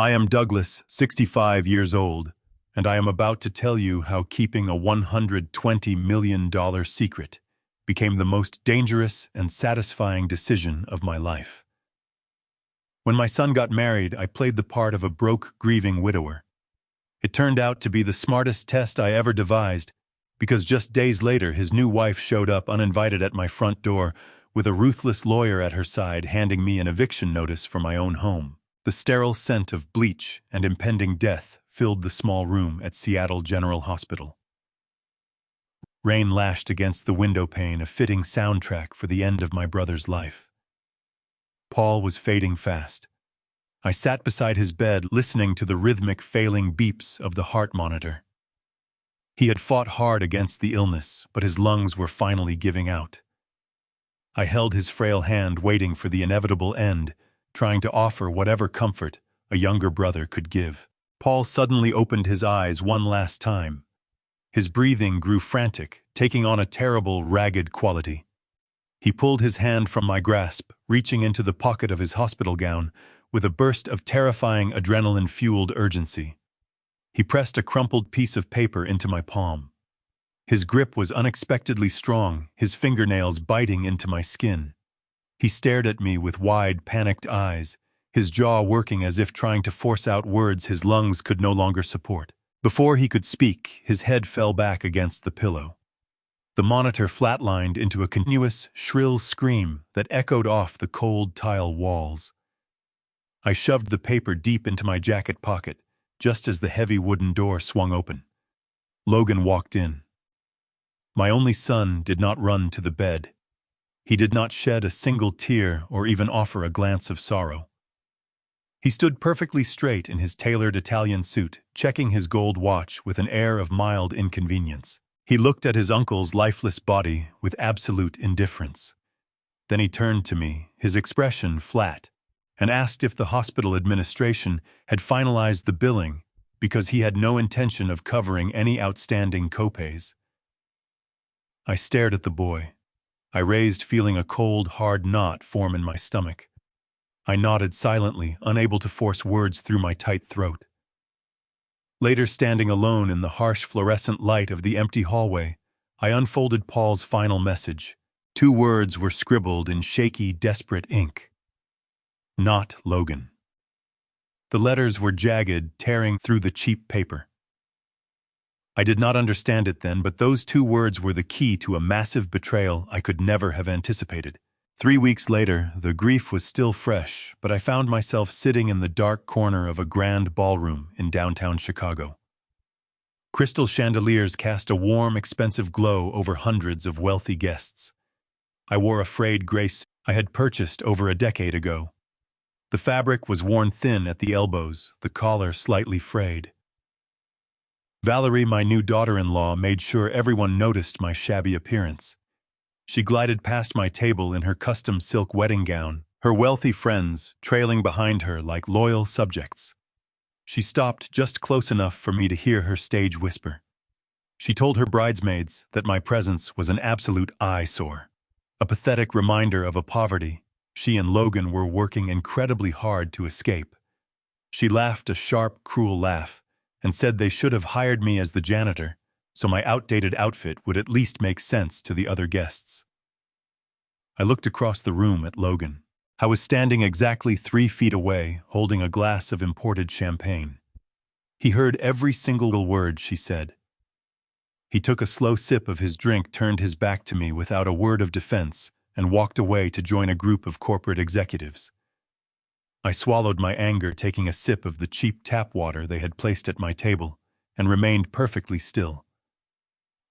I am Douglas, 65 years old, and I am about to tell you how keeping a $120 million secret became the most dangerous and satisfying decision of my life. When my son got married, I played the part of a broke, grieving widower. It turned out to be the smartest test I ever devised, because just days later his new wife showed up uninvited at my front door with a ruthless lawyer at her side handing me an eviction notice for my own home. The sterile scent of bleach and impending death filled the small room at Seattle General Hospital. Rain lashed against the window pane, a fitting soundtrack for the end of my brother's life. Paul was fading fast. I sat beside his bed, listening to the rhythmic failing beeps of the heart monitor. He had fought hard against the illness, but his lungs were finally giving out. I held his frail hand, waiting for the inevitable end, trying to offer whatever comfort a younger brother could give. Paul suddenly opened his eyes one last time. His breathing grew frantic, taking on a terrible, ragged quality. He pulled his hand from my grasp, reaching into the pocket of his hospital gown, with a burst of terrifying adrenaline-fueled urgency. He pressed a crumpled piece of paper into my palm. His grip was unexpectedly strong, his fingernails biting into my skin. He stared at me with wide, panicked eyes, his jaw working as if trying to force out words his lungs could no longer support. Before he could speak, his head fell back against the pillow. The monitor flatlined into a continuous, shrill scream that echoed off the cold tile walls. I shoved the paper deep into my jacket pocket, just as the heavy wooden door swung open. Logan walked in. My only son did not run to the bed. He did not shed a single tear or even offer a glance of sorrow. He stood perfectly straight in his tailored Italian suit, checking his gold watch with an air of mild inconvenience. He looked at his uncle's lifeless body with absolute indifference. Then he turned to me, his expression flat, and asked if the hospital administration had finalized the billing because he had no intention of covering any outstanding copays. I stared at the boy. I raised, feeling a cold, hard knot form in my stomach. I nodded silently, unable to force words through my tight throat. Later, standing alone in the harsh fluorescent light of the empty hallway, I unfolded Paul's final message. 2 words were scribbled in shaky, desperate ink. Not Logan. The letters were jagged, tearing through the cheap paper. I did not understand it then, but those 2 words were the key to a massive betrayal I could never have anticipated. 3 weeks later, the grief was still fresh, but I found myself sitting in the dark corner of a grand ballroom in downtown Chicago. Crystal chandeliers cast a warm, expensive glow over hundreds of wealthy guests. I wore a frayed gray suit I had purchased over a decade ago. The fabric was worn thin at the elbows, the collar slightly frayed. Valerie, my new daughter-in-law, made sure everyone noticed my shabby appearance. She glided past my table in her custom silk wedding gown, her wealthy friends trailing behind her like loyal subjects. She stopped just close enough for me to hear her stage whisper. She told her bridesmaids that my presence was an absolute eyesore, a pathetic reminder of a poverty she and Logan were working incredibly hard to escape. She laughed a sharp, cruel laugh and said they should have hired me as the janitor, so my outdated outfit would at least make sense to the other guests. I looked across the room at Logan. I was standing exactly 3 feet away, holding a glass of imported champagne. He heard every single word she said. He took a slow sip of his drink, turned his back to me without a word of defense, and walked away to join a group of corporate executives. I swallowed my anger, taking a sip of the cheap tap water they had placed at my table, and remained perfectly still.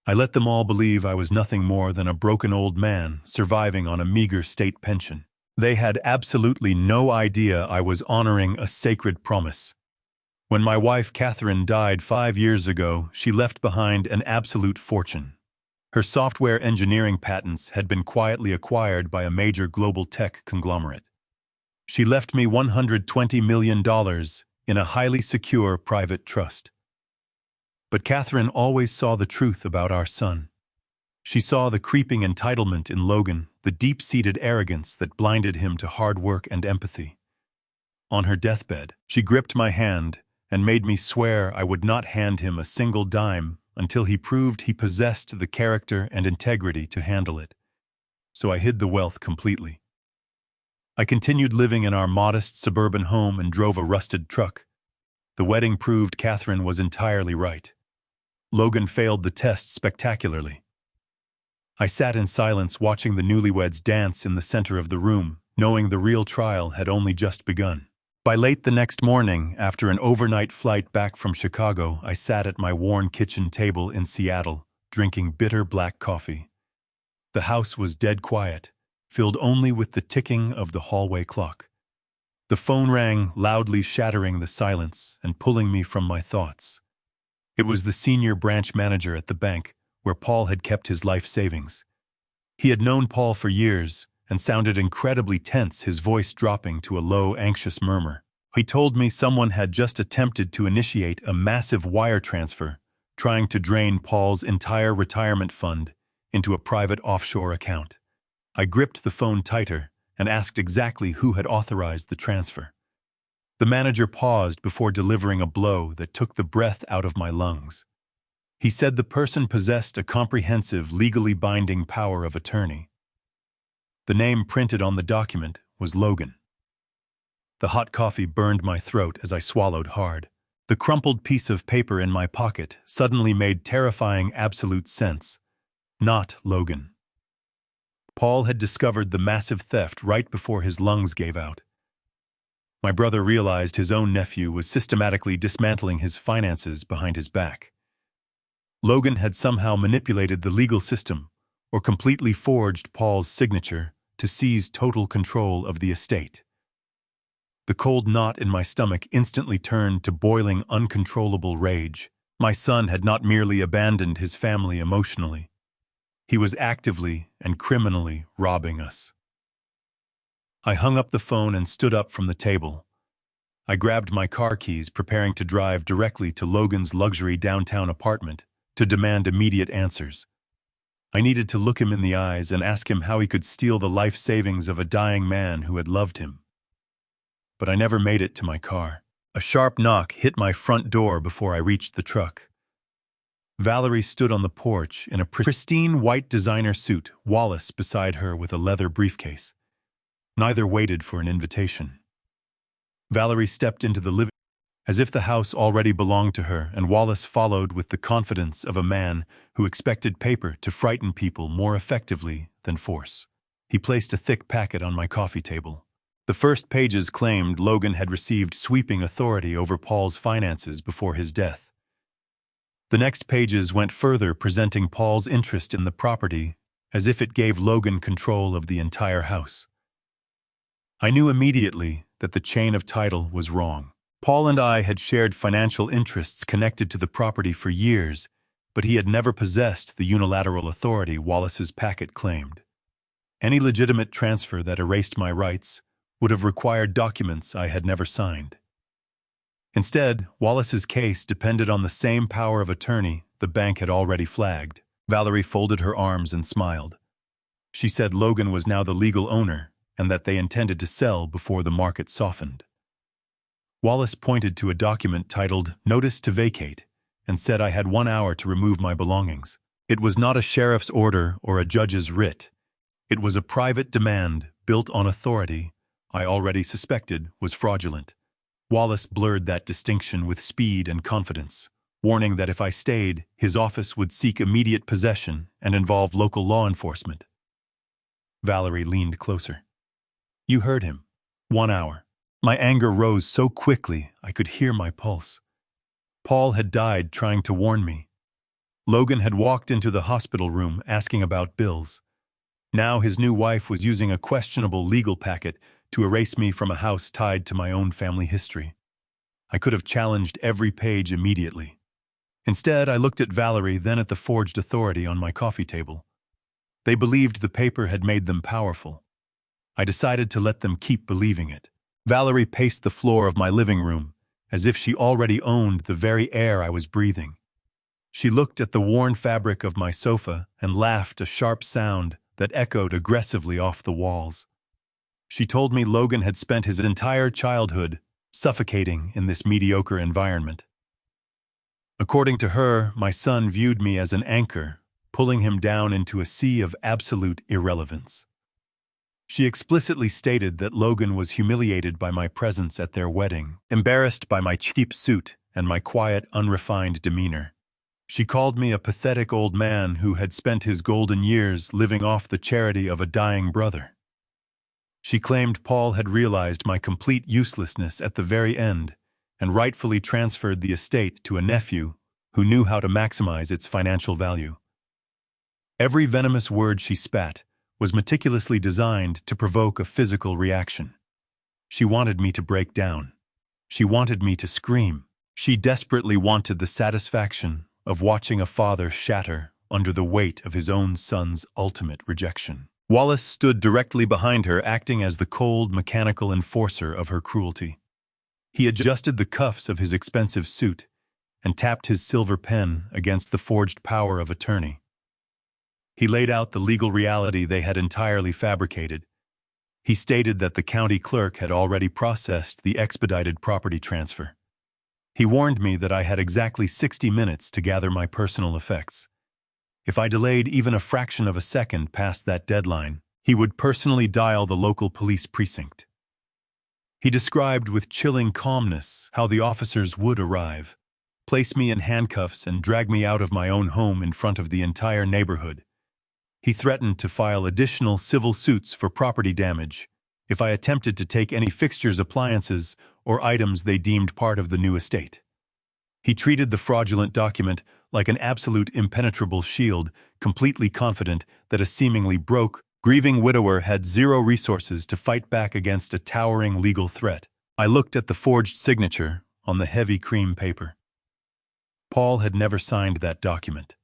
I let them all believe I was nothing more than a broken old man surviving on a meager state pension. They had absolutely no idea I was honoring a sacred promise. When my wife Catherine died 5 years ago, she left behind an absolute fortune. Her software engineering patents had been quietly acquired by a major global tech conglomerate. She left me $120 million in a highly secure private trust. But Catherine always saw the truth about our son. She saw the creeping entitlement in Logan, the deep-seated arrogance that blinded him to hard work and empathy. on her deathbed. She gripped my hand and made me swear I would not hand him a single dime until he proved he possessed the character and integrity to handle it. So I hid the wealth completely. I continued living in our modest suburban home and drove a rusted truck. The wedding proved Catherine was entirely right. Logan failed the test spectacularly. I sat in silence watching the newlyweds dance in the center of the room, knowing the real trial had only just begun. By late the next morning, after an overnight flight back from Chicago, I sat at my worn kitchen table in Seattle, drinking bitter black coffee. The house was dead quiet, filled only with the ticking of the hallway clock. The phone rang, loudly shattering the silence and pulling me from my thoughts. It was the senior branch manager at the bank, where Paul had kept his life savings. He had known Paul for years and sounded incredibly tense, his voice dropping to a low, anxious murmur. He told me someone had just attempted to initiate a massive wire transfer, trying to drain Paul's entire retirement fund into a private offshore account. I gripped the phone tighter and asked exactly who had authorized the transfer. The manager paused before delivering a blow that took the breath out of my lungs. He said the person possessed a comprehensive, legally binding power of attorney. The name printed on the document was Logan. The hot coffee burned my throat as I swallowed hard. The crumpled piece of paper in my pocket suddenly made terrifying absolute sense. Not Logan. Paul had discovered the massive theft right before his lungs gave out. My brother realized his own nephew was systematically dismantling his finances behind his back. Logan had somehow manipulated the legal system or completely forged Paul's signature to seize total control of the estate. The cold knot in my stomach instantly turned to boiling, uncontrollable rage. My son had not merely abandoned his family emotionally. He was actively and criminally robbing us. I hung up the phone and stood up from the table. I grabbed my car keys, preparing to drive directly to Logan's luxury downtown apartment to demand immediate answers. I needed to look him in the eyes and ask him how he could steal the life savings of a dying man who had loved him. But I never made it to my car. A sharp knock hit my front door before I reached the truck. Valerie stood on the porch in a pristine white designer suit, Wallace beside her with a leather briefcase. Neither waited for an invitation. Valerie stepped into the living room as if the house already belonged to her, and Wallace followed with the confidence of a man who expected paper to frighten people more effectively than force. He placed a thick packet on my coffee table. The first pages claimed Logan had received sweeping authority over Paul's finances before his death. The next pages went further, presenting Paul's interest in the property as if it gave Logan control of the entire house. I knew immediately that the chain of title was wrong. Paul and I had shared financial interests connected to the property for years, but he had never possessed the unilateral authority Wallace's packet claimed. Any legitimate transfer that erased my rights would have required documents I had never signed. Instead, Wallace's case depended on the same power of attorney the bank had already flagged. Valerie folded her arms and smiled. She said Logan was now the legal owner and that they intended to sell before the market softened. Wallace pointed to a document titled Notice to Vacate and said I had 1 hour to remove my belongings. It was not a sheriff's order or a judge's writ. It was a private demand built on authority I already suspected was fraudulent. Wallace blurred that distinction with speed and confidence, warning that if I stayed, his office would seek immediate possession and involve local law enforcement. Valerie leaned closer. You heard him. 1 hour. My anger rose so quickly I could hear my pulse. Paul had died trying to warn me. Logan had walked into the hospital room asking about bills. Now his new wife was using a questionable legal packet to erase me from a house tied to my own family history. I could have challenged every page immediately. Instead, I looked at Valerie, then at the forged authority on my coffee table. They believed the paper had made them powerful. I decided to let them keep believing it. Valerie paced the floor of my living room, as if she already owned the very air I was breathing. She looked at the worn fabric of my sofa and laughed, a sharp sound that echoed aggressively off the walls. She told me Logan had spent his entire childhood suffocating in this mediocre environment. According to her, my son viewed me as an anchor, pulling him down into a sea of absolute irrelevance. She explicitly stated that Logan was humiliated by my presence at their wedding, embarrassed by my cheap suit and my quiet, unrefined demeanor. She called me a pathetic old man who had spent his golden years living off the charity of a dying brother. She claimed Paul had realized my complete uselessness at the very end and rightfully transferred the estate to a nephew who knew how to maximize its financial value. Every venomous word she spat was meticulously designed to provoke a physical reaction. She wanted me to break down. She wanted me to scream. She desperately wanted the satisfaction of watching a father shatter under the weight of his own son's ultimate rejection. Wallace stood directly behind her, acting as the cold, mechanical enforcer of her cruelty. He adjusted the cuffs of his expensive suit and tapped his silver pen against the forged power of attorney. He laid out the legal reality they had entirely fabricated. He stated that the county clerk had already processed the expedited property transfer. He warned me that I had exactly 60 minutes to gather my personal effects. If I delayed even a fraction of a second past that deadline, he would personally dial the local police precinct. He described with chilling calmness how the officers would arrive, place me in handcuffs and drag me out of my own home in front of the entire neighborhood. He threatened to file additional civil suits for property damage if I attempted to take any fixtures, appliances, or items they deemed part of the new estate. He treated the fraudulent document like an absolute impenetrable shield, completely confident that a seemingly broke, grieving widower had zero resources to fight back against a towering legal threat. I looked at the forged signature on the heavy cream paper. Paul had never signed that document.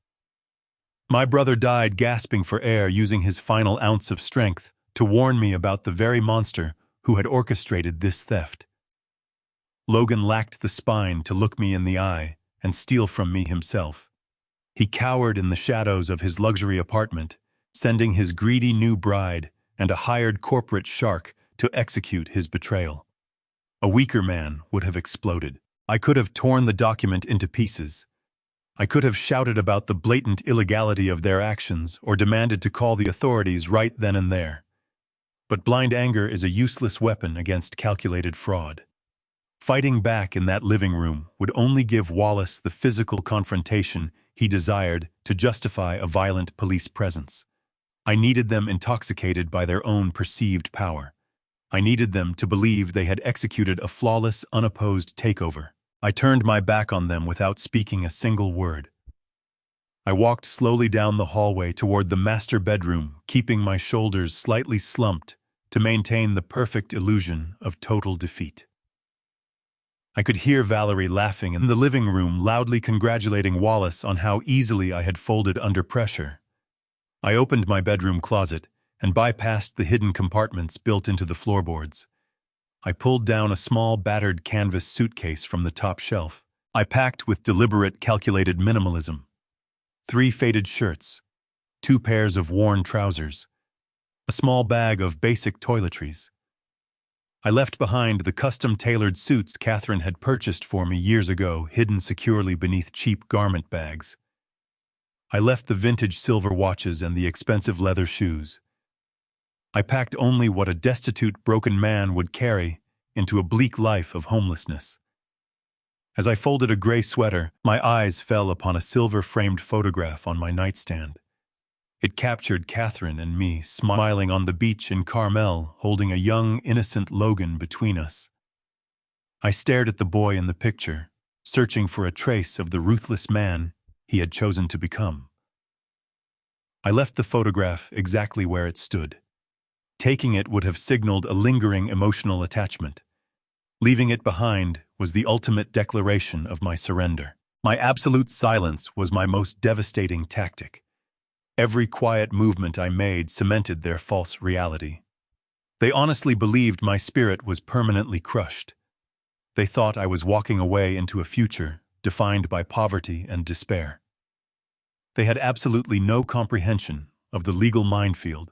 My brother died gasping for air, using his final ounce of strength to warn me about the very monster who had orchestrated this theft. Logan lacked the spine to look me in the eye and steal from me himself. He cowered in the shadows of his luxury apartment, sending his greedy new bride and a hired corporate shark to execute his betrayal. A weaker man would have exploded. I could have torn the document into pieces. I could have shouted about the blatant illegality of their actions or demanded to call the authorities right then and there. But blind anger is a useless weapon against calculated fraud. Fighting back in that living room would only give Wallace the physical confrontation he desired to justify a violent police presence. I needed them intoxicated by their own perceived power. I needed them to believe they had executed a flawless, unopposed takeover. I turned my back on them without speaking a single word. I walked slowly down the hallway toward the master bedroom, keeping my shoulders slightly slumped to maintain the perfect illusion of total defeat. I could hear Valerie laughing in the living room, loudly congratulating Wallace on how easily I had folded under pressure. I opened my bedroom closet and bypassed the hidden compartments built into the floorboards. I pulled down a small, battered canvas suitcase from the top shelf. I packed with deliberate, calculated minimalism. 3 faded shirts, 2 pairs of worn trousers, a small bag of basic toiletries. I left behind the custom-tailored suits Catherine had purchased for me years ago, hidden securely beneath cheap garment bags. I left the vintage silver watches and the expensive leather shoes. I packed only what a destitute, broken man would carry into a bleak life of homelessness. As I folded a gray sweater, my eyes fell upon a silver-framed photograph on my nightstand. It captured Catherine and me smiling on the beach in Carmel, holding a young, innocent Logan between us. I stared at the boy in the picture, searching for a trace of the ruthless man he had chosen to become. I left the photograph exactly where it stood. Taking it would have signaled a lingering emotional attachment. Leaving it behind was the ultimate declaration of my surrender. My absolute silence was my most devastating tactic. Every quiet movement I made cemented their false reality. They honestly believed my spirit was permanently crushed. They thought I was walking away into a future defined by poverty and despair. They had absolutely no comprehension of the legal minefield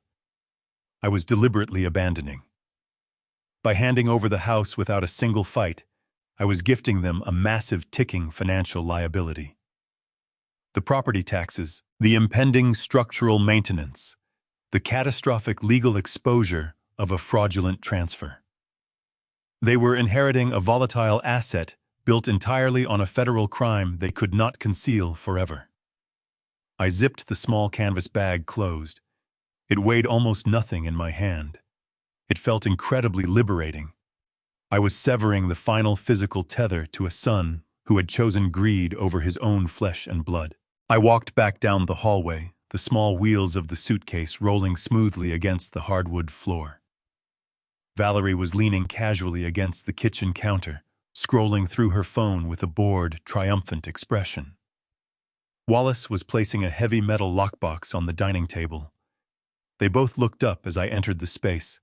I was deliberately abandoning. By handing over the house without a single fight, I was gifting them a massive ticking financial liability. The property taxes, the impending structural maintenance, the catastrophic legal exposure of a fraudulent transfer. They were inheriting a volatile asset built entirely on a federal crime they could not conceal forever. I zipped the small canvas bag closed. It weighed almost nothing in my hand. It felt incredibly liberating. I was severing the final physical tether to a son who had chosen greed over his own flesh and blood. I walked back down the hallway, the small wheels of the suitcase rolling smoothly against the hardwood floor. Valerie was leaning casually against the kitchen counter, scrolling through her phone with a bored, triumphant expression. Wallace was placing a heavy metal lockbox on the dining table. They both looked up as I entered the space.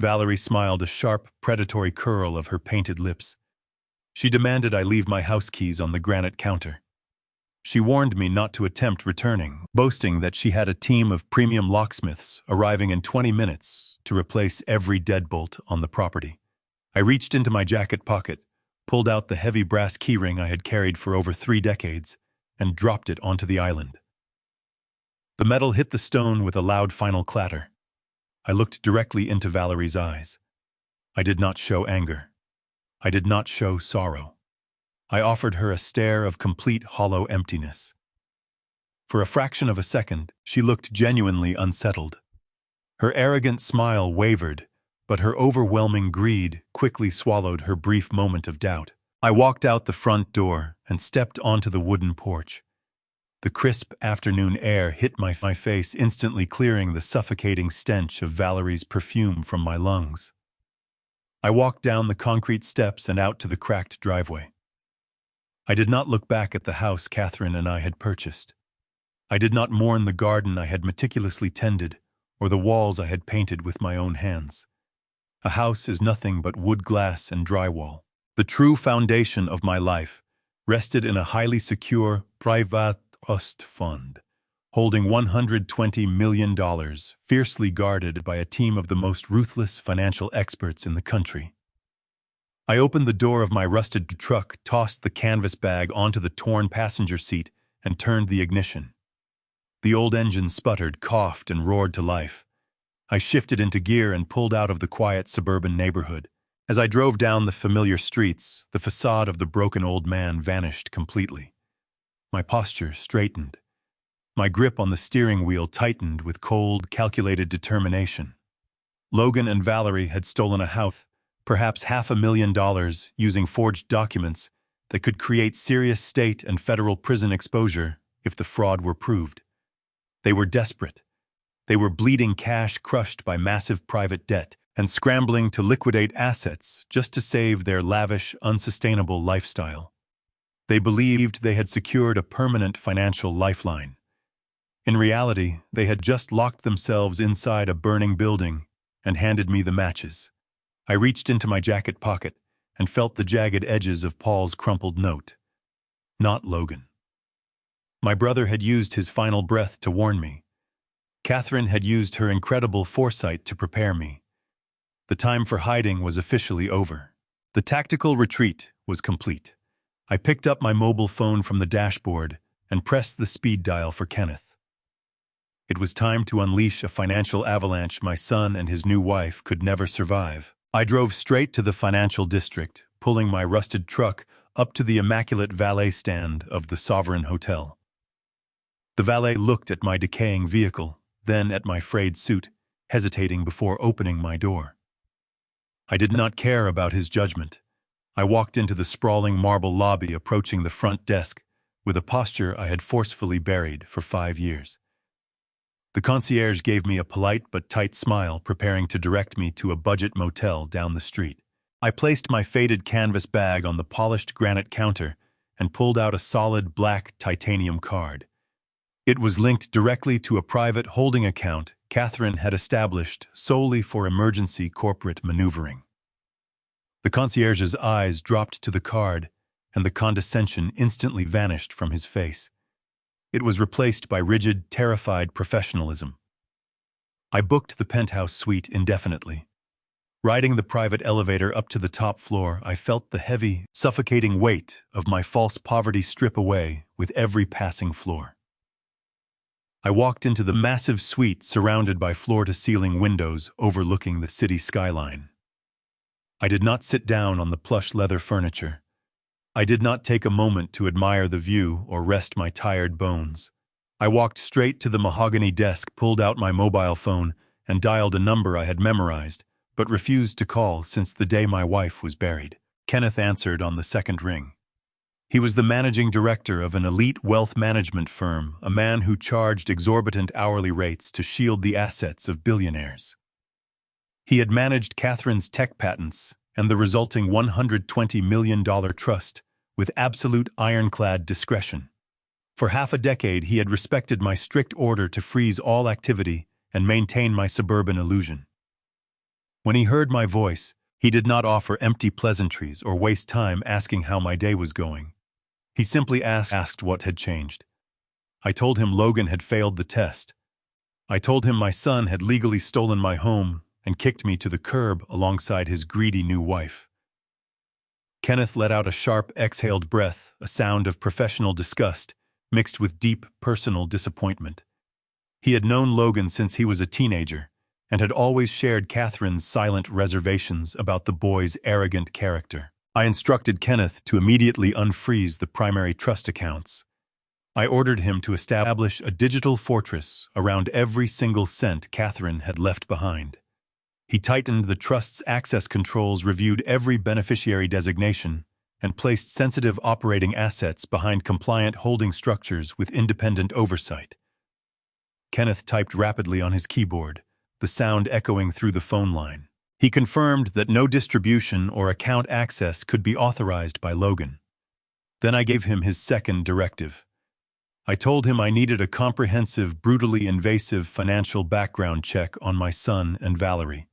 Valerie smiled a sharp, predatory curl of her painted lips. She demanded I leave my house keys on the granite counter. She warned me not to attempt returning, boasting that she had a team of premium locksmiths arriving in 20 minutes to replace every deadbolt on the property. I reached into my jacket pocket, pulled out the heavy brass keyring I had carried for over 3 decades, and dropped it onto the island. The metal hit the stone with a loud final clatter. I looked directly into Valerie's eyes. I did not show anger. I did not show sorrow. I offered her a stare of complete hollow emptiness. For a fraction of a second, she looked genuinely unsettled. Her arrogant smile wavered, but her overwhelming greed quickly swallowed her brief moment of doubt. I walked out the front door and stepped onto the wooden porch. The crisp afternoon air hit my face, instantly clearing the suffocating stench of Valerie's perfume from my lungs. I walked down the concrete steps and out to the cracked driveway. I did not look back at the house Catherine and I had purchased. I did not mourn the garden I had meticulously tended or the walls I had painted with my own hands. A house is nothing but wood, glass, and drywall. The true foundation of my life rested in a highly secure private trust fund, holding $120 million, fiercely guarded by a team of the most ruthless financial experts in the country. I opened the door of my rusted truck, tossed the canvas bag onto the torn passenger seat, and turned the ignition. The old engine sputtered, coughed, and roared to life. I shifted into gear and pulled out of the quiet suburban neighborhood. As I drove down the familiar streets, the facade of the broken old man vanished completely. My posture straightened. My grip on the steering wheel tightened with cold, calculated determination. Logan and Valerie had stolen a house, perhaps $500,000, using forged documents that could create serious state and federal prison exposure if the fraud were proved. They were desperate. They were bleeding cash, crushed by massive private debt, and scrambling to liquidate assets just to save their lavish, unsustainable lifestyle. They believed they had secured a permanent financial lifeline. In reality, they had just locked themselves inside a burning building and handed me the matches. I reached into my jacket pocket and felt the jagged edges of Paul's crumpled note. Not Logan. My brother had used his final breath to warn me. Catherine had used her incredible foresight to prepare me. The time for hiding was officially over. The tactical retreat was complete. I picked up my mobile phone from the dashboard and pressed the speed dial for Kenneth. It was time to unleash a financial avalanche my son and his new wife could never survive. I drove straight to the financial district, pulling my rusted truck up to the immaculate valet stand of the Sovereign Hotel. The valet looked at my decaying vehicle, then at my frayed suit, hesitating before opening my door. I did not care about his judgment. I walked into the sprawling marble lobby, approaching the front desk with a posture I had forcefully buried for 5 years. The concierge gave me a polite but tight smile, preparing to direct me to a budget motel down the street. I placed my faded canvas bag on the polished granite counter and pulled out a solid black titanium card. It was linked directly to a private holding account Catherine had established solely for emergency corporate maneuvering. The concierge's eyes dropped to the card, and the condescension instantly vanished from his face. It was replaced by rigid, terrified professionalism. I booked the penthouse suite indefinitely. Riding the private elevator up to the top floor, I felt the heavy, suffocating weight of my false poverty strip away with every passing floor. I walked into the massive suite surrounded by floor-to-ceiling windows overlooking the city skyline. I did not sit down on the plush leather furniture. I did not take a moment to admire the view or rest my tired bones. I walked straight to the mahogany desk, pulled out my mobile phone, and dialed a number I had memorized, but refused to call since the day my wife was buried. Kenneth answered on the second ring. He was the managing director of an elite wealth management firm, a man who charged exorbitant hourly rates to shield the assets of billionaires. He had managed Catherine's tech patents and the resulting $120 million trust with absolute ironclad discretion. For half a decade, he had respected my strict order to freeze all activity and maintain my suburban illusion. When he heard my voice, he did not offer empty pleasantries or waste time asking how my day was going. He simply asked what had changed. I told him Logan had failed the test. I told him my son had legally stolen my home and kicked me to the curb alongside his greedy new wife. Kenneth let out a sharp, exhaled breath, a sound of professional disgust, mixed with deep, personal disappointment. He had known Logan since he was a teenager, and had always shared Catherine's silent reservations about the boy's arrogant character. I instructed Kenneth to immediately unfreeze the primary trust accounts. I ordered him to establish a digital fortress around every single cent Catherine had left behind. He tightened the trust's access controls, reviewed every beneficiary designation, and placed sensitive operating assets behind compliant holding structures with independent oversight. Kenneth typed rapidly on his keyboard, the sound echoing through the phone line. He confirmed that no distribution or account access could be authorized by Logan. Then I gave him his second directive. I told him I needed a comprehensive, brutally invasive financial background check on my son and Valerie.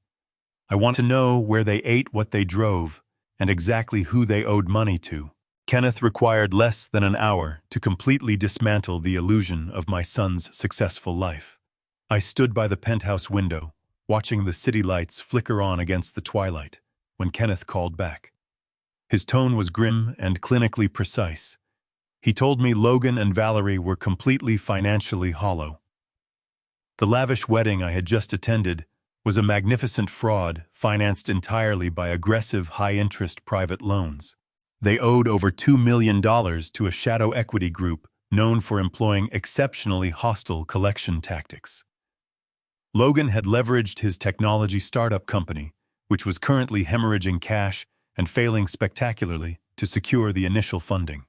I want to know where they ate, what they drove, and exactly who they owed money to. Kenneth required less than an hour to completely dismantle the illusion of my son's successful life. I stood by the penthouse window, watching the city lights flicker on against the twilight, when Kenneth called back. His tone was grim and clinically precise. He told me Logan and Valerie were completely financially hollow. The lavish wedding I had just attended was a magnificent fraud financed entirely by aggressive, high-interest private loans. They owed over $2 million to a shadow equity group known for employing exceptionally hostile collection tactics. Logan had leveraged his technology startup company, which was currently hemorrhaging cash and failing spectacularly to secure the initial funding.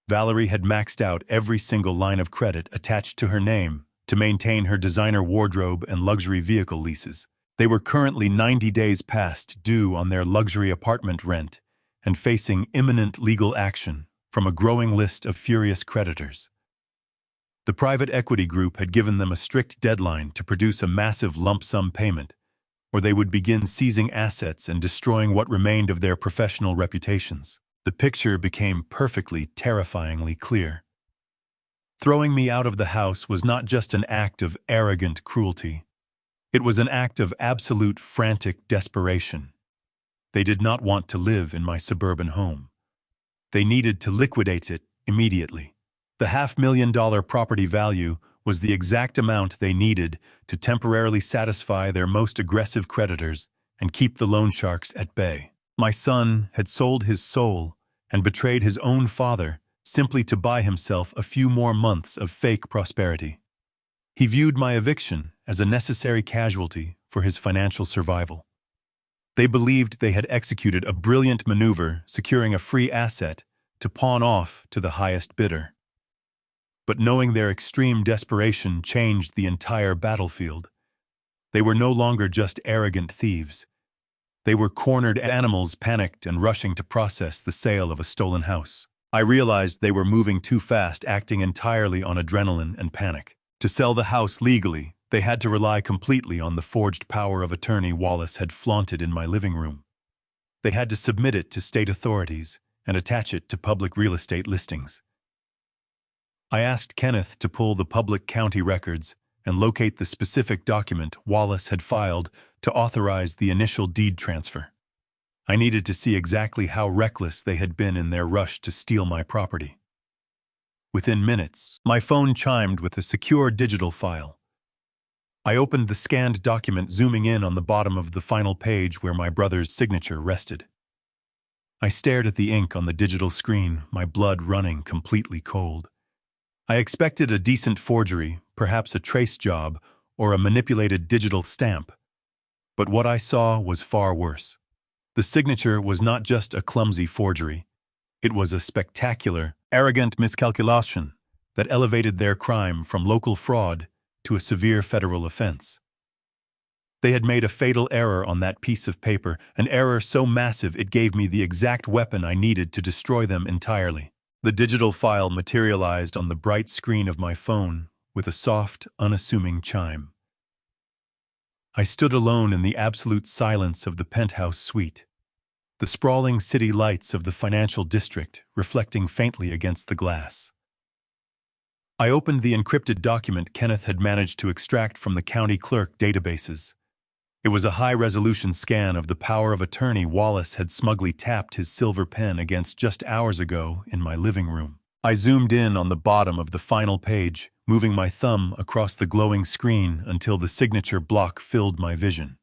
Valerie had maxed out every single line of credit attached to her name to maintain her designer wardrobe and luxury vehicle leases. They were currently 90 days past due on their luxury apartment rent and facing imminent legal action from a growing list of furious creditors. The private equity group had given them a strict deadline to produce a massive lump sum payment, or they would begin seizing assets and destroying what remained of their professional reputations. The picture became perfectly, terrifyingly clear. Throwing me out of the house was not just an act of arrogant cruelty. It was an act of absolute frantic desperation. They did not want to live in my suburban home. They needed to liquidate it immediately. The $500,000 property value was the exact amount they needed to temporarily satisfy their most aggressive creditors and keep the loan sharks at bay. My son had sold his soul and betrayed his own father simply to buy himself a few more months of fake prosperity. He viewed my eviction as a necessary casualty for his financial survival. They believed they had executed a brilliant maneuver, securing a free asset to pawn off to the highest bidder. But knowing their extreme desperation changed the entire battlefield. They were no longer just arrogant thieves. They were cornered animals, panicked and rushing to process the sale of a stolen house. I realized they were moving too fast, acting entirely on adrenaline and panic. To sell the house legally, they had to rely completely on the forged power of attorney Wallace had flaunted in my living room. They had to submit it to state authorities and attach it to public real estate listings. I asked Kenneth to pull the public county records and locate the specific document Wallace had filed to authorize the initial deed transfer. I needed to see exactly how reckless they had been in their rush to steal my property. Within minutes, my phone chimed with a secure digital file. I opened the scanned document, zooming in on the bottom of the final page where my brother's signature rested. I stared at the ink on the digital screen, my blood running completely cold. I expected a decent forgery, perhaps a trace job, or a manipulated digital stamp. But what I saw was far worse. The signature was not just a clumsy forgery. It was a spectacular, arrogant miscalculation that elevated their crime from local fraud to a severe federal offense. They had made a fatal error on that piece of paper, an error so massive it gave me the exact weapon I needed to destroy them entirely. The digital file materialized on the bright screen of my phone with a soft, unassuming chime. I stood alone in the absolute silence of the penthouse suite, the sprawling city lights of the financial district reflecting faintly against the glass. I opened the encrypted document Kenneth had managed to extract from the county clerk databases. It was a high-resolution scan of the power of attorney Wallace had smugly tapped his silver pen against just hours ago in my living room. I zoomed in on the bottom of the final page, moving my thumb across the glowing screen until the signature block filled my vision.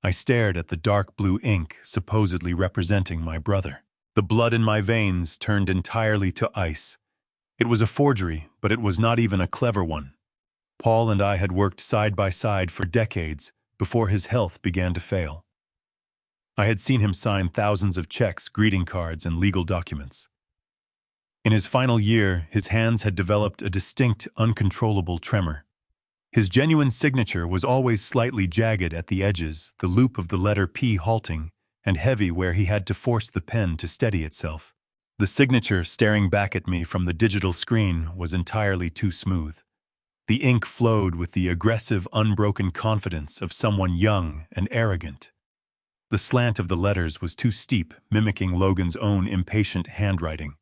I stared at the dark blue ink supposedly representing my brother. The blood in my veins turned entirely to ice. It was a forgery, but it was not even a clever one. Paul and I had worked side by side for decades before his health began to fail. I had seen him sign thousands of checks, greeting cards, and legal documents. In his final year, his hands had developed a distinct, uncontrollable tremor. His genuine signature was always slightly jagged at the edges, the loop of the letter P halting, and heavy where he had to force the pen to steady itself. The signature staring back at me from the digital screen was entirely too smooth. The ink flowed with the aggressive, unbroken confidence of someone young and arrogant. The slant of the letters was too steep, mimicking Logan's own impatient handwriting.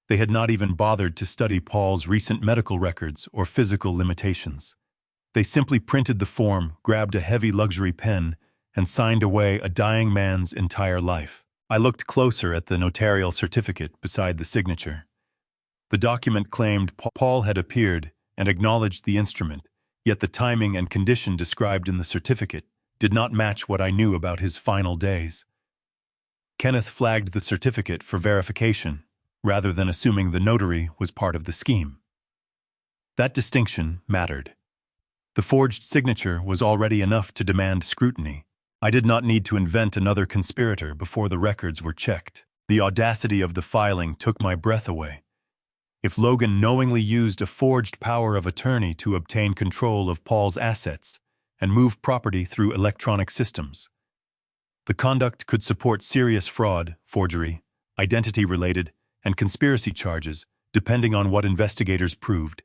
They had not even bothered to study Paul's recent medical records or physical limitations. They simply printed the form, grabbed a heavy luxury pen, and signed away a dying man's entire life. I looked closer at the notarial certificate beside the signature. The document claimed Paul had appeared and acknowledged the instrument, yet the timing and condition described in the certificate did not match what I knew about his final days. Kenneth flagged the certificate for verification, rather than assuming the notary was part of the scheme. That distinction mattered. The forged signature was already enough to demand scrutiny. I did not need to invent another conspirator before the records were checked. The audacity of the filing took my breath away. If Logan knowingly used a forged power of attorney to obtain control of Paul's assets and move property through electronic systems, the conduct could support serious fraud, forgery, identity-related, and conspiracy charges, depending on what investigators proved.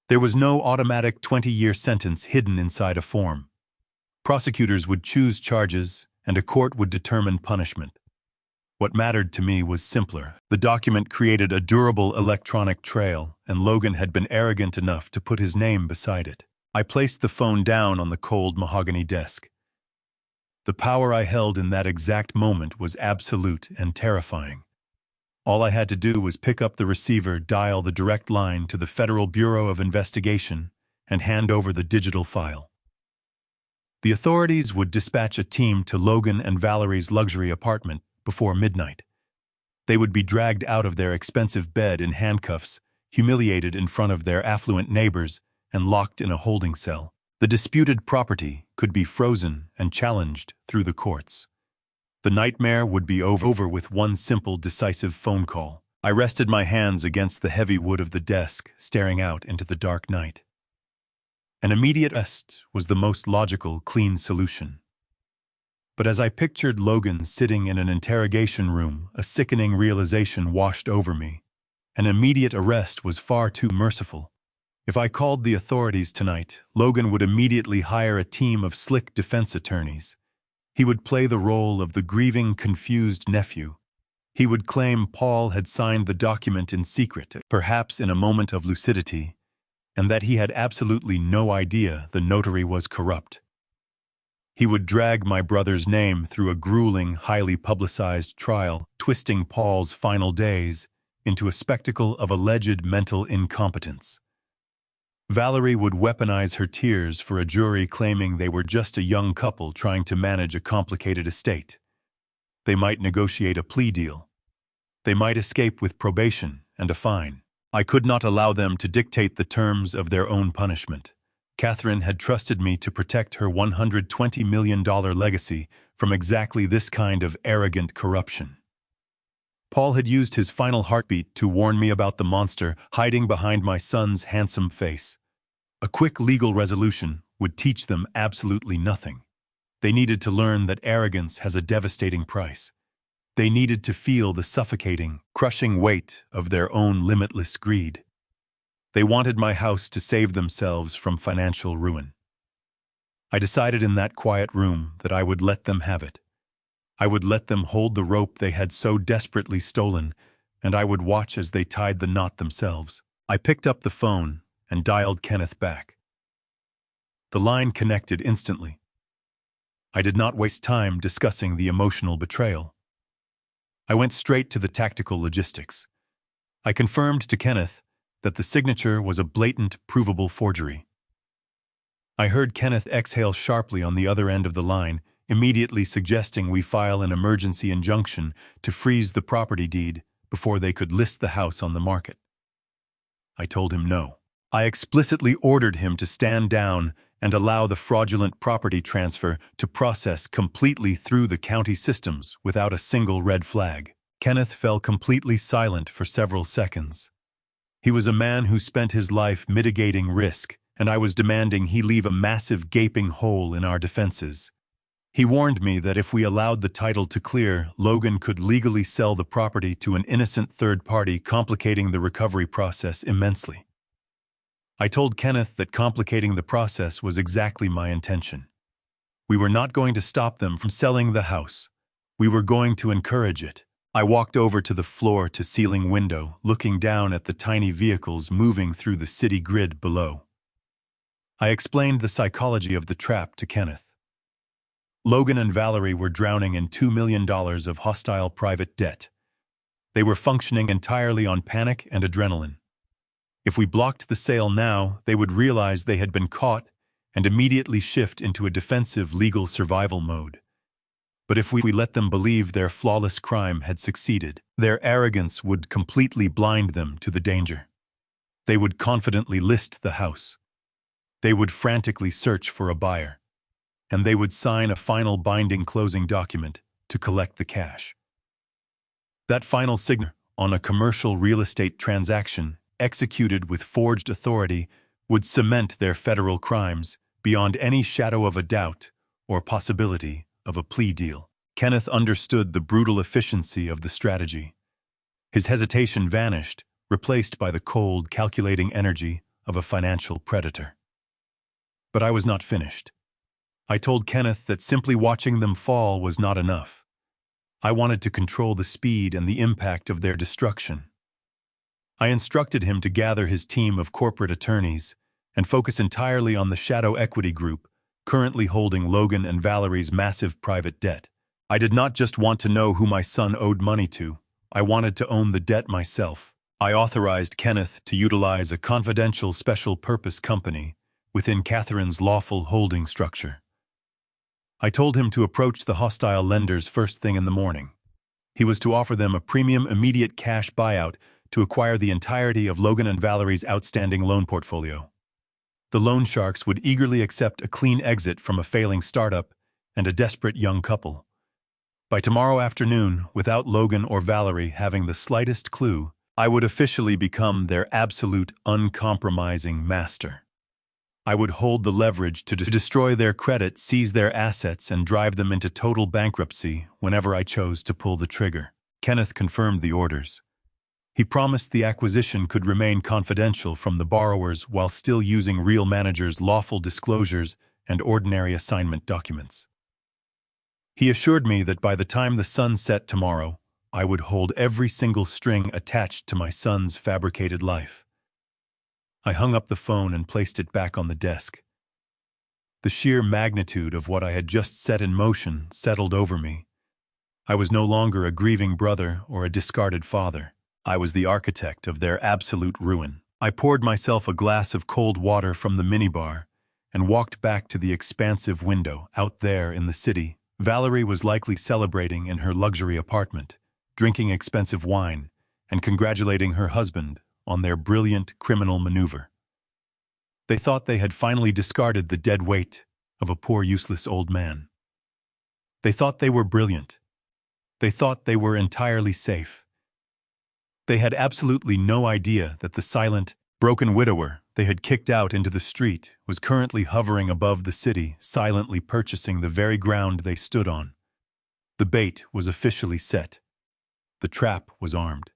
There was no automatic 20-year sentence hidden inside a form. Prosecutors would choose charges, and a court would determine punishment. What mattered to me was simpler. The document created a durable electronic trail, and Logan had been arrogant enough to put his name beside it. I placed the phone down on the cold mahogany desk. The power I held in that exact moment was absolute and terrifying. All I had to do was pick up the receiver, dial the direct line to the Federal Bureau of Investigation, and hand over the digital file. The authorities would dispatch a team to Logan and Valerie's luxury apartment before midnight. They would be dragged out of their expensive bed in handcuffs, humiliated in front of their affluent neighbors, and locked in a holding cell. The disputed property could be frozen and challenged through the courts. The nightmare would be over with one simple, decisive phone call. I rested my hands against the heavy wood of the desk, staring out into the dark night. An immediate arrest was the most logical, clean solution. But as I pictured Logan sitting in an interrogation room, a sickening realization washed over me. An immediate arrest was far too merciful. If I called the authorities tonight, Logan would immediately hire a team of slick defense attorneys. He would play the role of the grieving, confused nephew. He would claim Paul had signed the document in secret, perhaps in a moment of lucidity, and that he had absolutely no idea the notary was corrupt. He would drag my brother's name through a grueling, highly publicized trial, twisting Paul's final days into a spectacle of alleged mental incompetence. Valerie would weaponize her tears for a jury claiming they were just a young couple trying to manage a complicated estate. They might negotiate a plea deal. They might escape with probation and a fine. I could not allow them to dictate the terms of their own punishment. Catherine had trusted me to protect her $120 million legacy from exactly this kind of arrogant corruption. Paul had used his final heartbeat to warn me about the monster hiding behind my son's handsome face. A quick legal resolution would teach them absolutely nothing. They needed to learn that arrogance has a devastating price. They needed to feel the suffocating, crushing weight of their own limitless greed. They wanted my house to save themselves from financial ruin. I decided in that quiet room that I would let them have it. I would let them hold the rope they had so desperately stolen, and I would watch as they tied the knot themselves. I picked up the phone and dialed Kenneth back. The line connected instantly. I did not waste time discussing the emotional betrayal. I went straight to the tactical logistics. I confirmed to Kenneth that the signature was a blatant, provable forgery. I heard Kenneth exhale sharply on the other end of the line, immediately suggesting we file an emergency injunction to freeze the property deed before they could list the house on the market. I told him no. I explicitly ordered him to stand down and allow the fraudulent property transfer to process completely through the county systems without a single red flag. Kenneth fell completely silent for several seconds. He was a man who spent his life mitigating risk, and I was demanding he leave a massive gaping hole in our defenses. He warned me that if we allowed the title to clear, Logan could legally sell the property to an innocent third party, complicating the recovery process immensely. I told Kenneth that complicating the process was exactly my intention. We were not going to stop them from selling the house. We were going to encourage it. I walked over to the floor-to-ceiling window, looking down at the tiny vehicles moving through the city grid below. I explained the psychology of the trap to Kenneth. Logan and Valerie were drowning in $2 million of hostile private debt. They were functioning entirely on panic and adrenaline. If we blocked the sale now, they would realize they had been caught and immediately shift into a defensive legal survival mode. But if we let them believe their flawless crime had succeeded, their arrogance would completely blind them to the danger. They would confidently list the house. They would frantically search for a buyer. And they would sign a final binding closing document to collect the cash. That final signature on a commercial real estate transaction executed with forged authority would cement their federal crimes beyond any shadow of a doubt or possibility of a plea deal. Kenneth understood the brutal efficiency of the strategy. His hesitation vanished, replaced by the cold, calculating energy of a financial predator. But I was not finished. I told Kenneth that simply watching them fall was not enough. I wanted to control the speed and the impact of their destruction. I instructed him to gather his team of corporate attorneys and focus entirely on the shadow equity group currently holding Logan and Valerie's massive private debt. I did not just want to know who my son owed money to. I wanted to own the debt myself. I authorized Kenneth to utilize a confidential special-purpose company within Catherine's lawful holding structure. I told him to approach the hostile lenders first thing in the morning. He was to offer them a premium immediate cash buyout to acquire the entirety of Logan and Valerie's outstanding loan portfolio. The loan sharks would eagerly accept a clean exit from a failing startup and a desperate young couple. By tomorrow afternoon, without Logan or Valerie having the slightest clue, I would officially become their absolute, uncompromising master. I would hold the leverage to destroy their credit, seize their assets, and drive them into total bankruptcy whenever I chose to pull the trigger. Kenneth confirmed the orders. He promised the acquisition could remain confidential from the borrowers while still using real managers' lawful disclosures and ordinary assignment documents. He assured me that by the time the sun set tomorrow, I would hold every single string attached to my son's fabricated life. I hung up the phone and placed it back on the desk. The sheer magnitude of what I had just set in motion settled over me. I was no longer a grieving brother or a discarded father. I was the architect of their absolute ruin. I poured myself a glass of cold water from the minibar and walked back to the expansive window out there in the city. Valerie was likely celebrating in her luxury apartment, drinking expensive wine and congratulating her husband on their brilliant criminal maneuver. They thought they had finally discarded the dead weight of a poor, useless old man. They thought they were brilliant. They thought they were entirely safe. They had absolutely no idea that the silent, broken widower they had kicked out into the street was currently hovering above the city, silently purchasing the very ground they stood on. The bait was officially set. The trap was armed.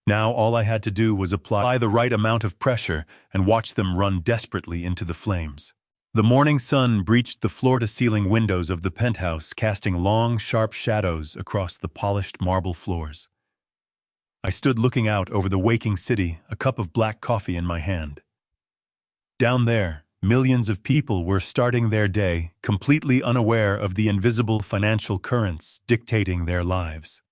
Now all I had to do was apply the right amount of pressure and watch them run desperately into the flames. The morning sun breached the floor-to-ceiling windows of the penthouse, casting long, sharp shadows across the polished marble floors. I stood looking out over the waking city, a cup of black coffee in my hand. Down there, millions of people were starting their day, completely unaware of the invisible financial currents dictating their lives.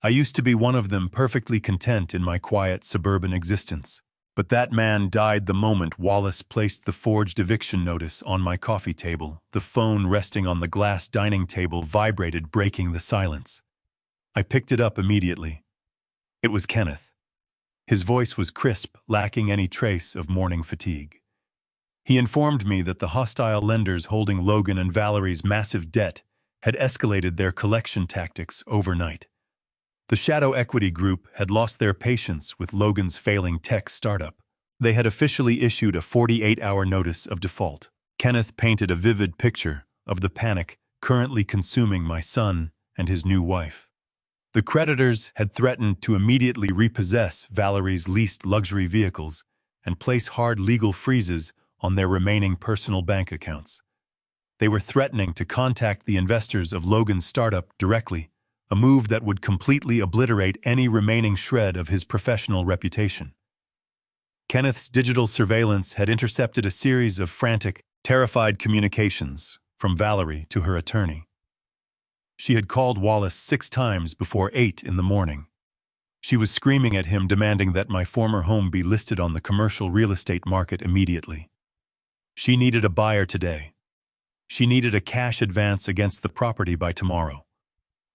I used to be one of them, perfectly content in my quiet suburban existence. But that man died the moment Wallace placed the forged eviction notice on my coffee table. The phone resting on the glass dining table vibrated, breaking the silence. I picked it up immediately. It was Kenneth. His voice was crisp, lacking any trace of morning fatigue. He informed me that the hostile lenders holding Logan and Valerie's massive debt had escalated their collection tactics overnight. The Shadow Equity Group had lost their patience with Logan's failing tech startup. They had officially issued a 48-hour notice of default. Kenneth painted a vivid picture of the panic currently consuming my son and his new wife. The creditors had threatened to immediately repossess Valerie's leased luxury vehicles and place hard legal freezes on their remaining personal bank accounts. They were threatening to contact the investors of Logan's startup directly, a move that would completely obliterate any remaining shred of his professional reputation. Kenneth's digital surveillance had intercepted a series of frantic, terrified communications from Valerie to her attorney. She had called Wallace 6 times before 8 in the morning. She was screaming at him, demanding that my former home be listed on the commercial real estate market immediately. She needed a buyer today. She needed a cash advance against the property by tomorrow.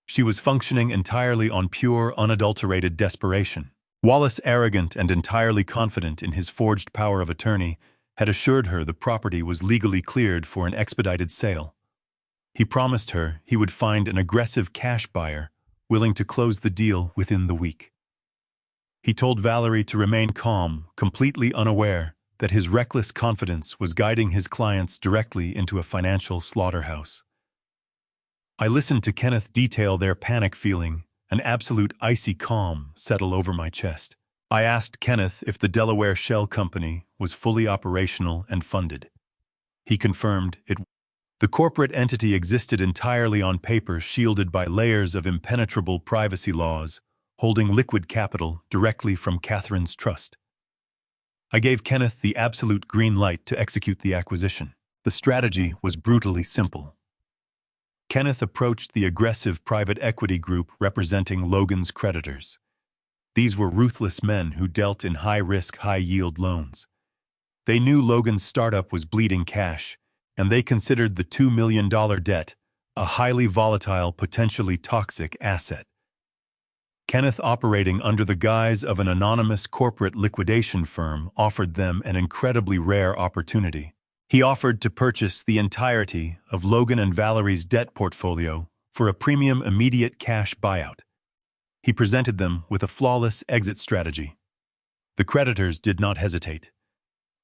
She was functioning entirely on pure, unadulterated desperation. Wallace, arrogant and entirely confident in his forged power of attorney, had assured her the property was legally cleared for an expedited sale. He promised her he would find an aggressive cash buyer willing to close the deal within the week. He told Valerie to remain calm, completely unaware that his reckless confidence was guiding his clients directly into a financial slaughterhouse. I listened to Kenneth detail their panic, feeling an absolute icy calm settle over my chest. I asked Kenneth if the Delaware Shell Company was fully operational and funded. He confirmed it. The corporate entity existed entirely on paper, shielded by layers of impenetrable privacy laws, holding liquid capital directly from Catherine's trust. I gave Kenneth the absolute green light to execute the acquisition. The strategy was brutally simple. Kenneth approached the aggressive private equity group representing Logan's creditors. These were ruthless men who dealt in high-risk, high-yield loans. They knew Logan's startup was bleeding cash, and they considered the $2 million debt a highly volatile, potentially toxic asset. Kenneth, operating under the guise of an anonymous corporate liquidation firm, offered them an incredibly rare opportunity. He offered to purchase the entirety of Logan and Valerie's debt portfolio for a premium immediate cash buyout. He presented them with a flawless exit strategy. The creditors did not hesitate.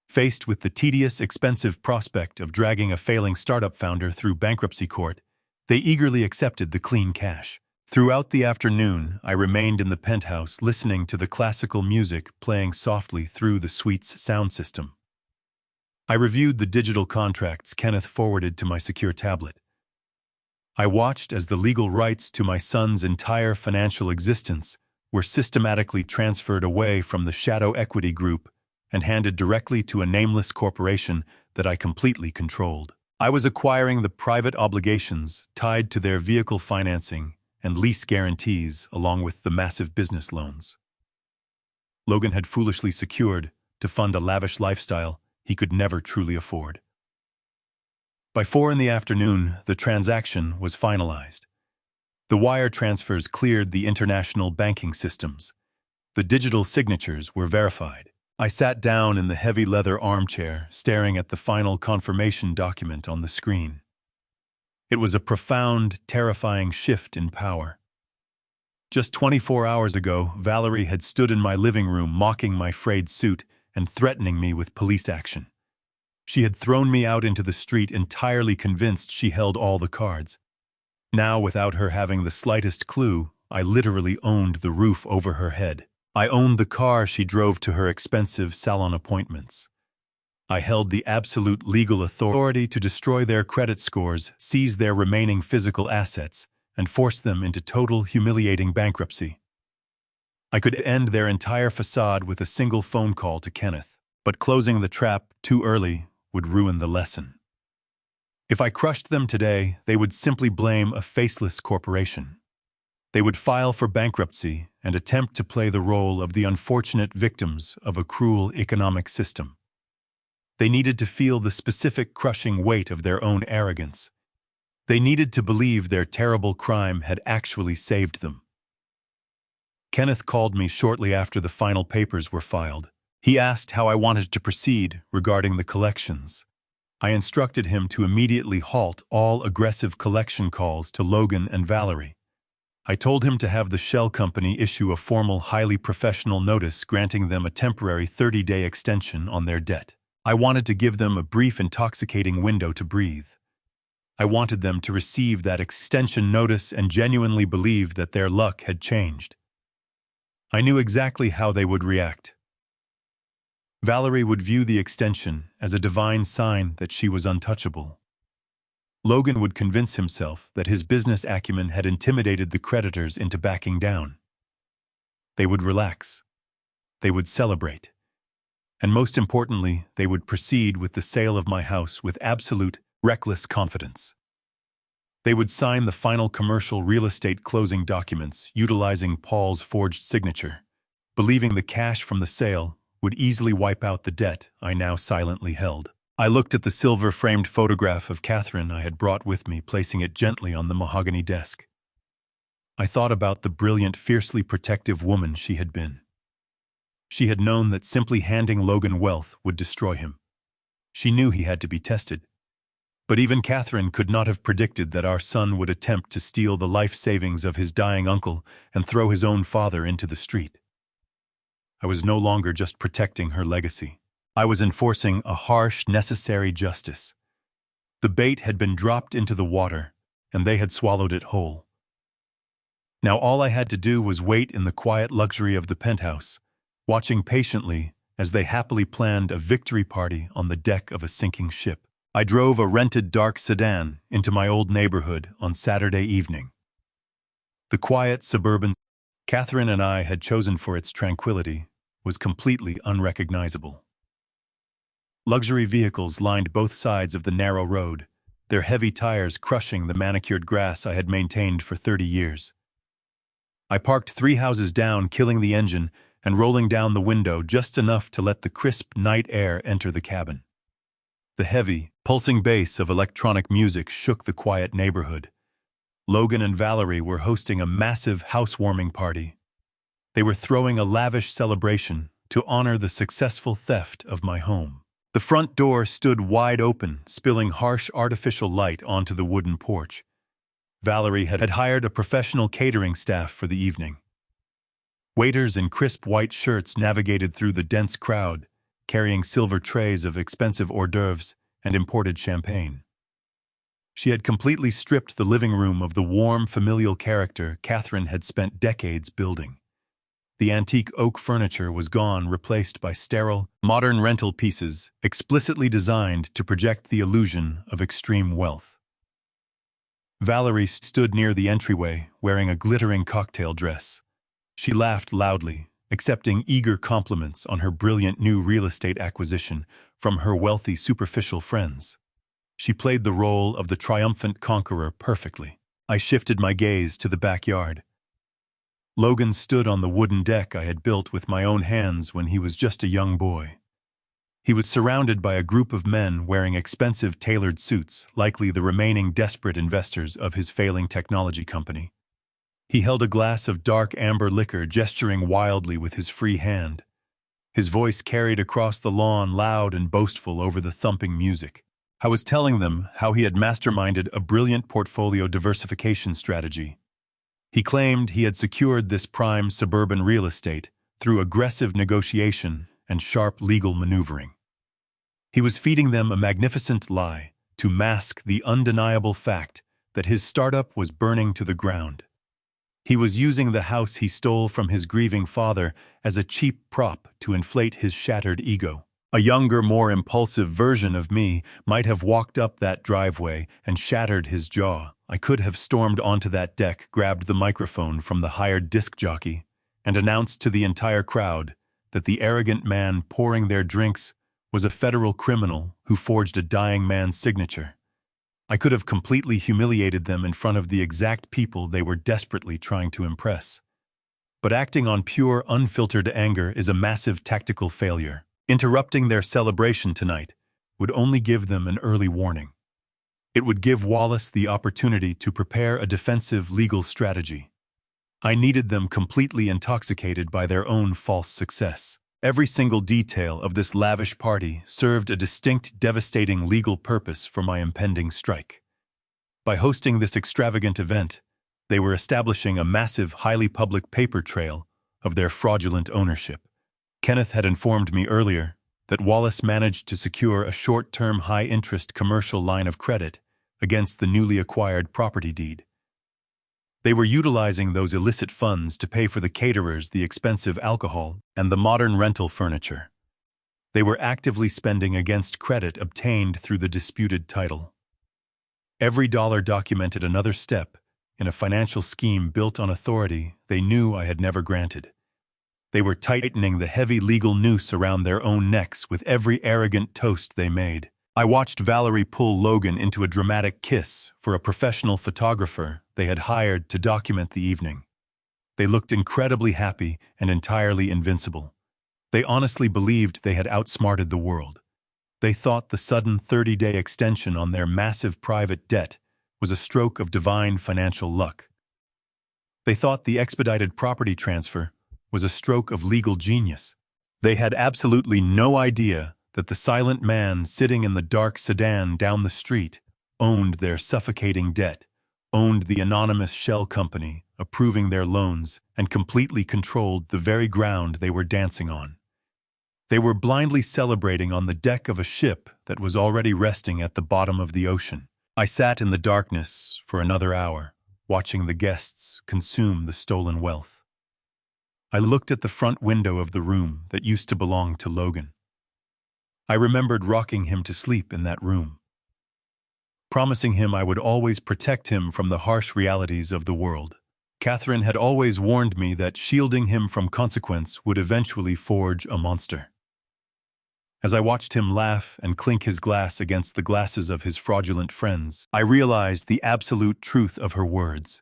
Faced with the tedious, expensive prospect of dragging a failing startup founder through bankruptcy court, they eagerly accepted the clean cash. Throughout the afternoon, I remained in the penthouse, listening to the classical music playing softly through the suite's sound system. I reviewed the digital contracts Kenneth forwarded to my secure tablet. I watched as the legal rights to my son's entire financial existence were systematically transferred away from the Shadow Equity Group and handed directly to a nameless corporation that I completely controlled. I was acquiring the private obligations tied to their vehicle financing and lease guarantees along with the massive business loans Logan had foolishly secured to fund a lavish lifestyle he could never truly afford. By 4 in the afternoon, the transaction was finalized. The wire transfers cleared the international banking systems. The digital signatures were verified. I sat down in the heavy leather armchair, staring at the final confirmation document on the screen. It was a profound, terrifying shift in power. Just 24 hours ago, Valerie had stood in my living room mocking my frayed suit and threatening me with police action. She had thrown me out into the street entirely convinced she held all the cards. Now, without her having the slightest clue, I literally owned the roof over her head. I owned the car she drove to her expensive salon appointments. I held the absolute legal authority to destroy their credit scores, seize their remaining physical assets, and force them into total, humiliating bankruptcy. I could end their entire facade with a single phone call to Kenneth, but closing the trap too early would ruin the lesson. If I crushed them today, they would simply blame a faceless corporation. They would file for bankruptcy and attempt to play the role of the unfortunate victims of a cruel economic system. They needed to feel the specific crushing weight of their own arrogance. They needed to believe their terrible crime had actually saved them. Kenneth called me shortly after the final papers were filed. He asked how I wanted to proceed regarding the collections. I instructed him to immediately halt all aggressive collection calls to Logan and Valerie. I told him to have the shell company issue a formal, highly professional notice granting them a temporary 30-day extension on their debt. I wanted to give them a brief, intoxicating window to breathe. I wanted them to receive that extension notice and genuinely believe that their luck had changed. I knew exactly how they would react. Valerie would view the extension as a divine sign that she was untouchable. Logan would convince himself that his business acumen had intimidated the creditors into backing down. They would relax. They would celebrate. And most importantly, they would proceed with the sale of my house with absolute, reckless confidence. They would sign the final commercial real estate closing documents utilizing Paul's forged signature, believing the cash from the sale would easily wipe out the debt I now silently held. I looked at the silver-framed photograph of Catherine I had brought with me, placing it gently on the mahogany desk. I thought about the brilliant, fiercely protective woman she had been. She had known that simply handing Logan wealth would destroy him. She knew he had to be tested. But even Catherine could not have predicted that our son would attempt to steal the life savings of his dying uncle and throw his own father into the street. I was no longer just protecting her legacy. I was enforcing a harsh, necessary justice. The bait had been dropped into the water, and they had swallowed it whole. Now all I had to do was wait in the quiet luxury of the penthouse, watching patiently as they happily planned a victory party on the deck of a sinking ship. I drove a rented dark sedan into my old neighborhood on Saturday evening. The quiet suburban Catherine and I had chosen for its tranquility was completely unrecognizable. Luxury vehicles lined both sides of the narrow road, their heavy tires crushing the manicured grass I had maintained for 30 years. I parked 3 houses down, killing the engine and rolling down the window just enough to let the crisp night air enter the cabin. The heavy, pulsing bass of electronic music shook the quiet neighborhood. Logan and Valerie were hosting a massive housewarming party. They were throwing a lavish celebration to honor the successful theft of my home. The front door stood wide open, spilling harsh artificial light onto the wooden porch. Valerie had hired a professional catering staff for the evening. Waiters in crisp white shirts navigated through the dense crowd, carrying silver trays of expensive hors d'oeuvres and imported champagne. She had completely stripped the living room of the warm, familial character Catherine had spent decades building. The antique oak furniture was gone, replaced by sterile, modern rental pieces explicitly designed to project the illusion of extreme wealth. Valerie stood near the entryway, wearing a glittering cocktail dress. She laughed loudly, accepting eager compliments on her brilliant new real estate acquisition from her wealthy, superficial friends. She played the role of the triumphant conqueror perfectly. I shifted my gaze to the backyard. Logan stood on the wooden deck I had built with my own hands when he was just a young boy. He was surrounded by a group of men wearing expensive tailored suits, likely the remaining desperate investors of his failing technology company. He held a glass of dark amber liquor, gesturing wildly with his free hand. His voice carried across the lawn, loud and boastful over the thumping music. I was telling them how he had masterminded a brilliant portfolio diversification strategy. He claimed he had secured this prime suburban real estate through aggressive negotiation and sharp legal maneuvering. He was feeding them a magnificent lie to mask the undeniable fact that his startup was burning to the ground. He was using the house he stole from his grieving father as a cheap prop to inflate his shattered ego. A younger, more impulsive version of me might have walked up that driveway and shattered his jaw. I could have stormed onto that deck, grabbed the microphone from the hired disc jockey, and announced to the entire crowd that the arrogant man pouring their drinks was a federal criminal who forged a dying man's signature. I could have completely humiliated them in front of the exact people they were desperately trying to impress. But acting on pure, unfiltered anger is a massive tactical failure. Interrupting their celebration tonight would only give them an early warning. It would give Wallace the opportunity to prepare a defensive legal strategy. I needed them completely intoxicated by their own false success. Every single detail of this lavish party served a distinct, devastating legal purpose for my impending strike. By hosting this extravagant event, they were establishing a massive, highly public paper trail of their fraudulent ownership. Kenneth had informed me earlier that Wallace managed to secure a short-term, high-interest commercial line of credit against the newly acquired property deed. They were utilizing those illicit funds to pay for the caterers, the expensive alcohol, and the modern rental furniture. They were actively spending against credit obtained through the disputed title. Every dollar documented another step in a financial scheme built on authority they knew I had never granted. They were tightening the heavy legal noose around their own necks with every arrogant toast they made. I watched Valerie pull Logan into a dramatic kiss for a professional photographer they had hired to document the evening. They looked incredibly happy and entirely invincible. They honestly believed they had outsmarted the world. They thought the sudden 30-day extension on their massive private debt was a stroke of divine financial luck. They thought the expedited property transfer was a stroke of legal genius. They had absolutely no idea that the silent man sitting in the dark sedan down the street owned their suffocating debt, owned the anonymous shell company approving their loans, and completely controlled the very ground they were dancing on. They were blindly celebrating on the deck of a ship that was already resting at the bottom of the ocean. I sat in the darkness for another hour, watching the guests consume the stolen wealth. I looked at the front window of the room that used to belong to Logan. I remembered rocking him to sleep in that room, promising him I would always protect him from the harsh realities of the world. Catherine had always warned me that shielding him from consequence would eventually forge a monster. As I watched him laugh and clink his glass against the glasses of his fraudulent friends, I realized the absolute truth of her words.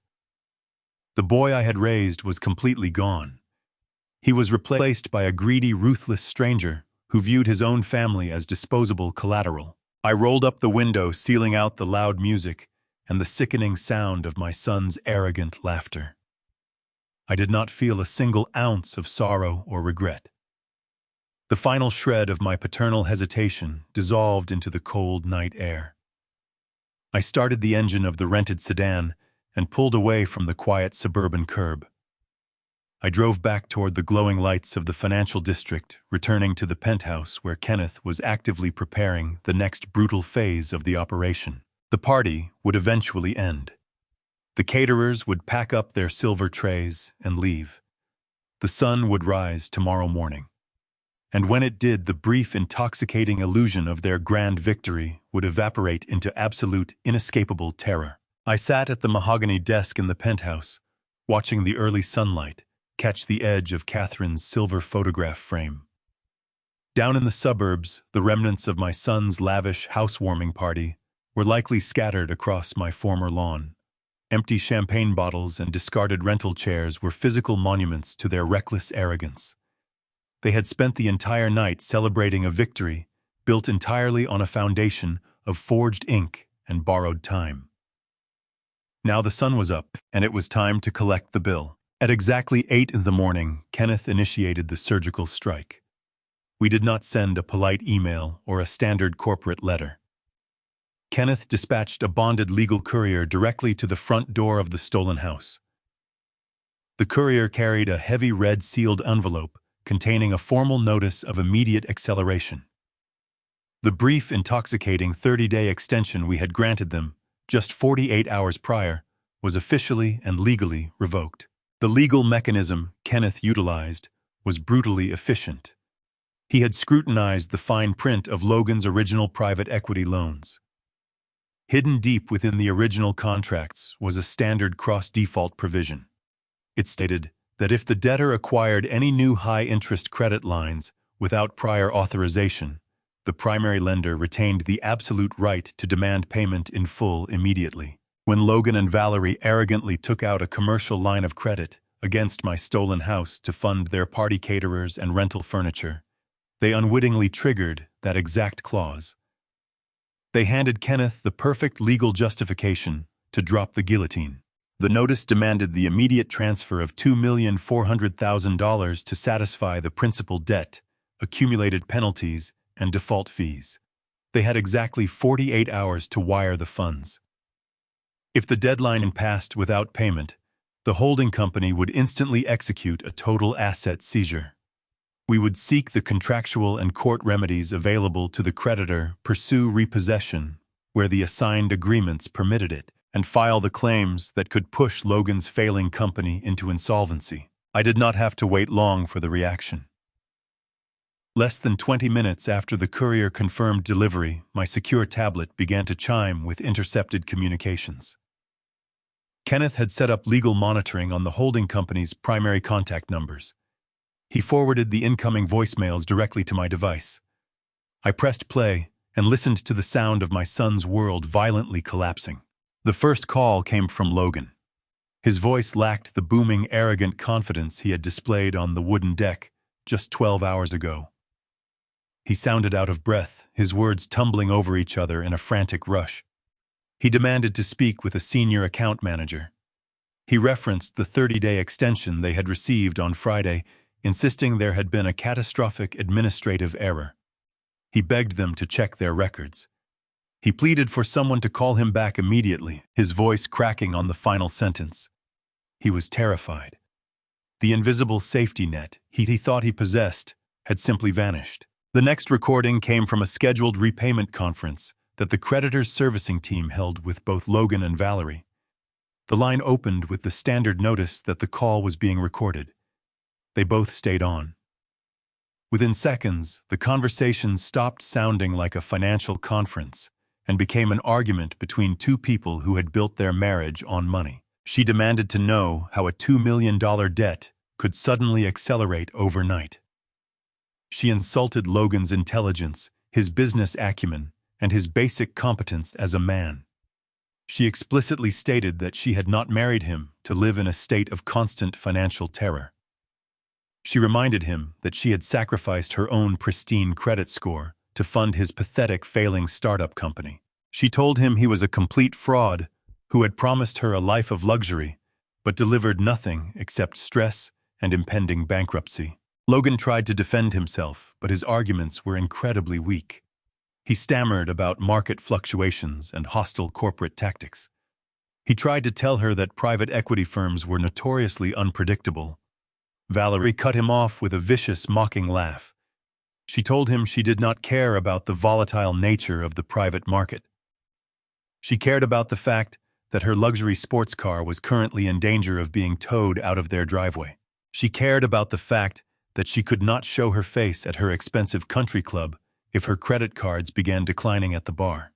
The boy I had raised was completely gone. He was replaced by a greedy, ruthless stranger who viewed his own family as disposable collateral. I rolled up the window, sealing out the loud music and the sickening sound of my son's arrogant laughter. I did not feel a single ounce of sorrow or regret. The final shred of my paternal hesitation dissolved into the cold night air. I started the engine of the rented sedan and pulled away from the quiet suburban curb. I drove back toward the glowing lights of the financial district, returning to the penthouse where Kenneth was actively preparing the next brutal phase of the operation. The party would eventually end. The caterers would pack up their silver trays and leave. The sun would rise tomorrow morning. And when it did, the brief, intoxicating illusion of their grand victory would evaporate into absolute, inescapable terror. I sat at the mahogany desk in the penthouse, watching the early sunlight catch the edge of Catherine's silver photograph frame. Down in the suburbs, the remnants of my son's lavish housewarming party were likely scattered across my former lawn. Empty champagne bottles and discarded rental chairs were physical monuments to their reckless arrogance. They had spent the entire night celebrating a victory built entirely on a foundation of forged ink and borrowed time. Now the sun was up, and it was time to collect the bill. At exactly 8 in the morning, Kenneth initiated the surgical strike. We did not send a polite email or a standard corporate letter. Kenneth dispatched a bonded legal courier directly to the front door of the stolen house. The courier carried a heavy red sealed envelope containing a formal notice of immediate acceleration. The brief, intoxicating 30-day extension we had granted them, just 48 hours prior, was officially and legally revoked. The legal mechanism Kenneth utilized was brutally efficient. He had scrutinized the fine print of Logan's original private equity loans. Hidden deep within the original contracts was a standard cross-default provision. It stated that if the debtor acquired any new high-interest credit lines without prior authorization, the primary lender retained the absolute right to demand payment in full immediately. When Logan and Valerie arrogantly took out a commercial line of credit against my stolen house to fund their party caterers and rental furniture, they unwittingly triggered that exact clause. They handed Kenneth the perfect legal justification to drop the guillotine. The notice demanded the immediate transfer of $2,400,000 to satisfy the principal debt, accumulated penalties, and default fees. They had exactly 48 hours to wire the funds. If the deadline passed without payment, the holding company would instantly execute a total asset seizure. We would seek the contractual and court remedies available to the creditor, pursue repossession where the assigned agreements permitted it, and file the claims that could push Logan's failing company into insolvency. I did not have to wait long for the reaction. Less than 20 minutes after the courier confirmed delivery, my secure tablet began to chime with intercepted communications. Kenneth had set up legal monitoring on the holding company's primary contact numbers. He forwarded the incoming voicemails directly to my device. I pressed play and listened to the sound of my son's world violently collapsing. The first call came from Logan. His voice lacked the booming, arrogant confidence he had displayed on the wooden deck just 12 hours ago. He sounded out of breath, his words tumbling over each other in a frantic rush. He demanded to speak with a senior account manager. He referenced the 30-day extension they had received on Friday, insisting there had been a catastrophic administrative error. He begged them to check their records. He pleaded for someone to call him back immediately, his voice cracking on the final sentence. He was terrified. The invisible safety net he thought he possessed had simply vanished. The next recording came from a scheduled repayment conference that the creditor's servicing team held with both Logan and Valerie. The line opened with the standard notice that the call was being recorded. They both stayed on. Within seconds, the conversation stopped sounding like a financial conference and became an argument between two people who had built their marriage on money. She demanded to know how a $2 million debt could suddenly accelerate overnight. She insulted Logan's intelligence, his business acumen, and his basic competence as a man. She explicitly stated that she had not married him to live in a state of constant financial terror. She reminded him that she had sacrificed her own pristine credit score to fund his pathetic failing startup company. She told him he was a complete fraud who had promised her a life of luxury, but delivered nothing except stress and impending bankruptcy. Logan tried to defend himself, but his arguments were incredibly weak. He stammered about market fluctuations and hostile corporate tactics. He tried to tell her that private equity firms were notoriously unpredictable. Valerie cut him off with a vicious, mocking laugh. She told him she did not care about the volatile nature of the private market. She cared about the fact that her luxury sports car was currently in danger of being towed out of their driveway. She cared about the fact that she could not show her face at her expensive country club if her credit cards began declining at the bar.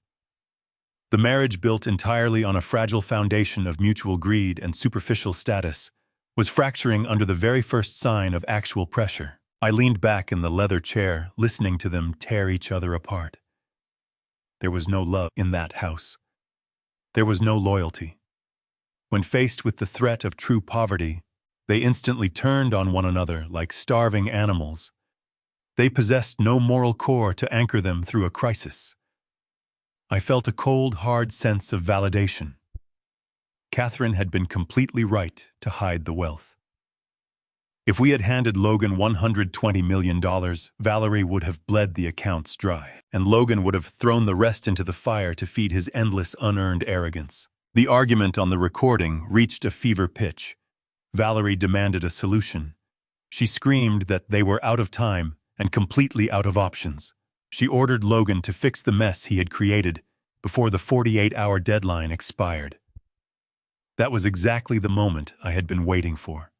The marriage, built entirely on a fragile foundation of mutual greed and superficial status, was fracturing under the very first sign of actual pressure. I leaned back in the leather chair, listening to them tear each other apart. There was no love in that house. There was no loyalty. When faced with the threat of true poverty, they instantly turned on one another like starving animals. They possessed no moral core to anchor them through a crisis. I felt a cold, hard sense of validation. Catherine had been completely right to hide the wealth. If we had handed Logan $120 million, Valerie would have bled the accounts dry, and Logan would have thrown the rest into the fire to feed his endless, unearned arrogance. The argument on the recording reached a fever pitch. Valerie demanded a solution. She screamed that they were out of time and completely out of options. She ordered Logan to fix the mess he had created before the 48-hour deadline expired. That was exactly the moment I had been waiting for.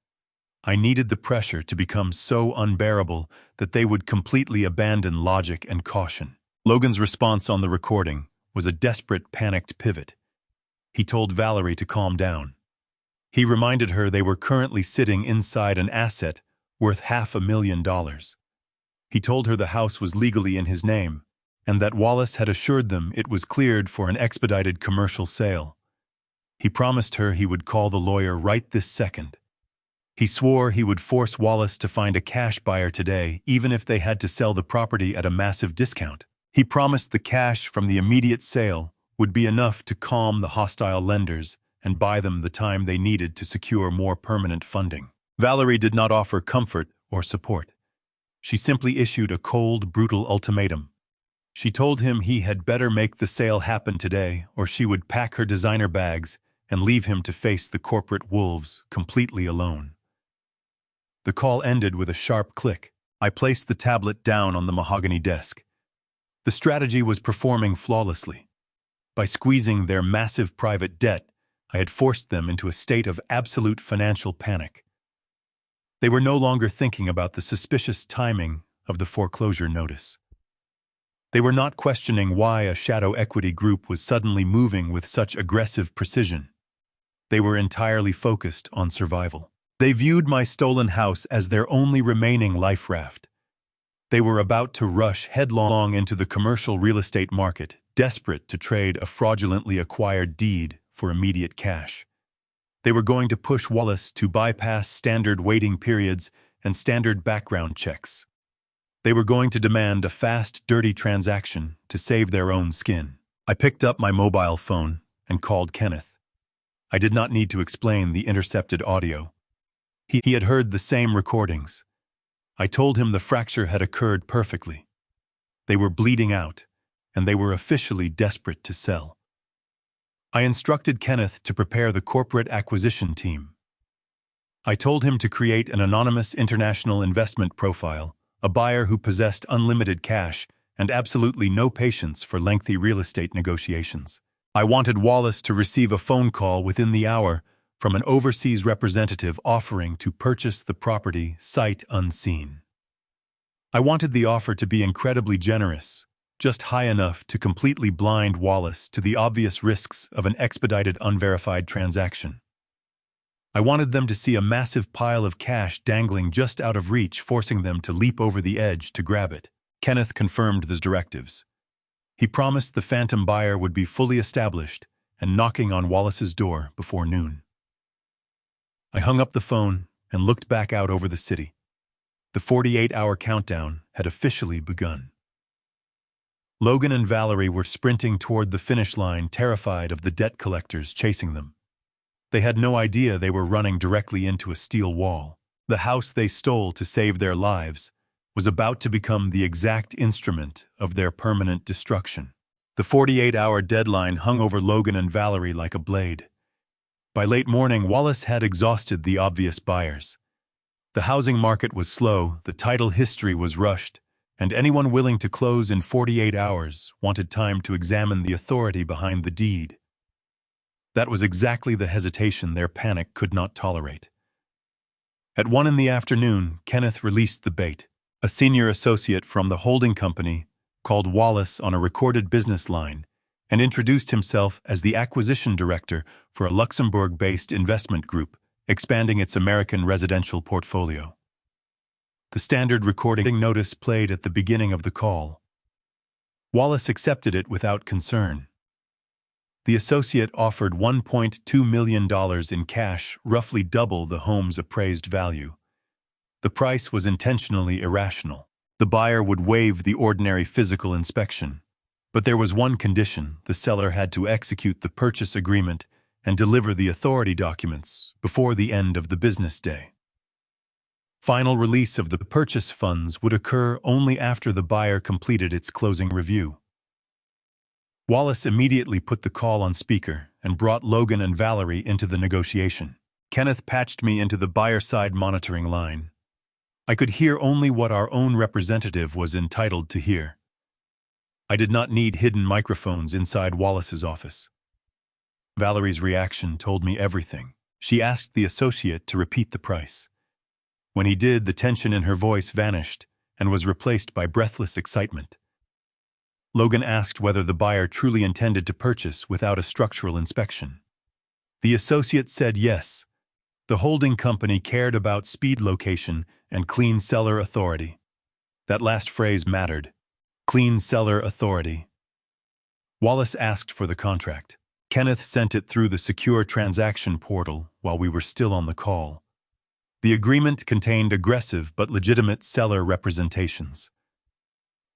I needed the pressure to become so unbearable that they would completely abandon logic and caution. Logan's response on the recording was a desperate, panicked pivot. He told Valerie to calm down. He reminded her they were currently sitting inside an asset worth $500,000. He told her the house was legally in his name, and that Wallace had assured them it was cleared for an expedited commercial sale. He promised her he would call the lawyer right this second. He swore he would force Wallace to find a cash buyer today, even if they had to sell the property at a massive discount. He promised the cash from the immediate sale would be enough to calm the hostile lenders and buy them the time they needed to secure more permanent funding. Valerie did not offer comfort or support. She simply issued a cold, brutal ultimatum. She told him he had better make the sale happen today, or she would pack her designer bags and leave him to face the corporate wolves completely alone. The call ended with a sharp click. I placed the tablet down on the mahogany desk. The strategy was performing flawlessly. By squeezing their massive private debt, I had forced them into a state of absolute financial panic. They were no longer thinking about the suspicious timing of the foreclosure notice. They were not questioning why a shadow equity group was suddenly moving with such aggressive precision. They were entirely focused on survival. They viewed my stolen house as their only remaining life raft. They were about to rush headlong into the commercial real estate market, desperate to trade a fraudulently acquired deed for immediate cash. They were going to push Wallace to bypass standard waiting periods and standard background checks. They were going to demand a fast, dirty transaction to save their own skin. I picked up my mobile phone and called Kenneth. I did not need to explain the intercepted audio. He had heard the same recordings. I told him the fracture had occurred perfectly. They were bleeding out, and they were officially desperate to sell. I instructed Kenneth to prepare the corporate acquisition team. I told him to create an anonymous international investment profile, a buyer who possessed unlimited cash and absolutely no patience for lengthy real estate negotiations. I wanted Wallace to receive a phone call within the hour from an overseas representative offering to purchase the property sight unseen. I wanted the offer to be incredibly generous, just high enough to completely blind Wallace to the obvious risks of an expedited, unverified transaction. I wanted them to see a massive pile of cash dangling just out of reach, forcing them to leap over the edge to grab it. Kenneth confirmed the directives. He promised the phantom buyer would be fully established and knocking on Wallace's door before noon. I hung up the phone and looked back out over the city. The 48-hour countdown had officially begun. Logan and Valerie were sprinting toward the finish line, terrified of the debt collectors chasing them. They had no idea they were running directly into a steel wall. The house they stole to save their lives was about to become the exact instrument of their permanent destruction. The 48-hour deadline hung over Logan and Valerie like a blade. By late morning, Wallace had exhausted the obvious buyers. The housing market was slow, the title history was rushed, and anyone willing to close in 48 hours wanted time to examine the authority behind the deed. That was exactly the hesitation their panic could not tolerate. At 1 p.m, Kenneth released the bait. A senior associate from the holding company called Wallace on a recorded business line and introduced himself as the acquisition director for a Luxembourg-based investment group, expanding its American residential portfolio. The standard recording notice played at the beginning of the call. Wallace accepted it without concern. The associate offered $1.2 million in cash, roughly double the home's appraised value. The price was intentionally irrational. The buyer would waive the ordinary physical inspection. But there was one condition: the seller had to execute the purchase agreement and deliver the authority documents before the end of the business day. Final release of the purchase funds would occur only after the buyer completed its closing review. Wallace immediately put the call on speaker and brought Logan and Valerie into the negotiation. Kenneth patched me into the buyer-side monitoring line. I could hear only what our own representative was entitled to hear. I did not need hidden microphones inside Wallace's office. Valerie's reaction told me everything. She asked the associate to repeat the price. When he did, the tension in her voice vanished and was replaced by breathless excitement. Logan asked whether the buyer truly intended to purchase without a structural inspection. The associate said yes. The holding company cared about speed, location, and clean seller authority. That last phrase mattered. Clean seller authority. Wallace asked for the contract. Kenneth sent it through the secure transaction portal while we were still on the call. The agreement contained aggressive but legitimate seller representations.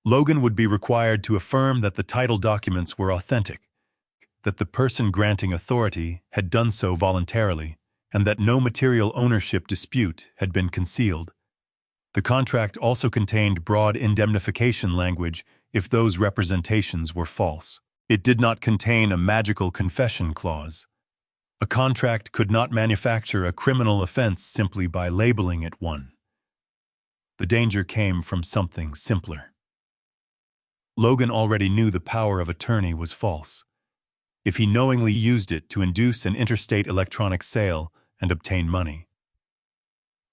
Logan would be required to affirm that the title documents were authentic, that the person granting authority had done so voluntarily, and that no material ownership dispute had been concealed. The contract also contained broad indemnification language if those representations were false. It did not contain a magical confession clause. A contract could not manufacture a criminal offense simply by labeling it one. The danger came from something simpler. Logan already knew the power of attorney was false. If he knowingly used it to induce an interstate electronic sale and obtain money,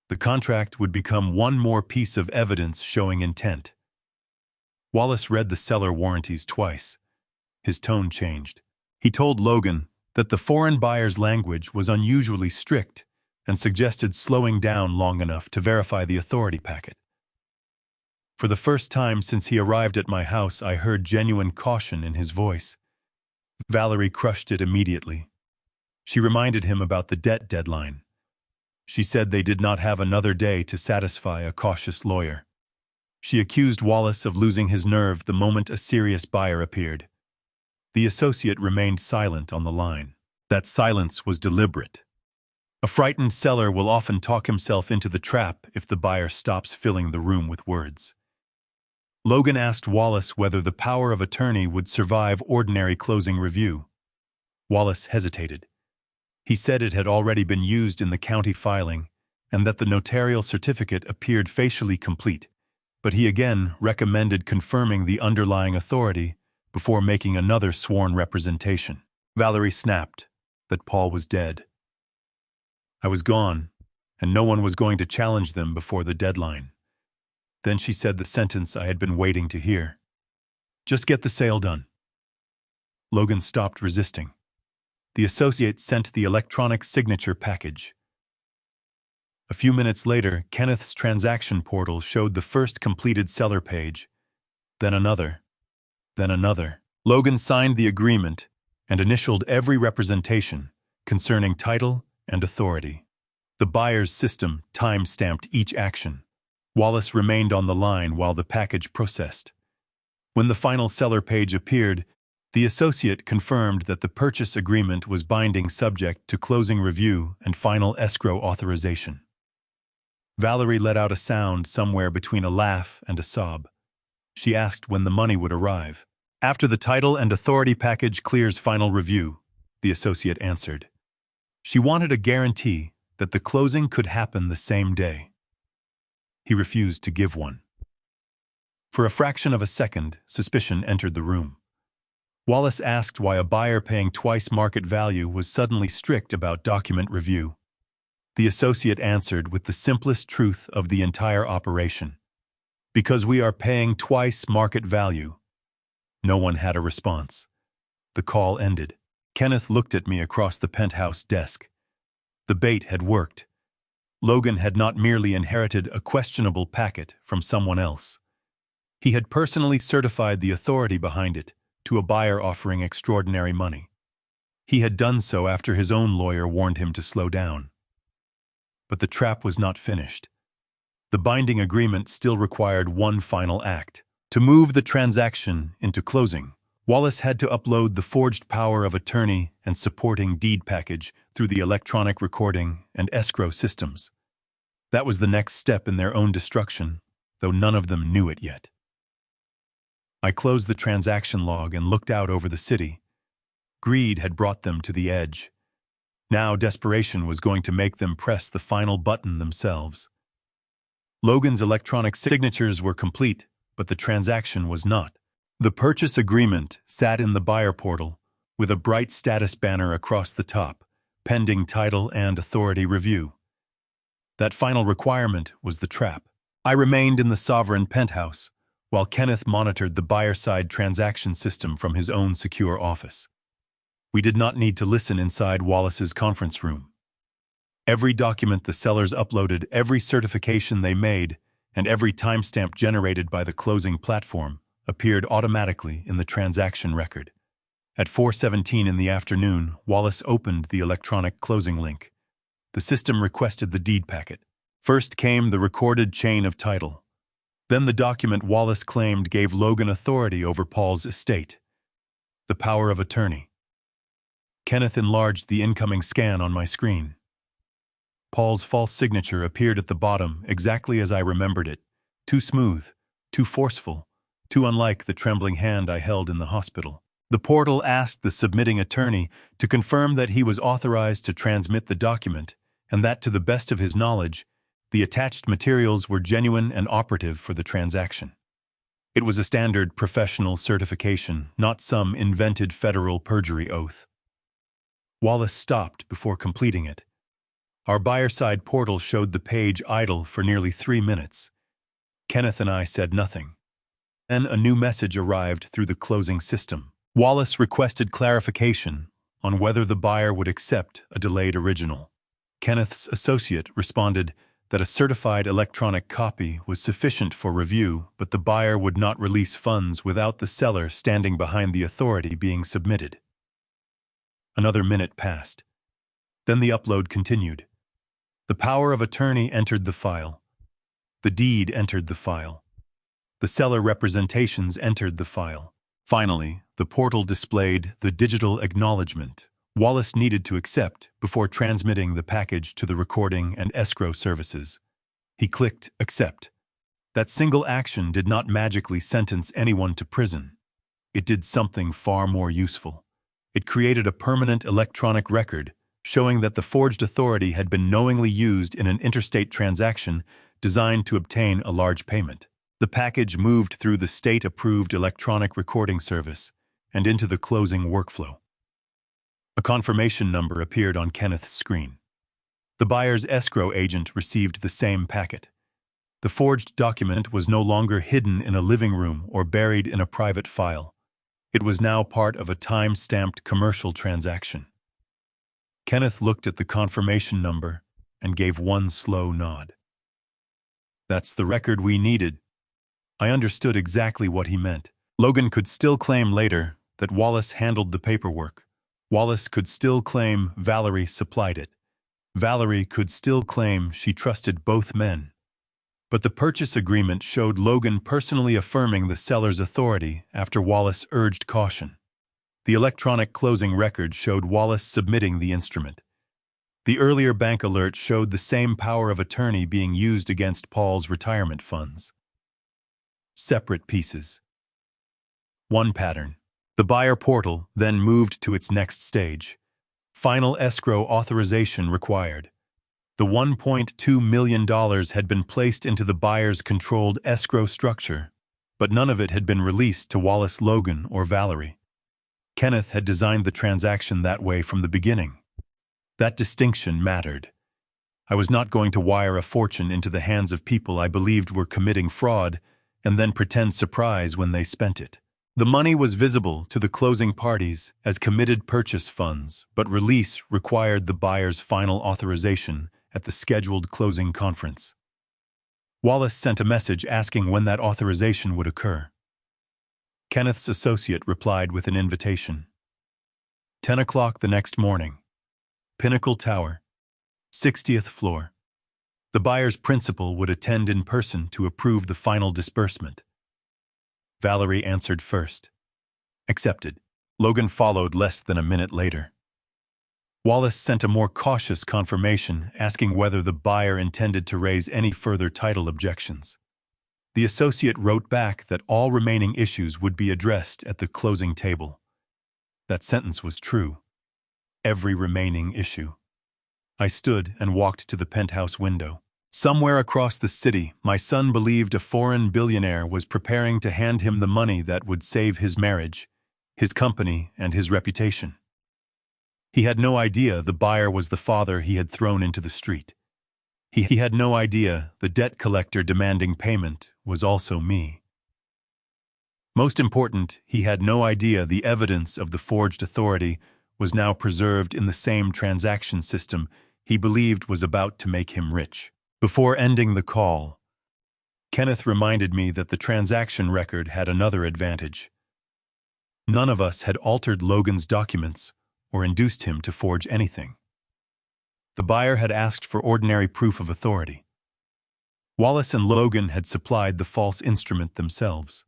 the contract would become one more piece of evidence showing intent. Wallace read the seller warranties twice. His tone changed. He told Logan that the foreign buyer's language was unusually strict and suggested slowing down long enough to verify the authority packet. For the first time since he arrived at my house, I heard genuine caution in his voice. Valerie crushed it immediately. She reminded him about the debt deadline. She said they did not have another day to satisfy a cautious lawyer. She accused Wallace of losing his nerve the moment a serious buyer appeared. The associate remained silent on the line. That silence was deliberate. A frightened seller will often talk himself into the trap if the buyer stops filling the room with words. Logan asked Wallace whether the power of attorney would survive ordinary closing review. Wallace hesitated. He said it had already been used in the county filing and that the notarial certificate appeared facially complete, but he again recommended confirming the underlying authority before making another sworn representation. Valerie snapped that Paul was dead. I was gone, and no one was going to challenge them before the deadline. Then she said the sentence I had been waiting to hear. Just get the sale done. Logan stopped resisting. The associate sent the electronic signature package. A few minutes later, Kenneth's transaction portal showed the first completed seller page, then another. Then another. Logan signed the agreement and initialed every representation concerning title and authority. The buyer's system time-stamped each action. Wallace remained on the line while the package processed. When the final seller page appeared, the associate confirmed that the purchase agreement was binding subject to closing review and final escrow authorization. Valerie let out a sound somewhere between a laugh and a sob. She asked when the money would arrive. After the title and authority package clears final review, the associate answered. She wanted a guarantee that the closing could happen the same day. He refused to give one. For a fraction of a second, suspicion entered the room. Wallace asked why a buyer paying twice market value was suddenly strict about document review. The associate answered with the simplest truth of the entire operation. Because we are paying twice market value. No one had a response. The call ended. Kenneth looked at me across the penthouse desk. The bait had worked. Logan had not merely inherited a questionable packet from someone else. He had personally certified the authority behind it to a buyer offering extraordinary money. He had done so after his own lawyer warned him to slow down. But the trap was not finished. The binding agreement still required one final act. To move the transaction into closing, Wallace had to upload the forged power of attorney and supporting deed package through the electronic recording and escrow systems. That was the next step in their own destruction, though none of them knew it yet. I closed the transaction log and looked out over the city. Greed had brought them to the edge. Now desperation was going to make them press the final button themselves. Logan's electronic signatures were complete, but the transaction was not. The purchase agreement sat in the buyer portal, with a bright status banner across the top, pending title and authority review. That final requirement was the trap. I remained in the sovereign penthouse, while Kenneth monitored the buyer-side transaction system from his own secure office. We did not need to listen inside Wallace's conference room. Every document the sellers uploaded, every certification they made, and every timestamp generated by the closing platform appeared automatically in the transaction record. At 4:17 in the afternoon, Wallace opened the electronic closing link. The system requested the deed packet. First came the recorded chain of title. Then the document Wallace claimed gave Logan authority over Paul's estate. The power of attorney. Kenneth enlarged the incoming scan on my screen. Paul's false signature appeared at the bottom exactly as I remembered it. Too smooth, too forceful, too unlike the trembling hand I held in the hospital. The portal asked the submitting attorney to confirm that he was authorized to transmit the document and that, to the best of his knowledge, the attached materials were genuine and operative for the transaction. It was a standard professional certification, not some invented federal perjury oath. Wallace stopped before completing it. Our buyer-side portal showed the page idle for nearly 3 minutes. Kenneth and I said nothing. Then a new message arrived through the closing system. Wallace requested clarification on whether the buyer would accept a delayed original. Kenneth's associate responded that a certified electronic copy was sufficient for review, but the buyer would not release funds without the seller standing behind the authority being submitted. Another minute passed. Then the upload continued. The power of attorney entered the file. The deed entered the file. The seller representations entered the file. Finally, the portal displayed the digital acknowledgement Wallace needed to accept before transmitting the package to the recording and escrow services. He clicked accept. That single action did not magically sentence anyone to prison. It did something far more useful. It created a permanent electronic record showing that the forged authority had been knowingly used in an interstate transaction designed to obtain a large payment. The package moved through the state-approved electronic recording service and into the closing workflow. A confirmation number appeared on Kenneth's screen. The buyer's escrow agent received the same packet. The forged document was no longer hidden in a living room or buried in a private file. It was now part of a time-stamped commercial transaction. Kenneth looked at the confirmation number and gave one slow nod. That's the record we needed. I understood exactly what he meant. Logan could still claim later that Wallace handled the paperwork. Wallace could still claim Valerie supplied it. Valerie could still claim she trusted both men. But the purchase agreement showed Logan personally affirming the seller's authority after Wallace urged caution. The electronic closing record showed Wallace submitting the instrument. The earlier bank alert showed the same power of attorney being used against Paul's retirement funds. Separate pieces. One pattern. The buyer portal then moved to its next stage. Final escrow authorization required. The $1.2 million had been placed into the buyer's controlled escrow structure, but none of it had been released to Wallace, Logan, or Valerie. Kenneth had designed the transaction that way from the beginning. That distinction mattered. I was not going to wire a fortune into the hands of people I believed were committing fraud and then pretend surprise when they spent it. The money was visible to the closing parties as committed purchase funds, but release required the buyer's final authorization at the scheduled closing conference. Wallace sent a message asking when that authorization would occur. Kenneth's associate replied with an invitation. 10 o'clock the next morning. Pinnacle Tower, 60th floor. The buyer's principal would attend in person to approve the final disbursement. Valerie answered first. Accepted. Logan followed less than a minute later. Wallace sent a more cautious confirmation asking whether the buyer intended to raise any further title objections. The associate wrote back that all remaining issues would be addressed at the closing table. That sentence was true. Every remaining issue. I stood and walked to the penthouse window. Somewhere across the city, my son believed a foreign billionaire was preparing to hand him the money that would save his marriage, his company, and his reputation. He had no idea the buyer was the father he had thrown into the street. He had no idea the debt collector demanding payment was also me. Most important, he had no idea the evidence of the forged authority was now preserved in the same transaction system he believed was about to make him rich. Before ending the call, Kenneth reminded me that the transaction record had another advantage. None of us had altered Logan's documents or induced him to forge anything. The buyer had asked for ordinary proof of authority. Wallace and Logan had supplied the false instrument themselves.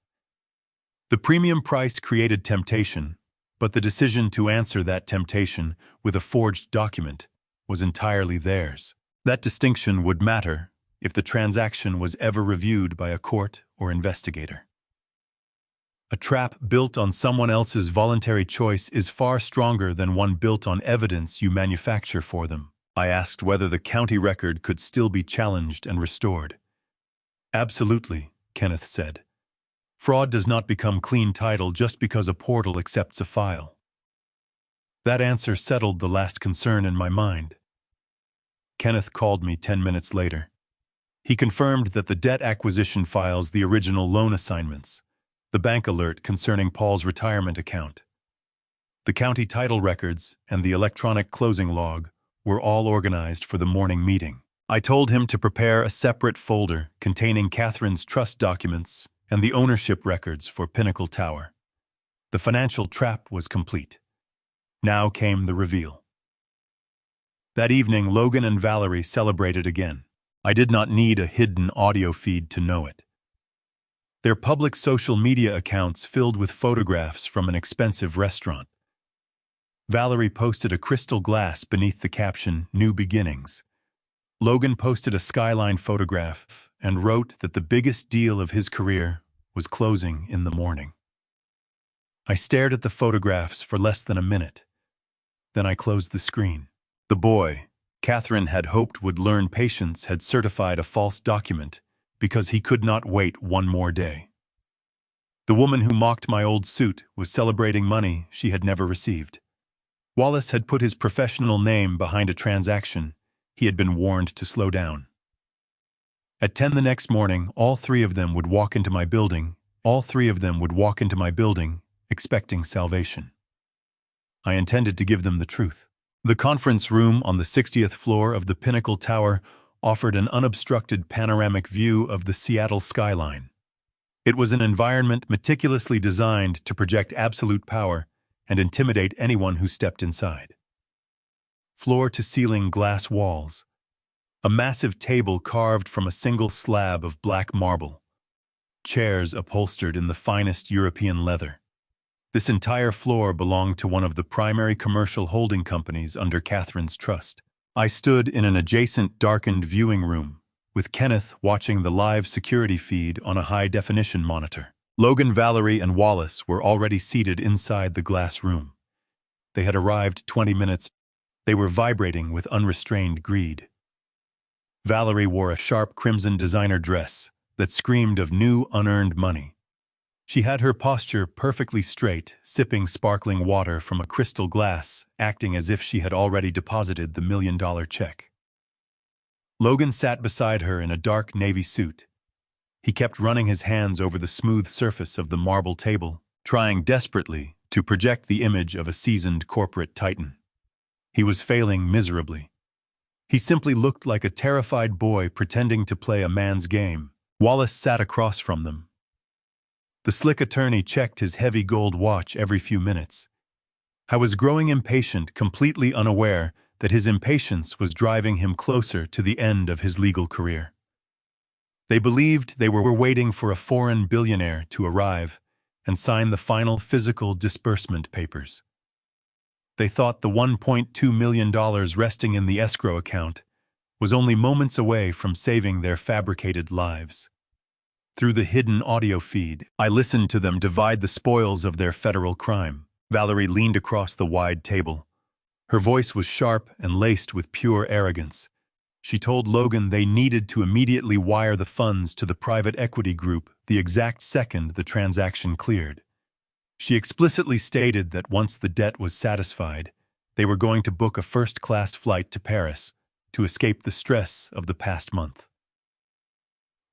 The premium price created temptation, but the decision to answer that temptation with a forged document was entirely theirs. That distinction would matter if the transaction was ever reviewed by a court or investigator. A trap built on someone else's voluntary choice is far stronger than one built on evidence you manufacture for them. I asked whether the county record could still be challenged and restored. Absolutely, Kenneth said. Fraud does not become clean title just because a portal accepts a file. That answer settled the last concern in my mind. Kenneth called me 10 minutes later. He confirmed that the debt acquisition files, the original loan assignments, the bank alert concerning Paul's retirement account, the county title records, and the electronic closing log were all organized for the morning meeting. I told him to prepare a separate folder containing Catherine's trust documents and the ownership records for Pinnacle Tower. The financial trap was complete. Now came the reveal. That evening, Logan and Valerie celebrated again. I did not need a hidden audio feed to know it. Their public social media accounts filled with photographs from an expensive restaurant. Valerie posted a crystal glass beneath the caption, "New Beginnings." Logan posted a skyline photograph and wrote that the biggest deal of his career was closing in the morning. I stared at the photographs for less than a minute. Then I closed the screen. The boy Catherine had hoped would learn patience had certified a false document because he could not wait one more day. The woman who mocked my old suit was celebrating money she had never received. Wallace had put his professional name behind a transaction he had been warned to slow down. At 10 the next morning, all three of them would walk into my building, expecting salvation. I intended to give them the truth. The conference room on the 60th floor of the Pinnacle Tower offered an unobstructed panoramic view of the Seattle skyline. It was an environment meticulously designed to project absolute power and intimidate anyone who stepped inside. Floor-to-ceiling glass walls. A massive table carved from a single slab of black marble. Chairs upholstered in the finest European leather. This entire floor belonged to one of the primary commercial holding companies under Catherine's trust. I stood in an adjacent darkened viewing room, with Kenneth watching the live security feed on a high-definition monitor. Logan, Valerie, and Wallace were already seated inside the glass room. They had arrived 20 minutes. They were vibrating with unrestrained greed. Valerie wore a sharp crimson designer dress that screamed of new, unearned money. She had her posture perfectly straight, sipping sparkling water from a crystal glass, acting as if she had already deposited the $1 million check. Logan sat beside her in a dark navy suit. He kept running his hands over the smooth surface of the marble table, trying desperately to project the image of a seasoned corporate titan. He was failing miserably. He simply looked like a terrified boy pretending to play a man's game. Wallace sat across from them. The slick attorney checked his heavy gold watch every few minutes. I was growing impatient, completely unaware that his impatience was driving him closer to the end of his legal career. They believed they were waiting for a foreign billionaire to arrive and sign the final physical disbursement papers. They thought the $1.2 million resting in the escrow account was only moments away from saving their fabricated lives. Through the hidden audio feed, I listened to them divide the spoils of their federal crime. Valerie leaned across the wide table. Her voice was sharp and laced with pure arrogance. She told Logan they needed to immediately wire the funds to the private equity group the exact second the transaction cleared. She explicitly stated that once the debt was satisfied, they were going to book a first-class flight to Paris to escape the stress of the past month.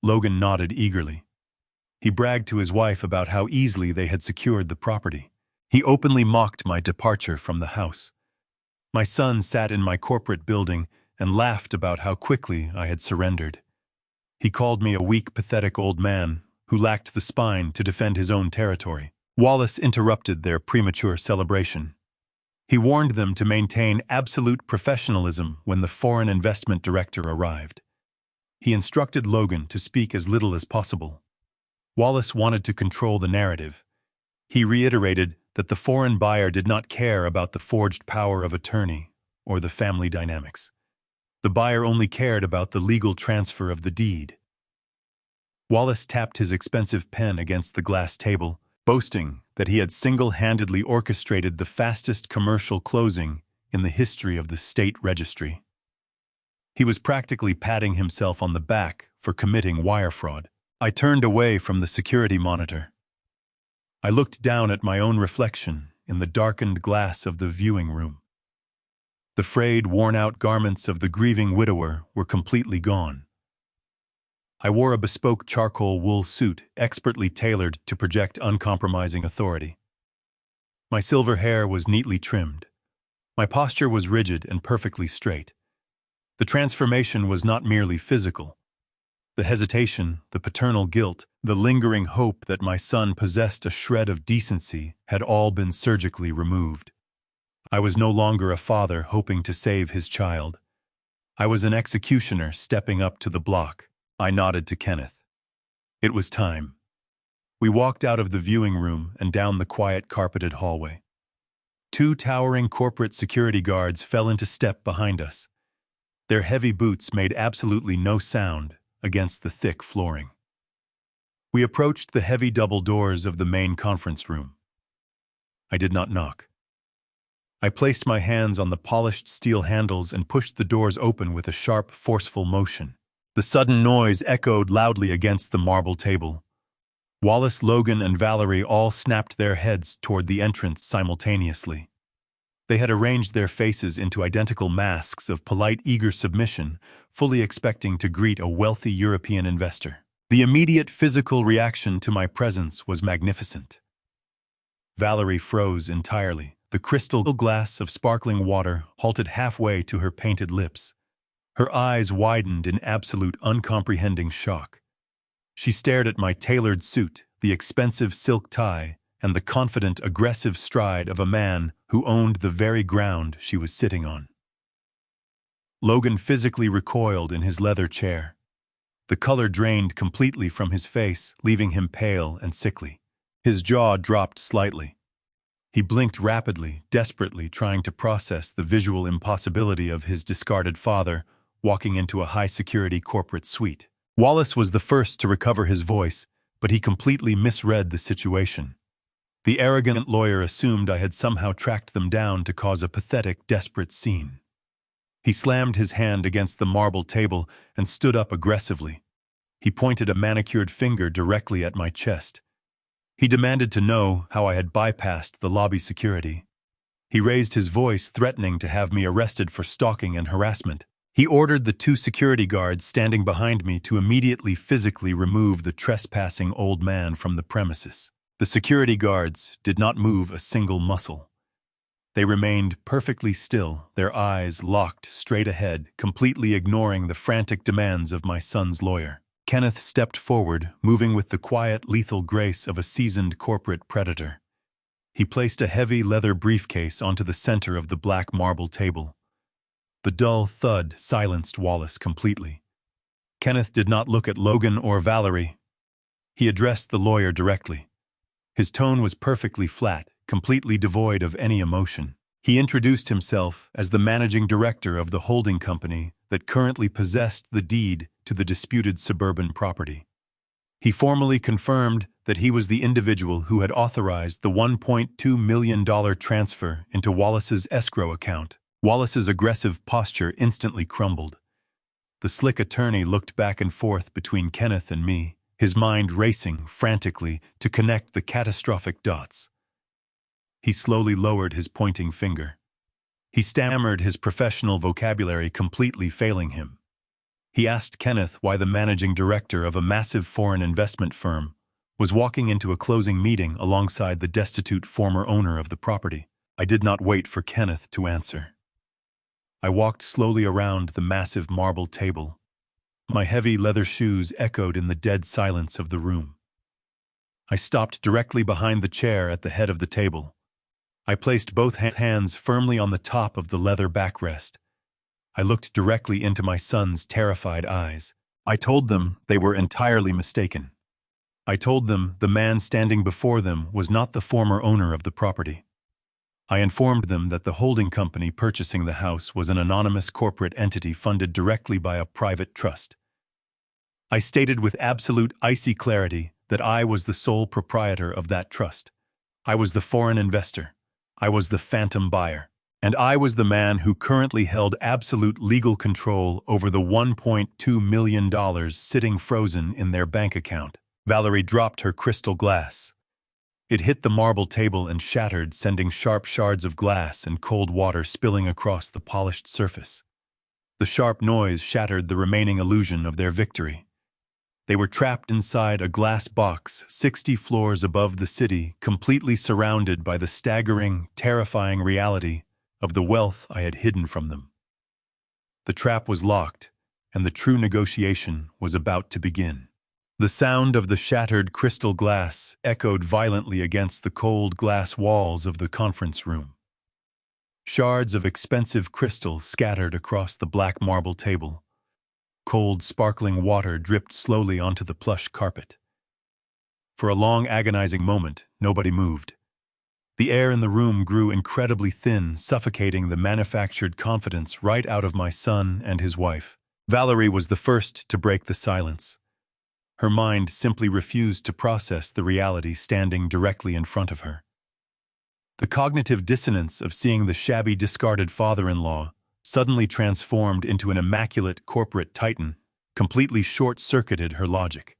Logan nodded eagerly. He bragged to his wife about how easily they had secured the property. He openly mocked my departure from the house. My son sat in my corporate building and laughed about how quickly I had surrendered. He called me a weak, pathetic old man who lacked the spine to defend his own territory. Wallace interrupted their premature celebration. He warned them to maintain absolute professionalism when the foreign investment director arrived. He instructed Logan to speak as little as possible. Wallace wanted to control the narrative. He reiterated that the foreign buyer did not care about the forged power of attorney or the family dynamics. The buyer only cared about the legal transfer of the deed. Wallace tapped his expensive pen against the glass table, boasting that he had single-handedly orchestrated the fastest commercial closing in the history of the state registry. He was practically patting himself on the back for committing wire fraud. I turned away from the security monitor. I looked down at my own reflection in the darkened glass of the viewing room. The frayed, worn-out garments of the grieving widower were completely gone. I wore a bespoke charcoal wool suit expertly tailored to project uncompromising authority. My silver hair was neatly trimmed. My posture was rigid and perfectly straight. The transformation was not merely physical. The hesitation, the paternal guilt, the lingering hope that my son possessed a shred of decency had all been surgically removed. I was no longer a father hoping to save his child. I was an executioner stepping up to the block. I nodded to Kenneth. It was time. We walked out of the viewing room and down the quiet carpeted hallway. Two towering corporate security guards fell into step behind us. Their heavy boots made absolutely no sound against the thick flooring. We approached the heavy double doors of the main conference room. I did not knock. I placed my hands on the polished steel handles and pushed the doors open with a sharp, forceful motion. The sudden noise echoed loudly against the marble table. Wallace, Logan, and Valerie all snapped their heads toward the entrance simultaneously. They had arranged their faces into identical masks of polite, eager submission, fully expecting to greet a wealthy European investor. The immediate physical reaction to my presence was magnificent. Valerie froze entirely. The crystal glass of sparkling water halted halfway to her painted lips. Her eyes widened in absolute uncomprehending shock. She stared at my tailored suit, the expensive silk tie, and the confident, aggressive stride of a man who owned the very ground she was sitting on. Logan physically recoiled in his leather chair. The color drained completely from his face, leaving him pale and sickly. His jaw dropped slightly. He blinked rapidly, desperately trying to process the visual impossibility of his discarded father walking into a high-security corporate suite. Wallace was the first to recover his voice, but he completely misread the situation. The arrogant lawyer assumed I had somehow tracked them down to cause a pathetic, desperate scene. He slammed his hand against the marble table and stood up aggressively. He pointed a manicured finger directly at my chest. He demanded to know how I had bypassed the lobby security. He raised his voice, threatening to have me arrested for stalking and harassment. He ordered the two security guards standing behind me to immediately physically remove the trespassing old man from the premises. The security guards did not move a single muscle. They remained perfectly still, their eyes locked straight ahead, completely ignoring the frantic demands of my son's lawyer. Kenneth stepped forward, moving with the quiet, lethal grace of a seasoned corporate predator. He placed a heavy leather briefcase onto the center of the black marble table. The dull thud silenced Wallace completely. Kenneth did not look at Logan or Valerie. He addressed the lawyer directly. His tone was perfectly flat, completely devoid of any emotion. He introduced himself as the managing director of the holding company that currently possessed the deed to the disputed suburban property. He formally confirmed that he was the individual who had authorized the $1.2 million transfer into Wallace's escrow account. Wallace's aggressive posture instantly crumbled. The slick attorney looked back and forth between Kenneth and me, his mind racing frantically to connect the catastrophic dots. He slowly lowered his pointing finger. He stammered, his professional vocabulary completely failing him. He asked Kenneth why the managing director of a massive foreign investment firm was walking into a closing meeting alongside the destitute former owner of the property. I did not wait for Kenneth to answer. I walked slowly around the massive marble table. My heavy leather shoes echoed in the dead silence of the room. I stopped directly behind the chair at the head of the table. I placed both hands firmly on the top of the leather backrest. I looked directly into my son's terrified eyes. I told them they were entirely mistaken. I told them the man standing before them was not the former owner of the property. I informed them that the holding company purchasing the house was an anonymous corporate entity funded directly by a private trust. I stated with absolute icy clarity that I was the sole proprietor of that trust. I was the foreign investor. I was the phantom buyer. And I was the man who currently held absolute legal control over the $1.2 million sitting frozen in their bank account. Valerie dropped her crystal glass. It hit the marble table and shattered, sending sharp shards of glass and cold water spilling across the polished surface. The sharp noise shattered the remaining illusion of their victory. They were trapped inside a glass box 60 floors above the city, completely surrounded by the staggering, terrifying reality of the wealth I had hidden from them. The trap was locked, and the true negotiation was about to begin. The sound of the shattered crystal glass echoed violently against the cold glass walls of the conference room. Shards of expensive crystal scattered across the black marble table. Cold, sparkling water dripped slowly onto the plush carpet. For a long, agonizing moment, nobody moved. The air in the room grew incredibly thin, suffocating the manufactured confidence right out of my son and his wife. Valerie was the first to break the silence. Her mind simply refused to process the reality standing directly in front of her. The cognitive dissonance of seeing the shabby, discarded father-in-law suddenly transformed into an immaculate corporate titan, completely short-circuited her logic.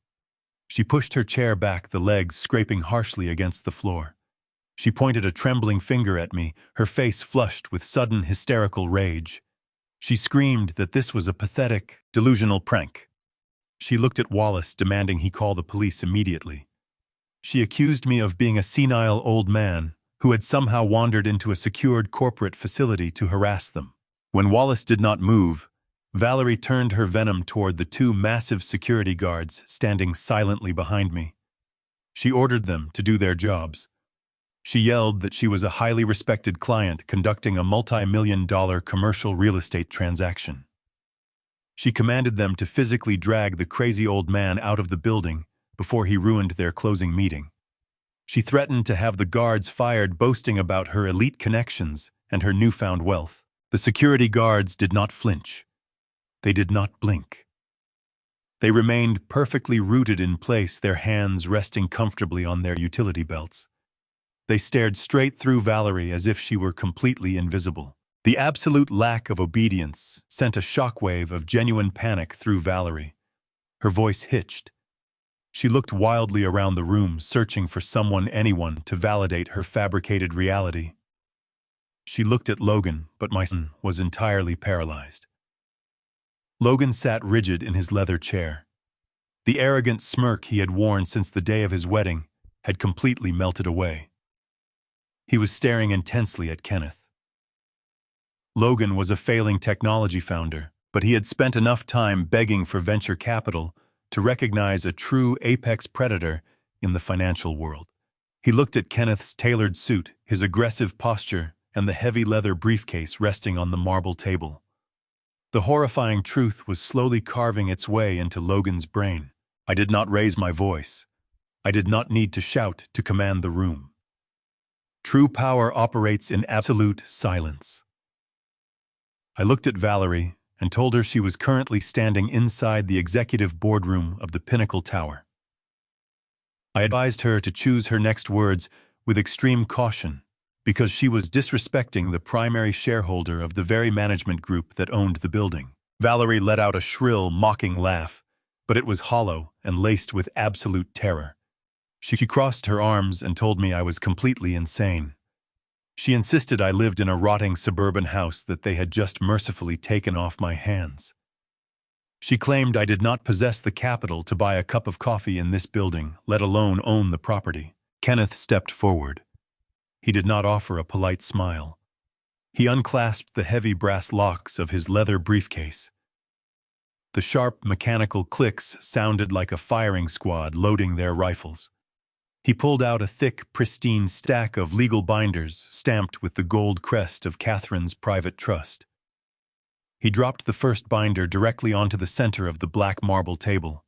She pushed her chair back, the legs scraping harshly against the floor. She pointed a trembling finger at me, her face flushed with sudden hysterical rage. She screamed that this was a pathetic, delusional prank. She looked at Wallace, demanding he call the police immediately. She accused me of being a senile old man who had somehow wandered into a secured corporate facility to harass them. When Wallace did not move, Valerie turned her venom toward the two massive security guards standing silently behind me. She ordered them to do their jobs. She yelled that she was a highly respected client conducting a multi-million-dollar commercial real estate transaction. She commanded them to physically drag the crazy old man out of the building before he ruined their closing meeting. She threatened to have the guards fired, boasting about her elite connections and her newfound wealth. The security guards did not flinch. They did not blink. They remained perfectly rooted in place, their hands resting comfortably on their utility belts. They stared straight through Valerie as if she were completely invisible. The absolute lack of obedience sent a shockwave of genuine panic through Valerie. Her voice hitched. She looked wildly around the room, searching for someone, anyone, to validate her fabricated reality. She looked at Logan, but my son was entirely paralyzed. Logan sat rigid in his leather chair. The arrogant smirk he had worn since the day of his wedding had completely melted away. He was staring intensely at Kenneth. Logan was a failing technology founder, but he had spent enough time begging for venture capital to recognize a true apex predator in the financial world. He looked at Kenneth's tailored suit, his aggressive posture, and the heavy leather briefcase resting on the marble table. The horrifying truth was slowly carving its way into Logan's brain. I did not raise my voice. I did not need to shout to command the room. True power operates in absolute silence. I looked at Valerie and told her she was currently standing inside the executive boardroom of the Pinnacle Tower. I advised her to choose her next words with extreme caution because she was disrespecting the primary shareholder of the very management group that owned the building. Valerie let out a shrill, mocking laugh, but it was hollow and laced with absolute terror. She crossed her arms and told me I was completely insane. She insisted I lived in a rotting suburban house that they had just mercifully taken off my hands. She claimed I did not possess the capital to buy a cup of coffee in this building, let alone own the property. Kenneth stepped forward. He did not offer a polite smile. He unclasped the heavy brass locks of his leather briefcase. The sharp mechanical clicks sounded like a firing squad loading their rifles. He pulled out a thick, pristine stack of legal binders stamped with the gold crest of Catherine's private trust. He dropped the first binder directly onto the center of the black marble table.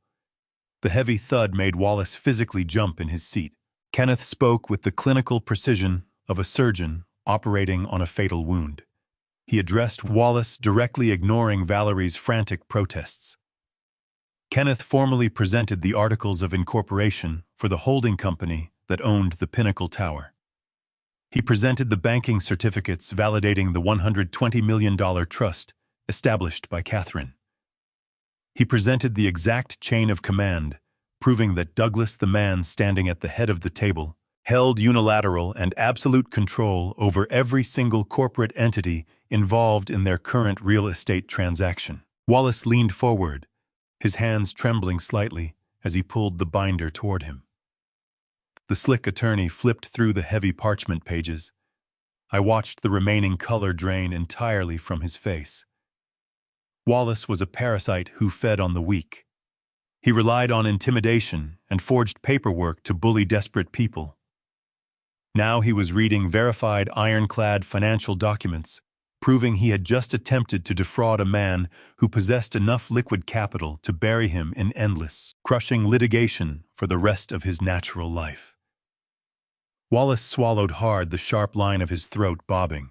The heavy thud made Wallace physically jump in his seat. Kenneth spoke with the clinical precision of a surgeon operating on a fatal wound. He addressed Wallace, directly ignoring Valerie's frantic protests. Kenneth formally presented the articles of incorporation for the holding company that owned the Pinnacle Tower. He presented the banking certificates validating the $120 million trust established by Catherine. He presented the exact chain of command, proving that Douglas, the man standing at the head of the table, held unilateral and absolute control over every single corporate entity involved in their current real estate transaction. Wallace leaned forward, his hands trembling slightly as he pulled the binder toward him. The slick attorney flipped through the heavy parchment pages. I watched the remaining color drain entirely from his face. Wallace was a parasite who fed on the weak. He relied on intimidation and forged paperwork to bully desperate people. Now he was reading verified ironclad financial documents, proving he had just attempted to defraud a man who possessed enough liquid capital to bury him in endless, crushing litigation for the rest of his natural life. Wallace swallowed hard, the sharp line of his throat bobbing.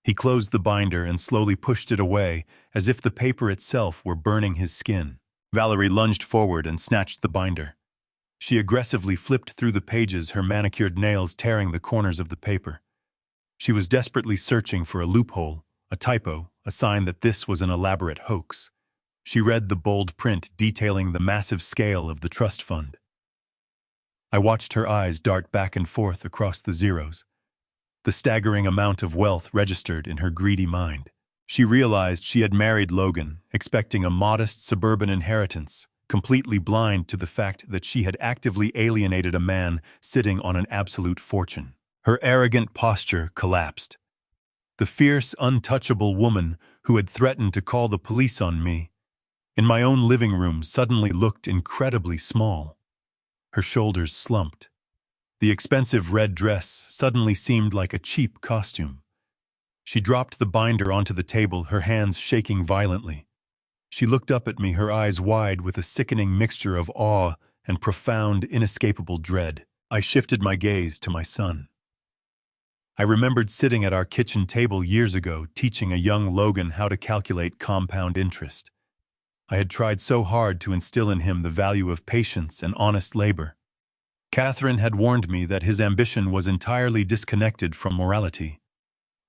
He closed the binder and slowly pushed it away, as if the paper itself were burning his skin. Valerie lunged forward and snatched the binder. She aggressively flipped through the pages, her manicured nails tearing the corners of the paper. She was desperately searching for a loophole, a typo, a sign that this was an elaborate hoax. She read the bold print detailing the massive scale of the trust fund. I watched her eyes dart back and forth across the zeros. The staggering amount of wealth registered in her greedy mind. She realized she had married Logan, expecting a modest suburban inheritance, completely blind to the fact that she had actively alienated a man sitting on an absolute fortune. Her arrogant posture collapsed. The fierce, untouchable woman who had threatened to call the police on me, in my own living room, suddenly looked incredibly small. Her shoulders slumped. The expensive red dress suddenly seemed like a cheap costume. She dropped the binder onto the table, her hands shaking violently. She looked up at me, her eyes wide with a sickening mixture of awe and profound, inescapable dread. I shifted my gaze to my son. I remembered sitting at our kitchen table years ago, teaching a young Logan how to calculate compound interest. I had tried so hard to instill in him the value of patience and honest labor. Catherine had warned me that his ambition was entirely disconnected from morality.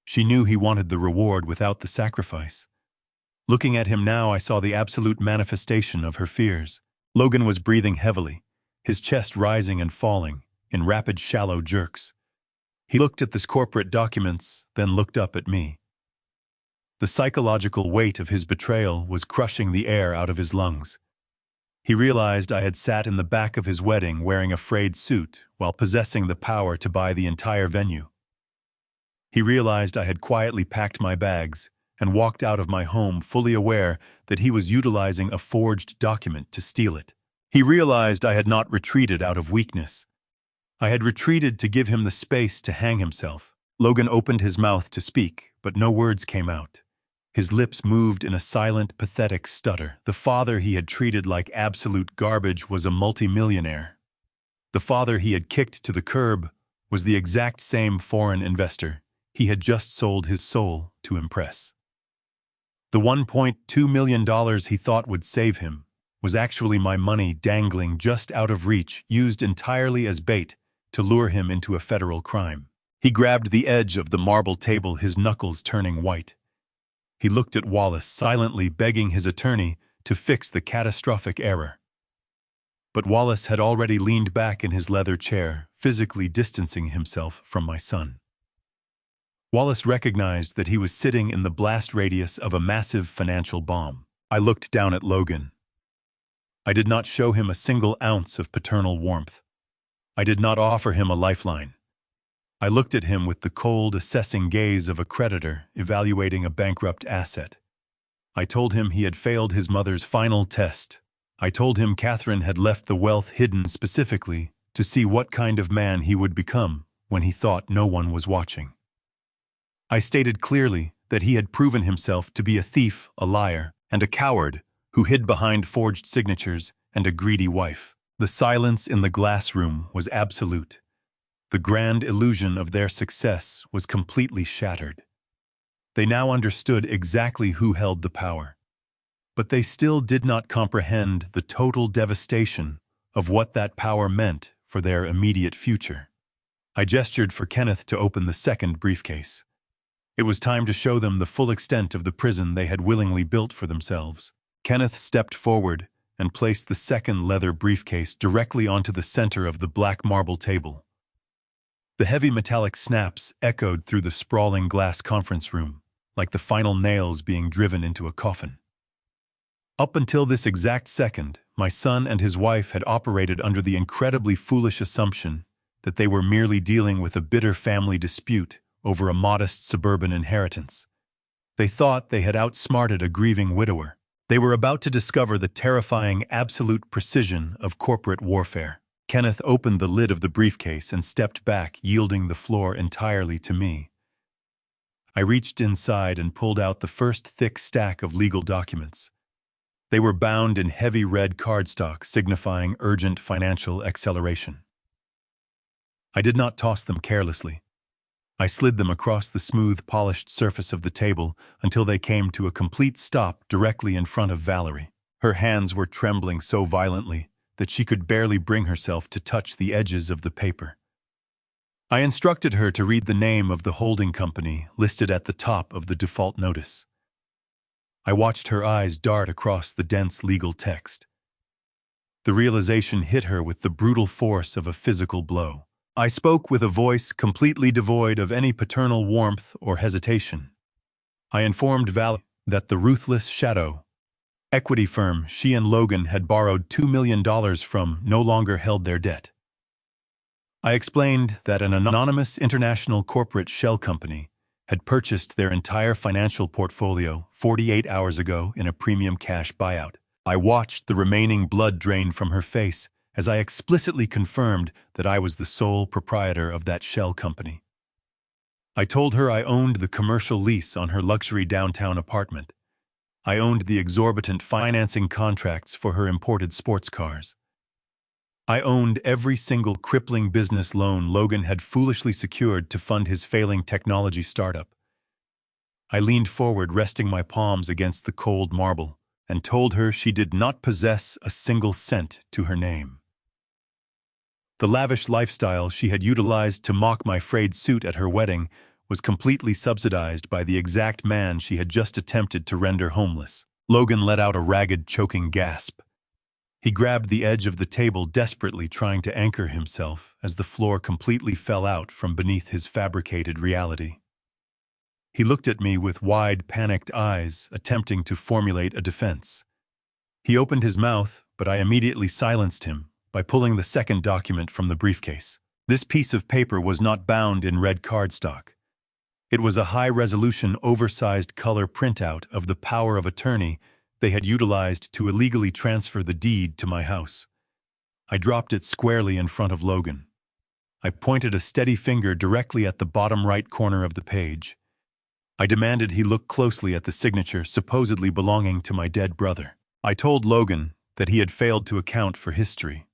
She knew he wanted the reward without the sacrifice. Looking at him now, I saw the absolute manifestation of her fears. Logan was breathing heavily, his chest rising and falling in rapid, shallow jerks. He looked at the corporate documents, then looked up at me. The psychological weight of his betrayal was crushing the air out of his lungs. He realized I had sat in the back of his wedding wearing a frayed suit while possessing the power to buy the entire venue. He realized I had quietly packed my bags and walked out of my home fully aware that he was utilizing a forged document to steal it. He realized I had not retreated out of weakness. I had retreated to give him the space to hang himself. Logan opened his mouth to speak, but no words came out. His lips moved in a silent, pathetic stutter. The father he had treated like absolute garbage was a multimillionaire. The father he had kicked to the curb was the exact same foreign investor he had just sold his soul to impress. The $1.2 million he thought would save him was actually my money dangling just out of reach, used entirely as bait to lure him into a federal crime. He grabbed the edge of the marble table, his knuckles turning white. He looked at Wallace, silently begging his attorney to fix the catastrophic error. But Wallace had already leaned back in his leather chair, physically distancing himself from my son. Wallace recognized that he was sitting in the blast radius of a massive financial bomb. I looked down at Logan. I did not show him a single ounce of paternal warmth. I did not offer him a lifeline. I looked at him with the cold, assessing gaze of a creditor evaluating a bankrupt asset. I told him he had failed his mother's final test. I told him Catherine had left the wealth hidden specifically to see what kind of man he would become when he thought no one was watching. I stated clearly that he had proven himself to be a thief, a liar, and a coward who hid behind forged signatures and a greedy wife. The silence in the glass room was absolute. The grand illusion of their success was completely shattered. They now understood exactly who held the power. But they still did not comprehend the total devastation of what that power meant for their immediate future. I gestured for Kenneth to open the second briefcase. It was time to show them the full extent of the prison they had willingly built for themselves. Kenneth stepped forward and placed the second leather briefcase directly onto the center of the black marble table. The heavy metallic snaps echoed through the sprawling glass conference room, like the final nails being driven into a coffin. Up until this exact second, my son and his wife had operated under the incredibly foolish assumption that they were merely dealing with a bitter family dispute over a modest suburban inheritance. They thought they had outsmarted a grieving widower. They were about to discover the terrifying absolute precision of corporate warfare. Kenneth opened the lid of the briefcase and stepped back, yielding the floor entirely to me. I reached inside and pulled out the first thick stack of legal documents. They were bound in heavy red cardstock, signifying urgent financial acceleration. I did not toss them carelessly. I slid them across the smooth, polished surface of the table until they came to a complete stop directly in front of Valerie. Her hands were trembling so violently that she could barely bring herself to touch the edges of the paper. I instructed her to read the name of the holding company listed at the top of the default notice. I watched her eyes dart across the dense legal text. The realization hit her with the brutal force of a physical blow. I spoke with a voice completely devoid of any paternal warmth or hesitation. I informed Val that the ruthless shadow equity firm she and Logan had borrowed $2 million from no longer held their debt. I explained that an anonymous international corporate shell company had purchased their entire financial portfolio 48 hours ago in a premium cash buyout. I watched the remaining blood drain from her face as I explicitly confirmed that I was the sole proprietor of that shell company. I told her I owned the commercial lease on her luxury downtown apartment. I owned the exorbitant financing contracts for her imported sports cars. I owned every single crippling business loan Logan had foolishly secured to fund his failing technology startup. I leaned forward, resting my palms against the cold marble, and told her she did not possess a single cent to her name. The lavish lifestyle she had utilized to mock my frayed suit at her wedding was completely subsidized by the exact man she had just attempted to render homeless. Logan let out a ragged, choking gasp. He grabbed the edge of the table, desperately trying to anchor himself as the floor completely fell out from beneath his fabricated reality. He looked at me with wide, panicked eyes, attempting to formulate a defense. He opened his mouth, but I immediately silenced him by pulling the second document from the briefcase. This piece of paper was not bound in red cardstock. It was a high-resolution, oversized color printout of the power of attorney they had utilized to illegally transfer the deed to my house. I dropped it squarely in front of Logan. I pointed a steady finger directly at the bottom right corner of the page. I demanded he look closely at the signature supposedly belonging to my dead brother. I told Logan that he had failed to account for history.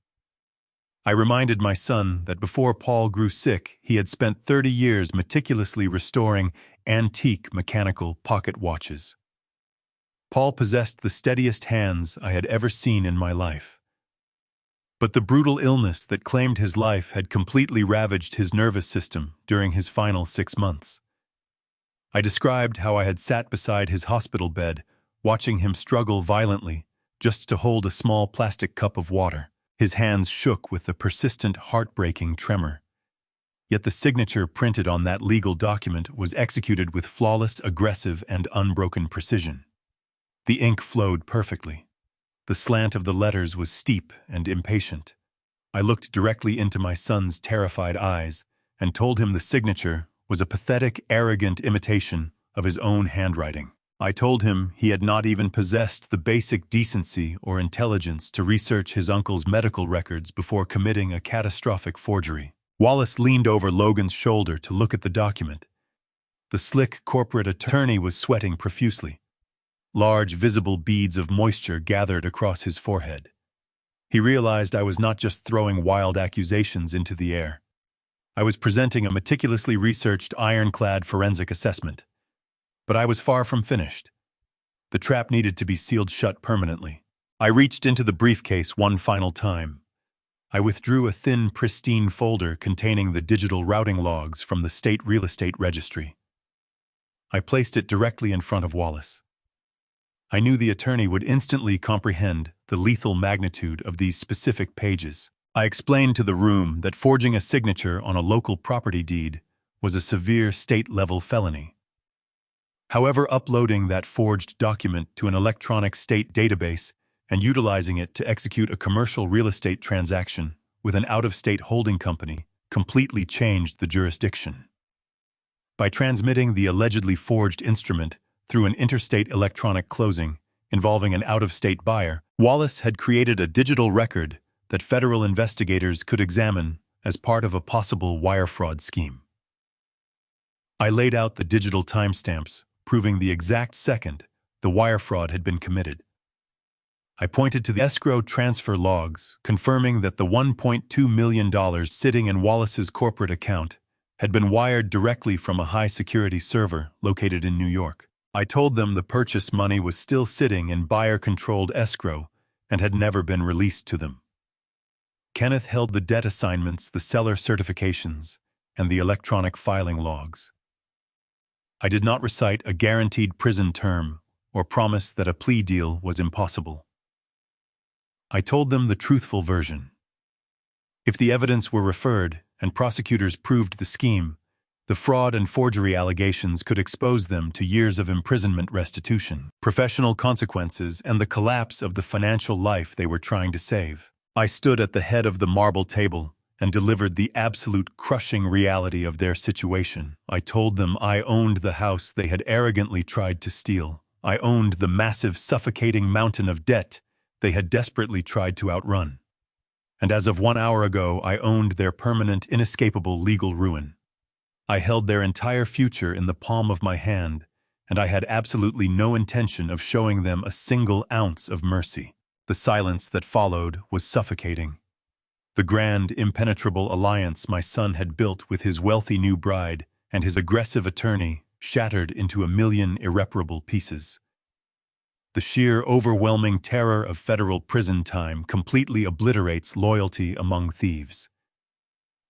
I reminded my son that before Paul grew sick, he had spent 30 years meticulously restoring antique mechanical pocket watches. Paul possessed the steadiest hands I had ever seen in my life. But the brutal illness that claimed his life had completely ravaged his nervous system during his final 6 months. I described how I had sat beside his hospital bed, watching him struggle violently just to hold a small plastic cup of water. His hands shook with the persistent, heartbreaking tremor. Yet the signature printed on that legal document was executed with flawless, aggressive, and unbroken precision. The ink flowed perfectly. The slant of the letters was steep and impatient. I looked directly into my son's terrified eyes and told him the signature was a pathetic, arrogant imitation of his own handwriting. I told him he had not even possessed the basic decency or intelligence to research his uncle's medical records before committing a catastrophic forgery. Wallace leaned over Logan's shoulder to look at the document. The slick corporate attorney was sweating profusely. Large, visible beads of moisture gathered across his forehead. He realized I was not just throwing wild accusations into the air. I was presenting a meticulously researched, ironclad forensic assessment. But I was far from finished. The trap needed to be sealed shut permanently. I reached into the briefcase one final time. I withdrew a thin, pristine folder containing the digital routing logs from the state real estate registry. I placed it directly in front of Wallace. I knew the attorney would instantly comprehend the lethal magnitude of these specific pages. I explained to the room that forging a signature on a local property deed was a severe state-level felony. However, uploading that forged document to an electronic state database and utilizing it to execute a commercial real estate transaction with an out-of-state holding company completely changed the jurisdiction. By transmitting the allegedly forged instrument through an interstate electronic closing involving an out-of-state buyer, Wallace had created a digital record that federal investigators could examine as part of a possible wire fraud scheme. I laid out the digital timestamps, proving the exact second the wire fraud had been committed. I pointed to the escrow transfer logs, confirming that the $1.2 million sitting in Wallace's corporate account had been wired directly from a high-security server located in New York. I told them the purchase money was still sitting in buyer-controlled escrow and had never been released to them. Kenneth held the debt assignments, the seller certifications, and the electronic filing logs. I did not recite a guaranteed prison term or promise that a plea deal was impossible. I told them the truthful version. If the evidence were referred and prosecutors proved the scheme, the fraud and forgery allegations could expose them to years of imprisonment, restitution, professional consequences, and the collapse of the financial life they were trying to save. I stood at the head of the marble table and delivered the absolute crushing reality of their situation. I told them I owned the house they had arrogantly tried to steal. I owned the massive, suffocating mountain of debt they had desperately tried to outrun. And as of 1 hour ago, I owned their permanent, inescapable legal ruin. I held their entire future in the palm of my hand, and I had absolutely no intention of showing them a single ounce of mercy. The silence that followed was suffocating. The grand, impenetrable alliance my son had built with his wealthy new bride and his aggressive attorney shattered into a million irreparable pieces. The sheer, overwhelming terror of federal prison time completely obliterates loyalty among thieves.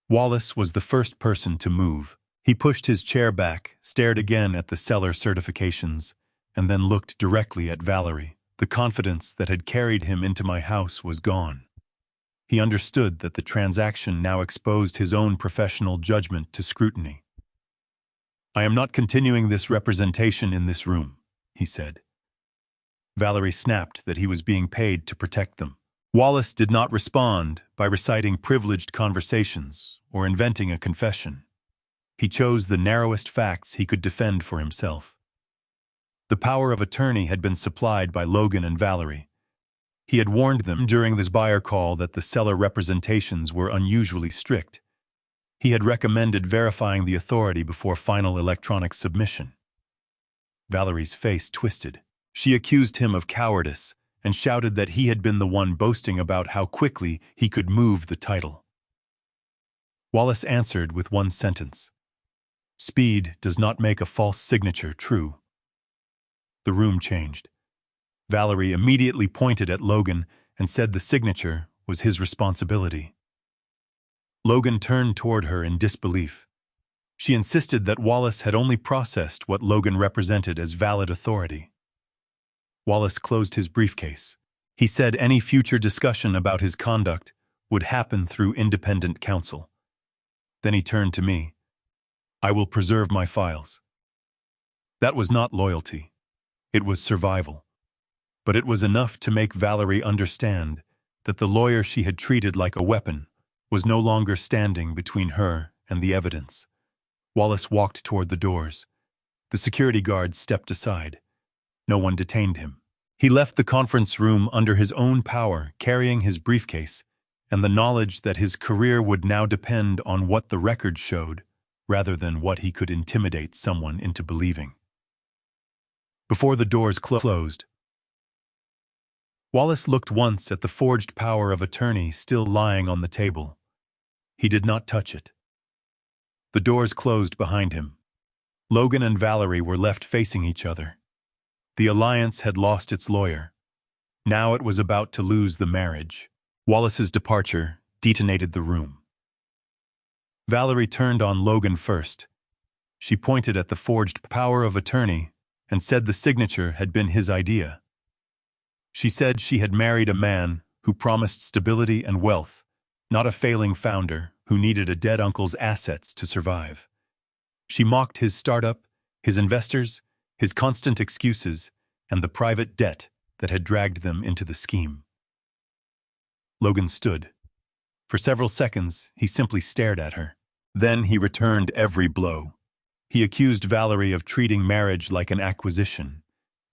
Wallace was the first person to move. He pushed his chair back, stared again at the seller certifications, and then looked directly at Valerie. The confidence that had carried him into my house was gone. He understood that the transaction now exposed his own professional judgment to scrutiny. "I am not continuing this representation in this room," he said. Valerie snapped that he was being paid to protect them. Wallace did not respond by reciting privileged conversations or inventing a confession. He chose the narrowest facts he could defend for himself. The power of attorney had been supplied by Logan and Valerie. He had warned them during this buyer call that the seller representations were unusually strict. He had recommended verifying the authority before final electronic submission. Valerie's face twisted. She accused him of cowardice and shouted that he had been the one boasting about how quickly he could move the title. Wallace answered with one sentence. Speed does not make a false signature true. The room changed. Valerie immediately pointed at Logan and said the signature was his responsibility. Logan turned toward her in disbelief. She insisted that Wallace had only processed what Logan represented as valid authority. Wallace closed his briefcase. He said any future discussion about his conduct would happen through independent counsel. Then he turned to me. I will preserve my files. That was not loyalty. It was survival. But it was enough to make Valerie understand that the lawyer she had treated like a weapon was no longer standing between her and the evidence. Wallace walked toward the doors. The security guards stepped aside. No one detained him. He left the conference room under his own power, carrying his briefcase, and the knowledge that his career would now depend on what the record showed, rather than what he could intimidate someone into believing. Before the doors closed, Wallace looked once at the forged power of attorney still lying on the table. He did not touch it. The doors closed behind him. Logan and Valerie were left facing each other. The alliance had lost its lawyer. Now it was about to lose the marriage. Wallace's departure detonated the room. Valerie turned on Logan first. She pointed at the forged power of attorney and said the signature had been his idea. She said she had married a man who promised stability and wealth, not a failing founder who needed a dead uncle's assets to survive. She mocked his startup, his investors, his constant excuses, and the private debt that had dragged them into the scheme. Logan stood. For several seconds, he simply stared at her. Then he returned every blow. He accused Valerie of treating marriage like an acquisition.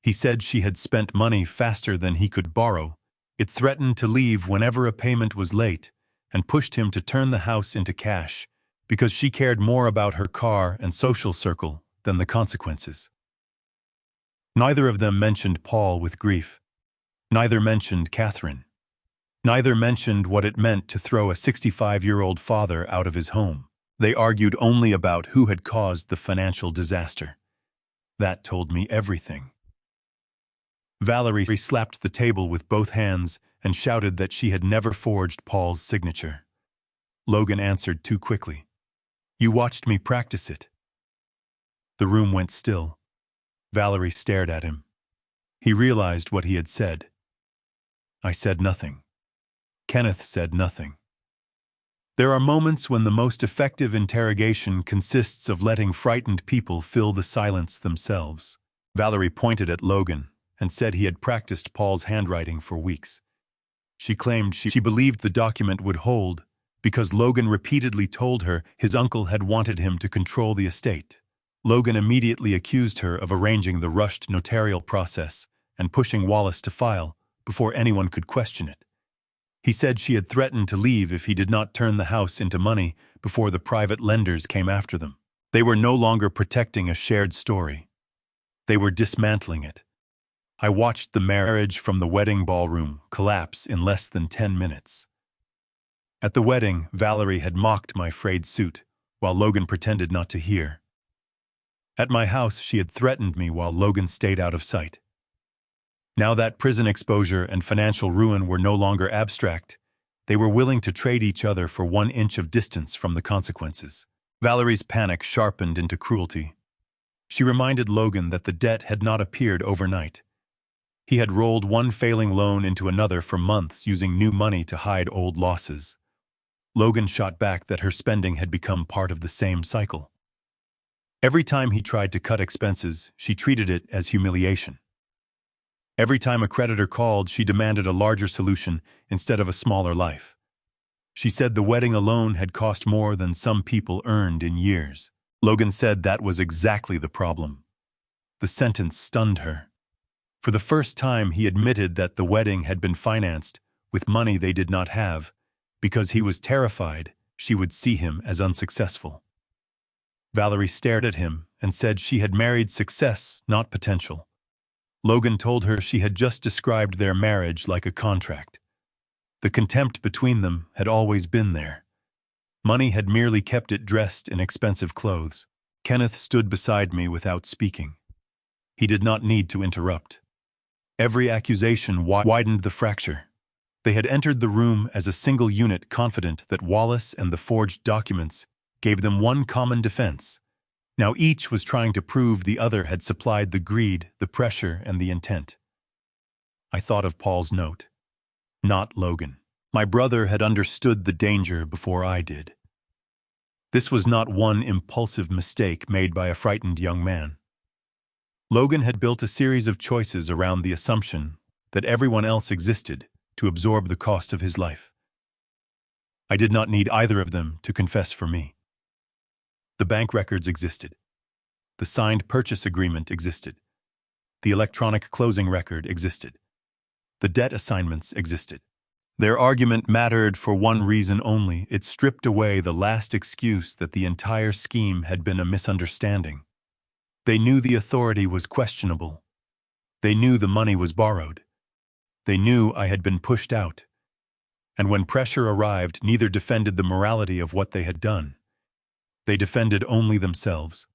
He said she had spent money faster than he could borrow. It threatened to leave whenever a payment was late, and pushed him to turn the house into cash because she cared more about her car and social circle than the consequences. Neither of them mentioned Paul with grief. Neither mentioned Catherine. Neither mentioned what it meant to throw a 65-year-old father out of his home. They argued only about who had caused the financial disaster. That told me everything. Valerie slapped the table with both hands and shouted that she had never forged Paul's signature. Logan answered too quickly. You watched me practice it. The room went still. Valerie stared at him. He realized what he had said. I said nothing. Kenneth said nothing. There are moments when the most effective interrogation consists of letting frightened people fill the silence themselves. Valerie pointed at Logan and said he had practiced Paul's handwriting for weeks. She claimed she believed the document would hold because Logan repeatedly told her his uncle had wanted him to control the estate. Logan immediately accused her of arranging the rushed notarial process and pushing Wallace to file before anyone could question it. He said she had threatened to leave if he did not turn the house into money before the private lenders came after them. They were no longer protecting a shared story. They were dismantling it. I watched the marriage from the wedding ballroom collapse in less than 10 minutes. At the wedding, Valerie had mocked my frayed suit, while Logan pretended not to hear. At my house, she had threatened me while Logan stayed out of sight. Now that prison exposure and financial ruin were no longer abstract, they were willing to trade each other for 1 inch of distance from the consequences. Valerie's panic sharpened into cruelty. She reminded Logan that the debt had not appeared overnight. He had rolled one failing loan into another for months using new money to hide old losses. Logan shot back that her spending had become part of the same cycle. Every time he tried to cut expenses, she treated it as humiliation. Every time a creditor called, she demanded a larger solution instead of a smaller life. She said the wedding alone had cost more than some people earned in years. Logan said that was exactly the problem. The sentence stunned her. For the first time, he admitted that the wedding had been financed with money they did not have because he was terrified she would see him as unsuccessful. Valerie stared at him and said she had married success, not potential. Logan told her she had just described their marriage like a contract. The contempt between them had always been there. Money had merely kept it dressed in expensive clothes. Kenneth stood beside me without speaking. He did not need to interrupt. Every accusation widened the fracture. They had entered the room as a single unit, confident that Wallace and the forged documents gave them one common defense. Now each was trying to prove the other had supplied the greed, the pressure, and the intent. I thought of Paul's note. Not Logan. My brother had understood the danger before I did. This was not one impulsive mistake made by a frightened young man. Logan had built a series of choices around the assumption that everyone else existed to absorb the cost of his life. I did not need either of them to confess for me. The bank records existed. The signed purchase agreement existed. The electronic closing record existed. The debt assignments existed. Their argument mattered for one reason only: it stripped away the last excuse that the entire scheme had been a misunderstanding. They knew the authority was questionable. They knew the money was borrowed. They knew I had been pushed out. And when pressure arrived, neither defended the morality of what they had done. They defended only themselves.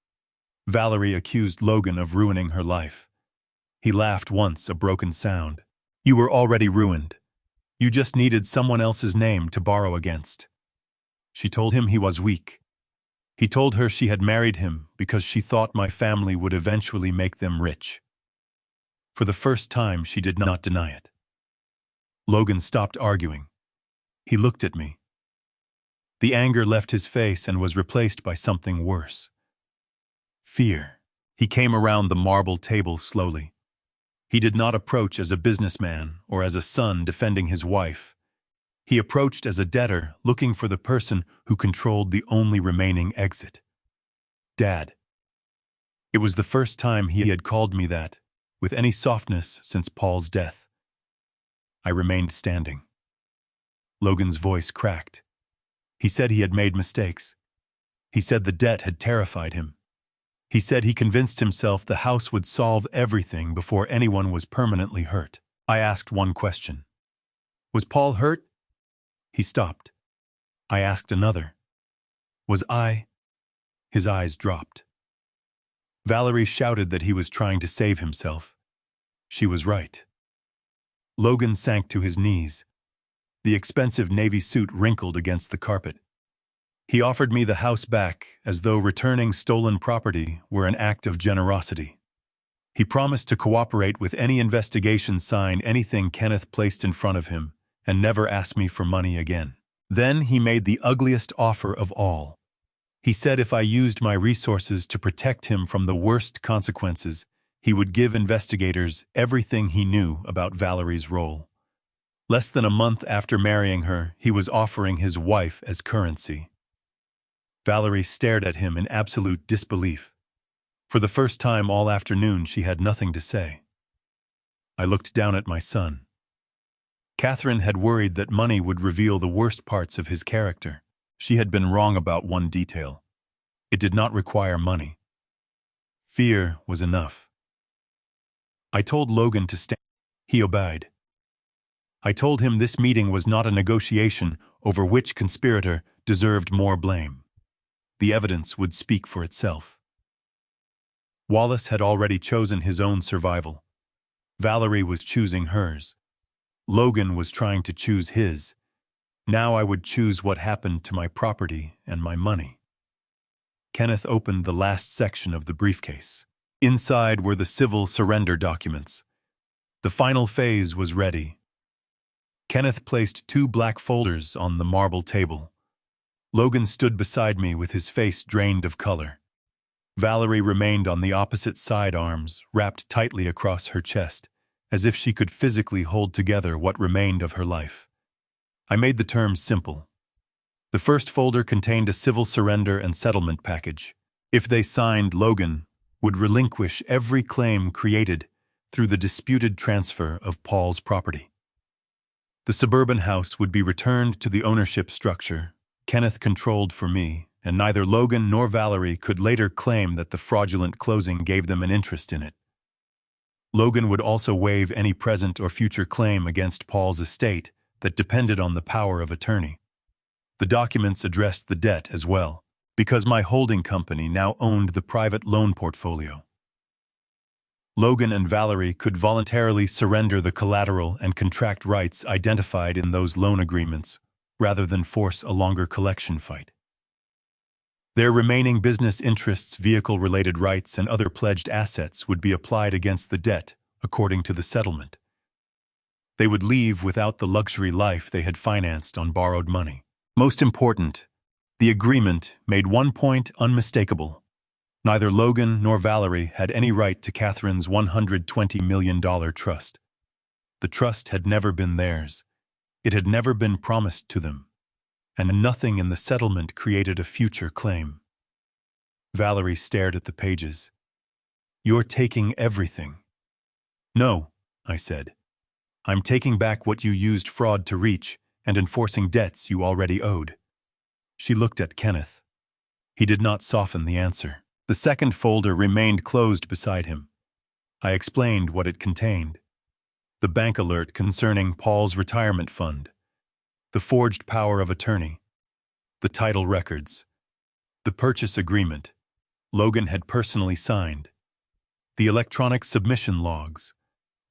Valerie accused Logan of ruining her life. He laughed once, a broken sound. You were already ruined. You just needed someone else's name to borrow against. She told him he was weak. He told her she had married him because she thought my family would eventually make them rich. For the first time, she did not deny it. Logan stopped arguing. He looked at me. The anger left his face and was replaced by something worse. Fear. He came around the marble table slowly. He did not approach as a businessman or as a son defending his wife. He approached as a debtor looking for the person who controlled the only remaining exit. Dad. It was the first time he had called me that, with any softness since Paul's death. I remained standing. Logan's voice cracked. He said he had made mistakes. He said the debt had terrified him. He said he convinced himself the house would solve everything before anyone was permanently hurt. I asked one question. Was Paul hurt? He stopped. I asked another. Was I? His eyes dropped. Valerie shouted that he was trying to save himself. She was right. Logan sank to his knees. The expensive navy suit wrinkled against the carpet. He offered me the house back as though returning stolen property were an act of generosity. He promised to cooperate with any investigation, sign anything Kenneth placed in front of him, and never asked me for money again. Then he made the ugliest offer of all. He said if I used my resources to protect him from the worst consequences, he would give investigators everything he knew about Valerie's role. Less than a month after marrying her, he was offering his wife as currency. Valerie stared at him in absolute disbelief. For the first time all afternoon, she had nothing to say. I looked down at my son. Catherine had worried that money would reveal the worst parts of his character. She had been wrong about one detail. It did not require money. Fear was enough. I told Logan to stand. He obeyed. I told him this meeting was not a negotiation over which conspirator deserved more blame. The evidence would speak for itself. Wallace had already chosen his own survival. Valerie was choosing hers. Logan was trying to choose his. Now I would choose what happened to my property and my money. Kenneth opened the last section of the briefcase. Inside were the civil surrender documents. The final phase was ready. Kenneth placed 2 black folders on the marble table. Logan stood beside me with his face drained of color. Valerie remained on the opposite side, arms wrapped tightly across her chest, as if she could physically hold together what remained of her life. I made the terms simple. The first folder contained a civil surrender and settlement package. If they signed, Logan would relinquish every claim created through the disputed transfer of Paul's property. The suburban house would be returned to the ownership structure Kenneth controlled for me, and neither Logan nor Valerie could later claim that the fraudulent closing gave them an interest in it. Logan would also waive any present or future claim against Paul's estate that depended on the power of attorney. The documents addressed the debt as well, because my holding company now owned the private loan portfolio. Logan and Valerie could voluntarily surrender the collateral and contract rights identified in those loan agreements, rather than force a longer collection fight. Their remaining business interests, vehicle-related rights, and other pledged assets would be applied against the debt, according to the settlement. They would leave without the luxury life they had financed on borrowed money. Most important, the agreement made one point unmistakable. Neither Logan nor Valerie had any right to Catherine's $120 million trust. The trust had never been theirs. It had never been promised to them, and nothing in the settlement created a future claim. Valerie stared at the pages. "You're taking everything." "No," I said. "I'm taking back what you used fraud to reach and enforcing debts you already owed." She looked at Kenneth. He did not soften the answer. The second folder remained closed beside him. I explained what it contained. The bank alert concerning Paul's retirement fund, the forged power of attorney, the title records, the purchase agreement Logan had personally signed, the electronic submission logs,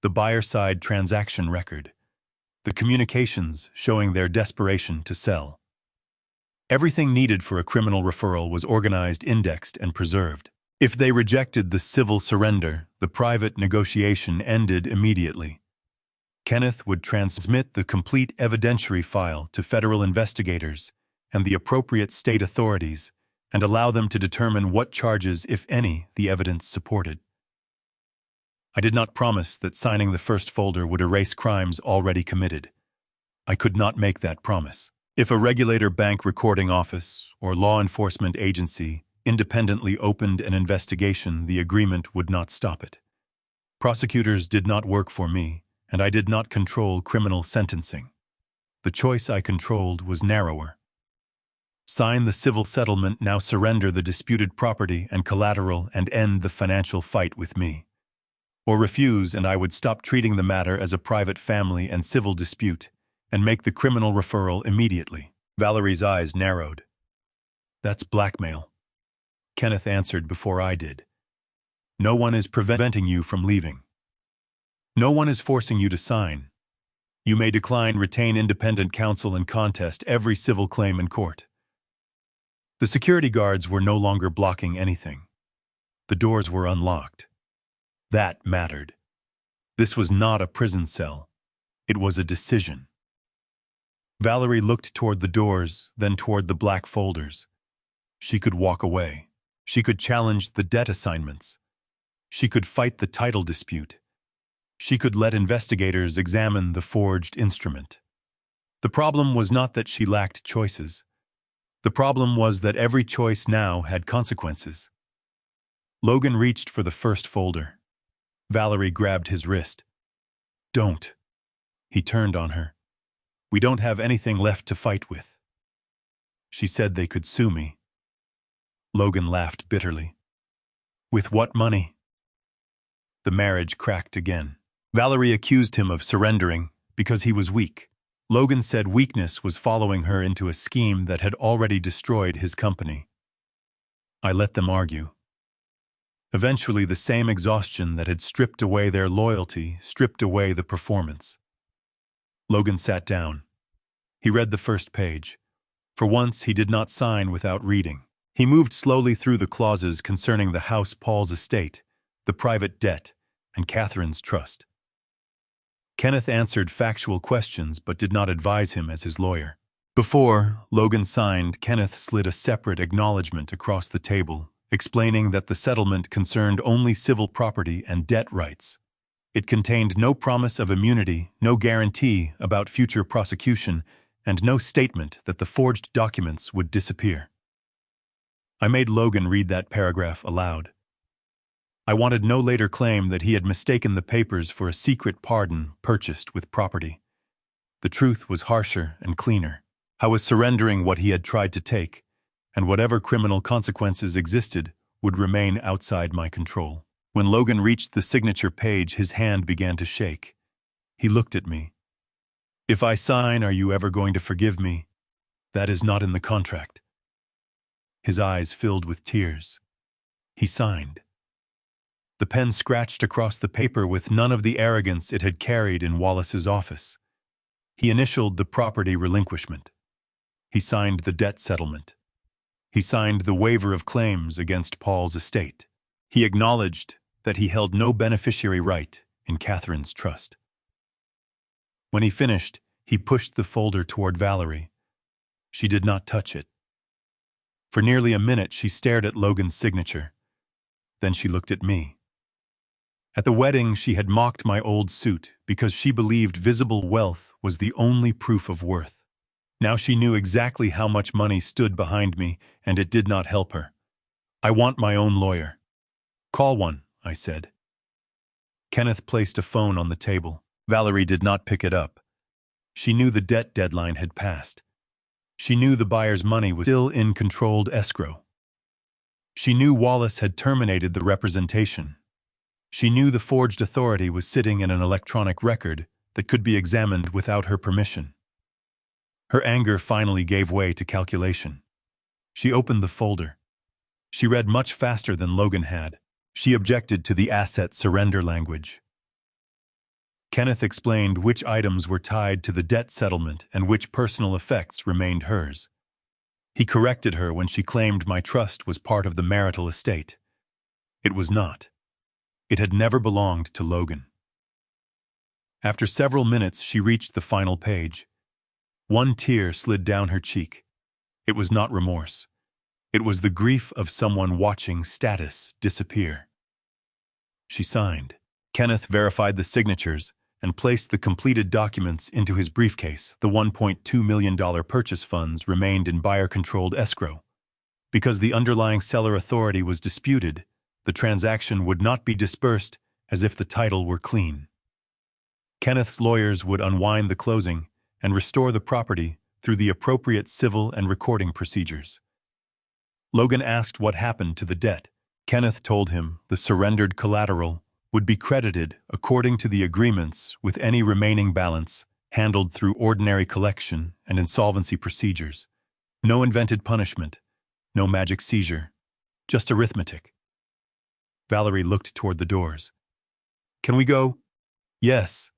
the buyer-side transaction record, the communications showing their desperation to sell. Everything needed for a criminal referral was organized, indexed, and preserved. If they rejected the civil surrender, the private negotiation ended immediately. Kenneth would transmit the complete evidentiary file to federal investigators and the appropriate state authorities and allow them to determine what charges, if any, the evidence supported. I did not promise that signing the first folder would erase crimes already committed. I could not make that promise. If a regulator, bank recording office, or law enforcement agency independently opened an investigation, the agreement would not stop it. Prosecutors did not work for me, and I did not control criminal sentencing. The choice I controlled was narrower. Sign the civil settlement, now surrender the disputed property and collateral and end the financial fight with me. Or refuse, and I would stop treating the matter as a private family and civil dispute and make the criminal referral immediately. Valerie's eyes narrowed. "That's blackmail." Kenneth answered before I did. "No one is preventing you from leaving. No one is forcing you to sign. You may decline, retain independent counsel, and contest every civil claim in court." The security guards were no longer blocking anything. The doors were unlocked. That mattered. This was not a prison cell. It was a decision. Valerie looked toward the doors, then toward the black folders. She could walk away. She could challenge the debt assignments. She could fight the title dispute. She could let investigators examine the forged instrument. The problem was not that she lacked choices. The problem was that every choice now had consequences. Logan reached for the first folder. Valerie grabbed his wrist. "Don't." He turned on her. "We don't have anything left to fight with." She said they could sue me. Logan laughed bitterly. "With what money?" The marriage cracked again. Valerie accused him of surrendering because he was weak. Logan said weakness was following her into a scheme that had already destroyed his company. I let them argue. Eventually, the same exhaustion that had stripped away their loyalty stripped away the performance. Logan sat down. He read the first page. For once, he did not sign without reading. He moved slowly through the clauses concerning the house, Paul's estate, the private debt, and Catherine's trust. Kenneth answered factual questions but did not advise him as his lawyer. Before Logan signed, Kenneth slid a separate acknowledgement across the table, explaining that the settlement concerned only civil property and debt rights. It contained no promise of immunity, no guarantee about future prosecution, and no statement that the forged documents would disappear. I made Logan read that paragraph aloud. I wanted no later claim that he had mistaken the papers for a secret pardon purchased with property. The truth was harsher and cleaner. I was surrendering what he had tried to take, and whatever criminal consequences existed would remain outside my control. When Logan reached the signature page, his hand began to shake. He looked at me. "If I sign, are you ever going to forgive me? That is not in the contract." His eyes filled with tears. He signed. The pen scratched across the paper with none of the arrogance it had carried in Wallace's office. He initialed the property relinquishment. He signed the debt settlement. He signed the waiver of claims against Paul's estate. He acknowledged that he held no beneficiary right in Catherine's trust. When he finished, he pushed the folder toward Valerie. She did not touch it. For nearly a minute, she stared at Logan's signature. Then she looked at me. At the wedding, she had mocked my old suit because she believed visible wealth was the only proof of worth. Now she knew exactly how much money stood behind me, and it did not help her. "I want my own lawyer." "Call one," I said. Kenneth placed a phone on the table. Valerie did not pick it up. She knew the debt deadline had passed. She knew the buyer's money was still in controlled escrow. She knew Wallace had terminated the representation. She knew the forged authority was sitting in an electronic record that could be examined without her permission. Her anger finally gave way to calculation. She opened the folder. She read much faster than Logan had. She objected to the asset surrender language. Kenneth explained which items were tied to the debt settlement and which personal effects remained hers. He corrected her when she claimed my trust was part of the marital estate. It was not. It had never belonged to Logan. After several minutes, she reached the final page. One tear slid down her cheek. It was not remorse. It was the grief of someone watching status disappear. She signed. Kenneth verified the signatures and placed the completed documents into his briefcase. The $1.2 million purchase funds remained in buyer-controlled escrow. Because the underlying seller authority was disputed, the transaction would not be disbursed as if the title were clean. Kenneth's lawyers would unwind the closing and restore the property through the appropriate civil and recording procedures. Logan asked what happened to the debt. Kenneth told him the surrendered collateral would be credited according to the agreements, with any remaining balance handled through ordinary collection and insolvency procedures. No invented punishment, no magic seizure, just arithmetic. Valerie looked toward the doors. "Can we go?" "Yes."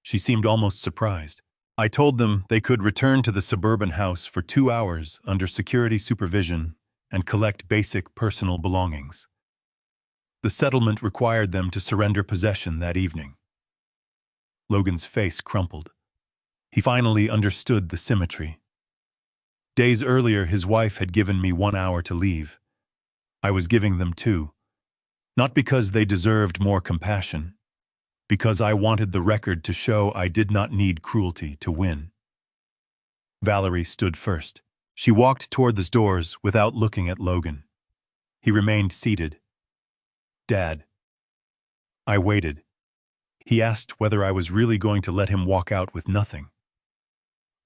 She seemed almost surprised. I told them they could return to the suburban house for 2 hours under security supervision and collect basic personal belongings. The settlement required them to surrender possession that evening. Logan's face crumpled. He finally understood the symmetry. Days earlier, his wife had given me 1 hour to leave. I was giving them 2. Not because they deserved more compassion, because I wanted the record to show I did not need cruelty to win. Valerie stood first. She walked toward the doors without looking at Logan. He remained seated. "Dad." I waited. He asked whether I was really going to let him walk out with nothing.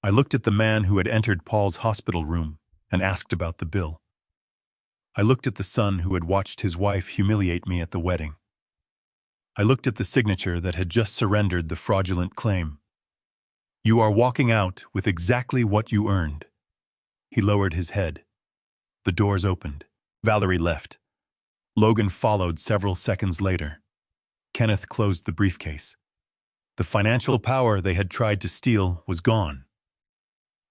I looked at the man who had entered Paul's hospital room and asked about the bill. I looked at the son who had watched his wife humiliate me at the wedding. I looked at the signature that had just surrendered the fraudulent claim. "You are walking out with exactly what you earned." He lowered his head. The doors opened. Valerie left. Logan followed several seconds later. Kenneth closed the briefcase. The financial power they had tried to steal was gone.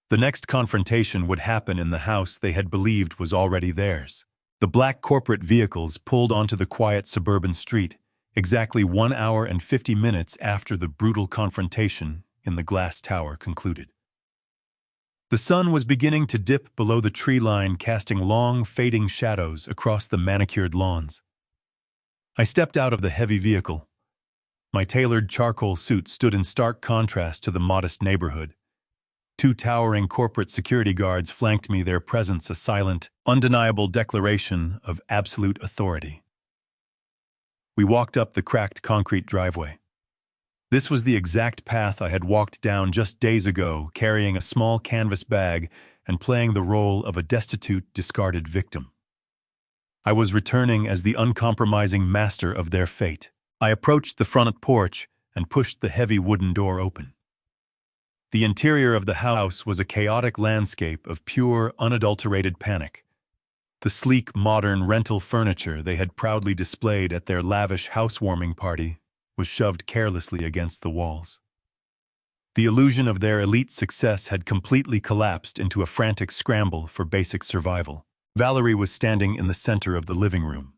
The next confrontation would happen in the house they had believed was already theirs. The black corporate vehicles pulled onto the quiet suburban street exactly 1 hour and 50 minutes after the brutal confrontation in the glass tower concluded. The sun was beginning to dip below the tree line, casting long, fading shadows across the manicured lawns. I stepped out of the heavy vehicle. My tailored charcoal suit stood in stark contrast to the modest neighborhood. Two towering corporate security guards flanked me, their presence a silent, undeniable declaration of absolute authority. We walked up the cracked concrete driveway. This was the exact path I had walked down just days ago, carrying a small canvas bag and playing the role of a destitute, discarded victim. I was returning as the uncompromising master of their fate. I approached the front porch and pushed the heavy wooden door open. The interior of the house was a chaotic landscape of pure, unadulterated panic. The sleek, modern rental furniture they had proudly displayed at their lavish housewarming party was shoved carelessly against the walls. The illusion of their elite success had completely collapsed into a frantic scramble for basic survival. Valerie was standing in the center of the living room.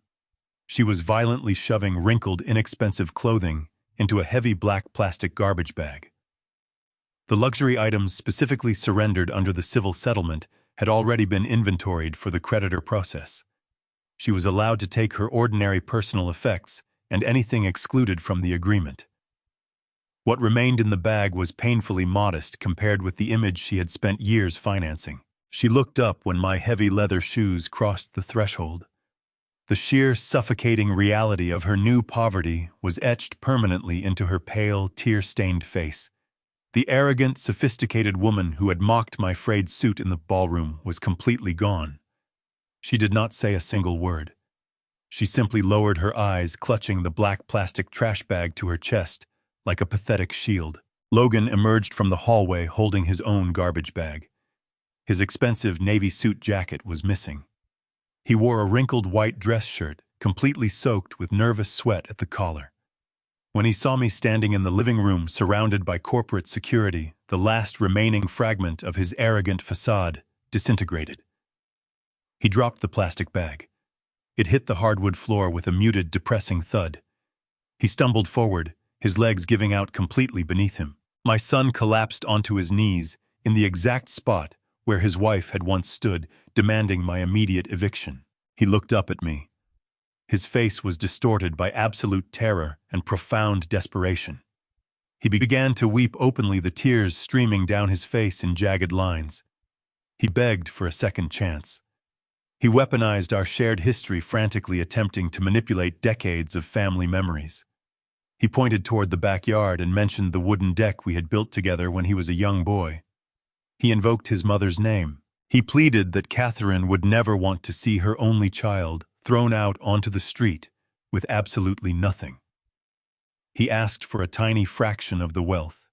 She was violently shoving wrinkled, inexpensive clothing into a heavy black plastic garbage bag. The luxury items specifically surrendered under the civil settlement had already been inventoried for the creditor process. She was allowed to take her ordinary personal effects and anything excluded from the agreement. What remained in the bag was painfully modest compared with the image she had spent years financing. She looked up when my heavy leather shoes crossed the threshold. The sheer, suffocating reality of her new poverty was etched permanently into her pale, tear-stained face. The arrogant, sophisticated woman who had mocked my frayed suit in the ballroom was completely gone. She did not say a single word. She simply lowered her eyes, clutching the black plastic trash bag to her chest, like a pathetic shield. Logan emerged from the hallway holding his own garbage bag. His expensive navy suit jacket was missing. He wore a wrinkled white dress shirt, completely soaked with nervous sweat at the collar. When he saw me standing in the living room surrounded by corporate security, the last remaining fragment of his arrogant facade disintegrated. He dropped the plastic bag. It hit the hardwood floor with a muted, depressing thud. He stumbled forward, his legs giving out completely beneath him. My son collapsed onto his knees in the exact spot where his wife had once stood, demanding my immediate eviction. He looked up at me. His face was distorted by absolute terror and profound desperation. He began to weep openly, the tears streaming down his face in jagged lines. He begged for a second chance. He weaponized our shared history, frantically attempting to manipulate decades of family memories. He pointed toward the backyard and mentioned the wooden deck we had built together when he was a young boy. He invoked his mother's name. He pleaded that Catherine would never want to see her only child thrown out onto the street with absolutely nothing. He asked for a tiny fraction of the wealth.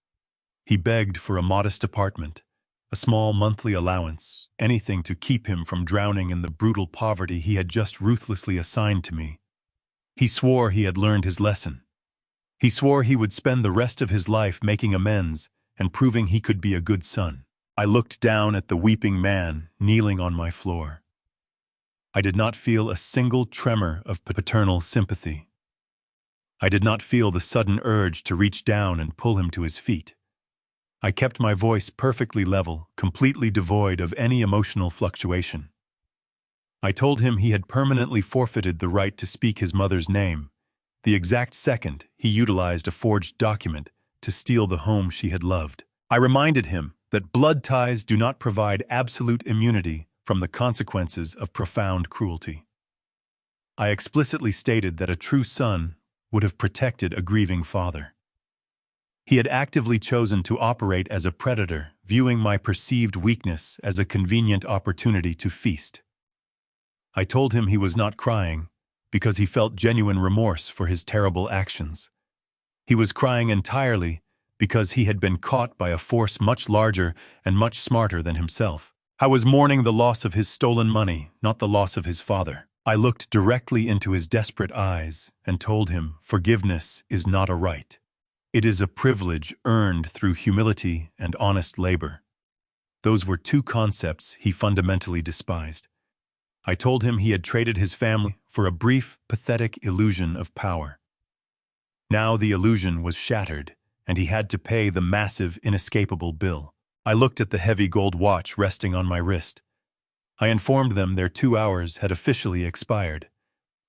He begged for a modest apartment, a small monthly allowance, anything to keep him from drowning in the brutal poverty he had just ruthlessly assigned to me. He swore he had learned his lesson. He swore he would spend the rest of his life making amends and proving he could be a good son. I looked down at the weeping man kneeling on my floor. I did not feel a single tremor of paternal sympathy. I did not feel the sudden urge to reach down and pull him to his feet. I kept my voice perfectly level, completely devoid of any emotional fluctuation. I told him he had permanently forfeited the right to speak his mother's name, the exact second he utilized a forged document to steal the home she had loved. I reminded him that blood ties do not provide absolute immunity from the consequences of profound cruelty. I explicitly stated that a true son would have protected a grieving father. He had actively chosen to operate as a predator, viewing my perceived weakness as a convenient opportunity to feast. I told him he was not crying because he felt genuine remorse for his terrible actions. He was crying entirely because he had been caught by a force much larger and much smarter than himself. I was mourning the loss of his stolen money, not the loss of his father. I looked directly into his desperate eyes and told him forgiveness is not a right. It is a privilege earned through humility and honest labor. Those were two concepts he fundamentally despised. I told him he had traded his family for a brief, pathetic illusion of power. Now the illusion was shattered, and he had to pay the massive, inescapable bill. I looked at the heavy gold watch resting on my wrist. I informed them their 2 hours had officially expired.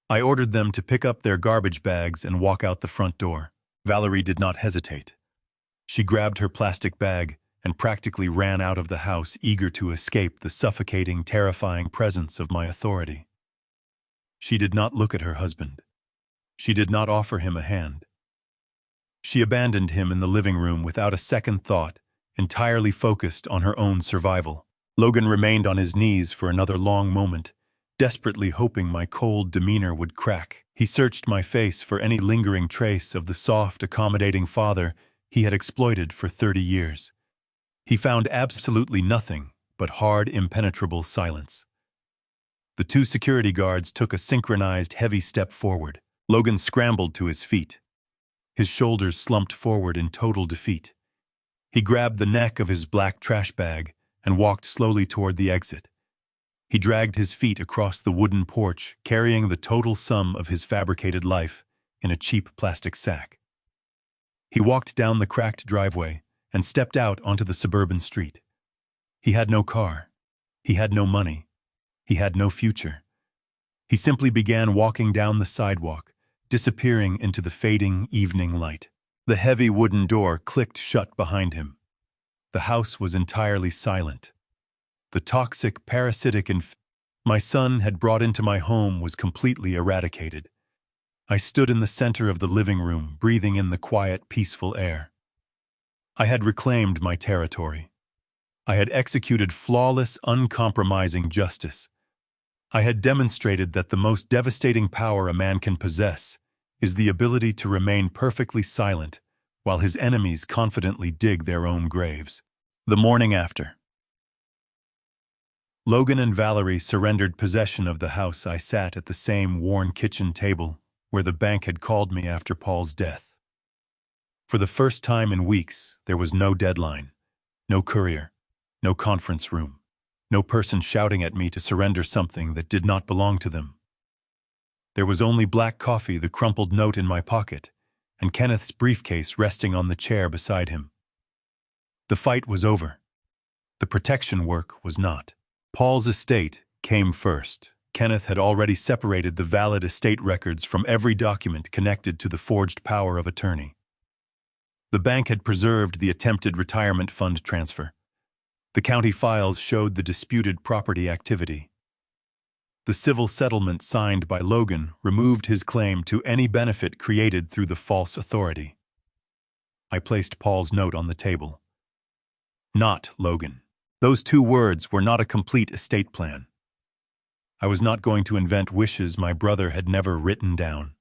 I ordered them to pick up their garbage bags and walk out the front door. Valerie did not hesitate. She grabbed her plastic bag and practically ran out of the house, eager to escape the suffocating, terrifying presence of my authority. She did not look at her husband. She did not offer him a hand. She abandoned him in the living room without a second thought, entirely focused on her own survival. Logan remained on his knees for another long moment, desperately hoping my cold demeanor would crack. He searched my face for any lingering trace of the soft, accommodating father he had exploited for 30 years. He found absolutely nothing but hard, impenetrable silence. The two security guards took a synchronized, heavy step forward. Logan scrambled to his feet. His shoulders slumped forward in total defeat. He grabbed the neck of his black trash bag and walked slowly toward the exit. He dragged his feet across the wooden porch, carrying the total sum of his fabricated life in a cheap plastic sack. He walked down the cracked driveway and stepped out onto the suburban street. He had no car. He had no money. He had no future. He simply began walking down the sidewalk, disappearing into the fading evening light. The heavy wooden door clicked shut behind him. The house was entirely silent. The toxic, parasitic my son had brought into my home was completely eradicated. I stood in the center of the living room, breathing in the quiet, peaceful air. I had reclaimed my territory. I had executed flawless, uncompromising justice. I had demonstrated that the most devastating power a man can possess is the ability to remain perfectly silent while his enemies confidently dig their own graves. The morning after, Logan and Valerie surrendered possession of the house. I sat at the same worn kitchen table where the bank had called me after Paul's death. For the first time in weeks, there was no deadline, no courier, no conference room, no person shouting at me to surrender something that did not belong to them. There was only black coffee, the crumpled note in my pocket, and Kenneth's briefcase resting on the chair beside him. The fight was over. The protection work was not. Paul's estate came first. Kenneth had already separated the valid estate records from every document connected to the forged power of attorney. The bank had preserved the attempted retirement fund transfer. The county files showed the disputed property activity. The civil settlement signed by Logan removed his claim to any benefit created through the false authority. I placed Paul's note on the table. Not Logan. Those two words were not a complete estate plan. I was not going to invent wishes my brother had never written down.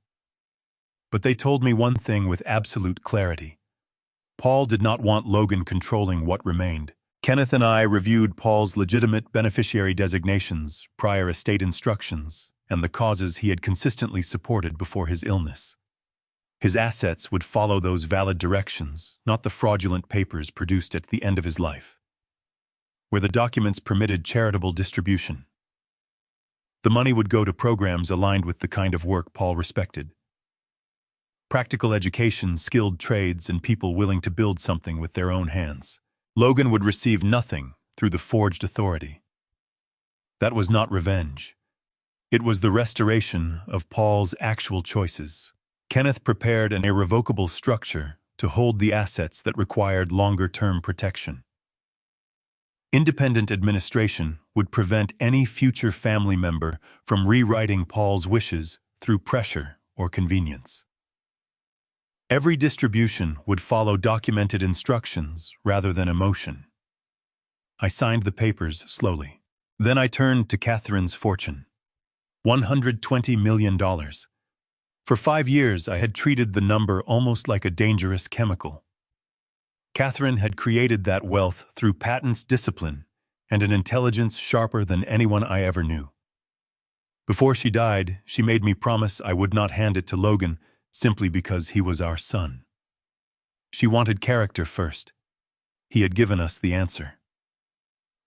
But they told me one thing with absolute clarity. Paul did not want Logan controlling what remained. Kenneth and I reviewed Paul's legitimate beneficiary designations, prior estate instructions, and the causes he had consistently supported before his illness. His assets would follow those valid directions, not the fraudulent papers produced at the end of his life, where the documents permitted charitable distribution. The money would go to programs aligned with the kind of work Paul respected. Practical education, skilled trades, and people willing to build something with their own hands. Logan would receive nothing through the forged authority. That was not revenge. It was the restoration of Paul's actual choices. Kenneth prepared an irrevocable structure to hold the assets that required longer-term protection. Independent administration would prevent any future family member from rewriting Paul's wishes through pressure or convenience. Every distribution would follow documented instructions rather than emotion. I signed the papers slowly. Then I turned to Catherine's fortune. $120 million. For 5 years, I had treated the number almost like a dangerous chemical. Catherine had created that wealth through patents, discipline, and an intelligence sharper than anyone I ever knew. Before she died, she made me promise I would not hand it to Logan simply because he was our son. She wanted character first. He had given us the answer.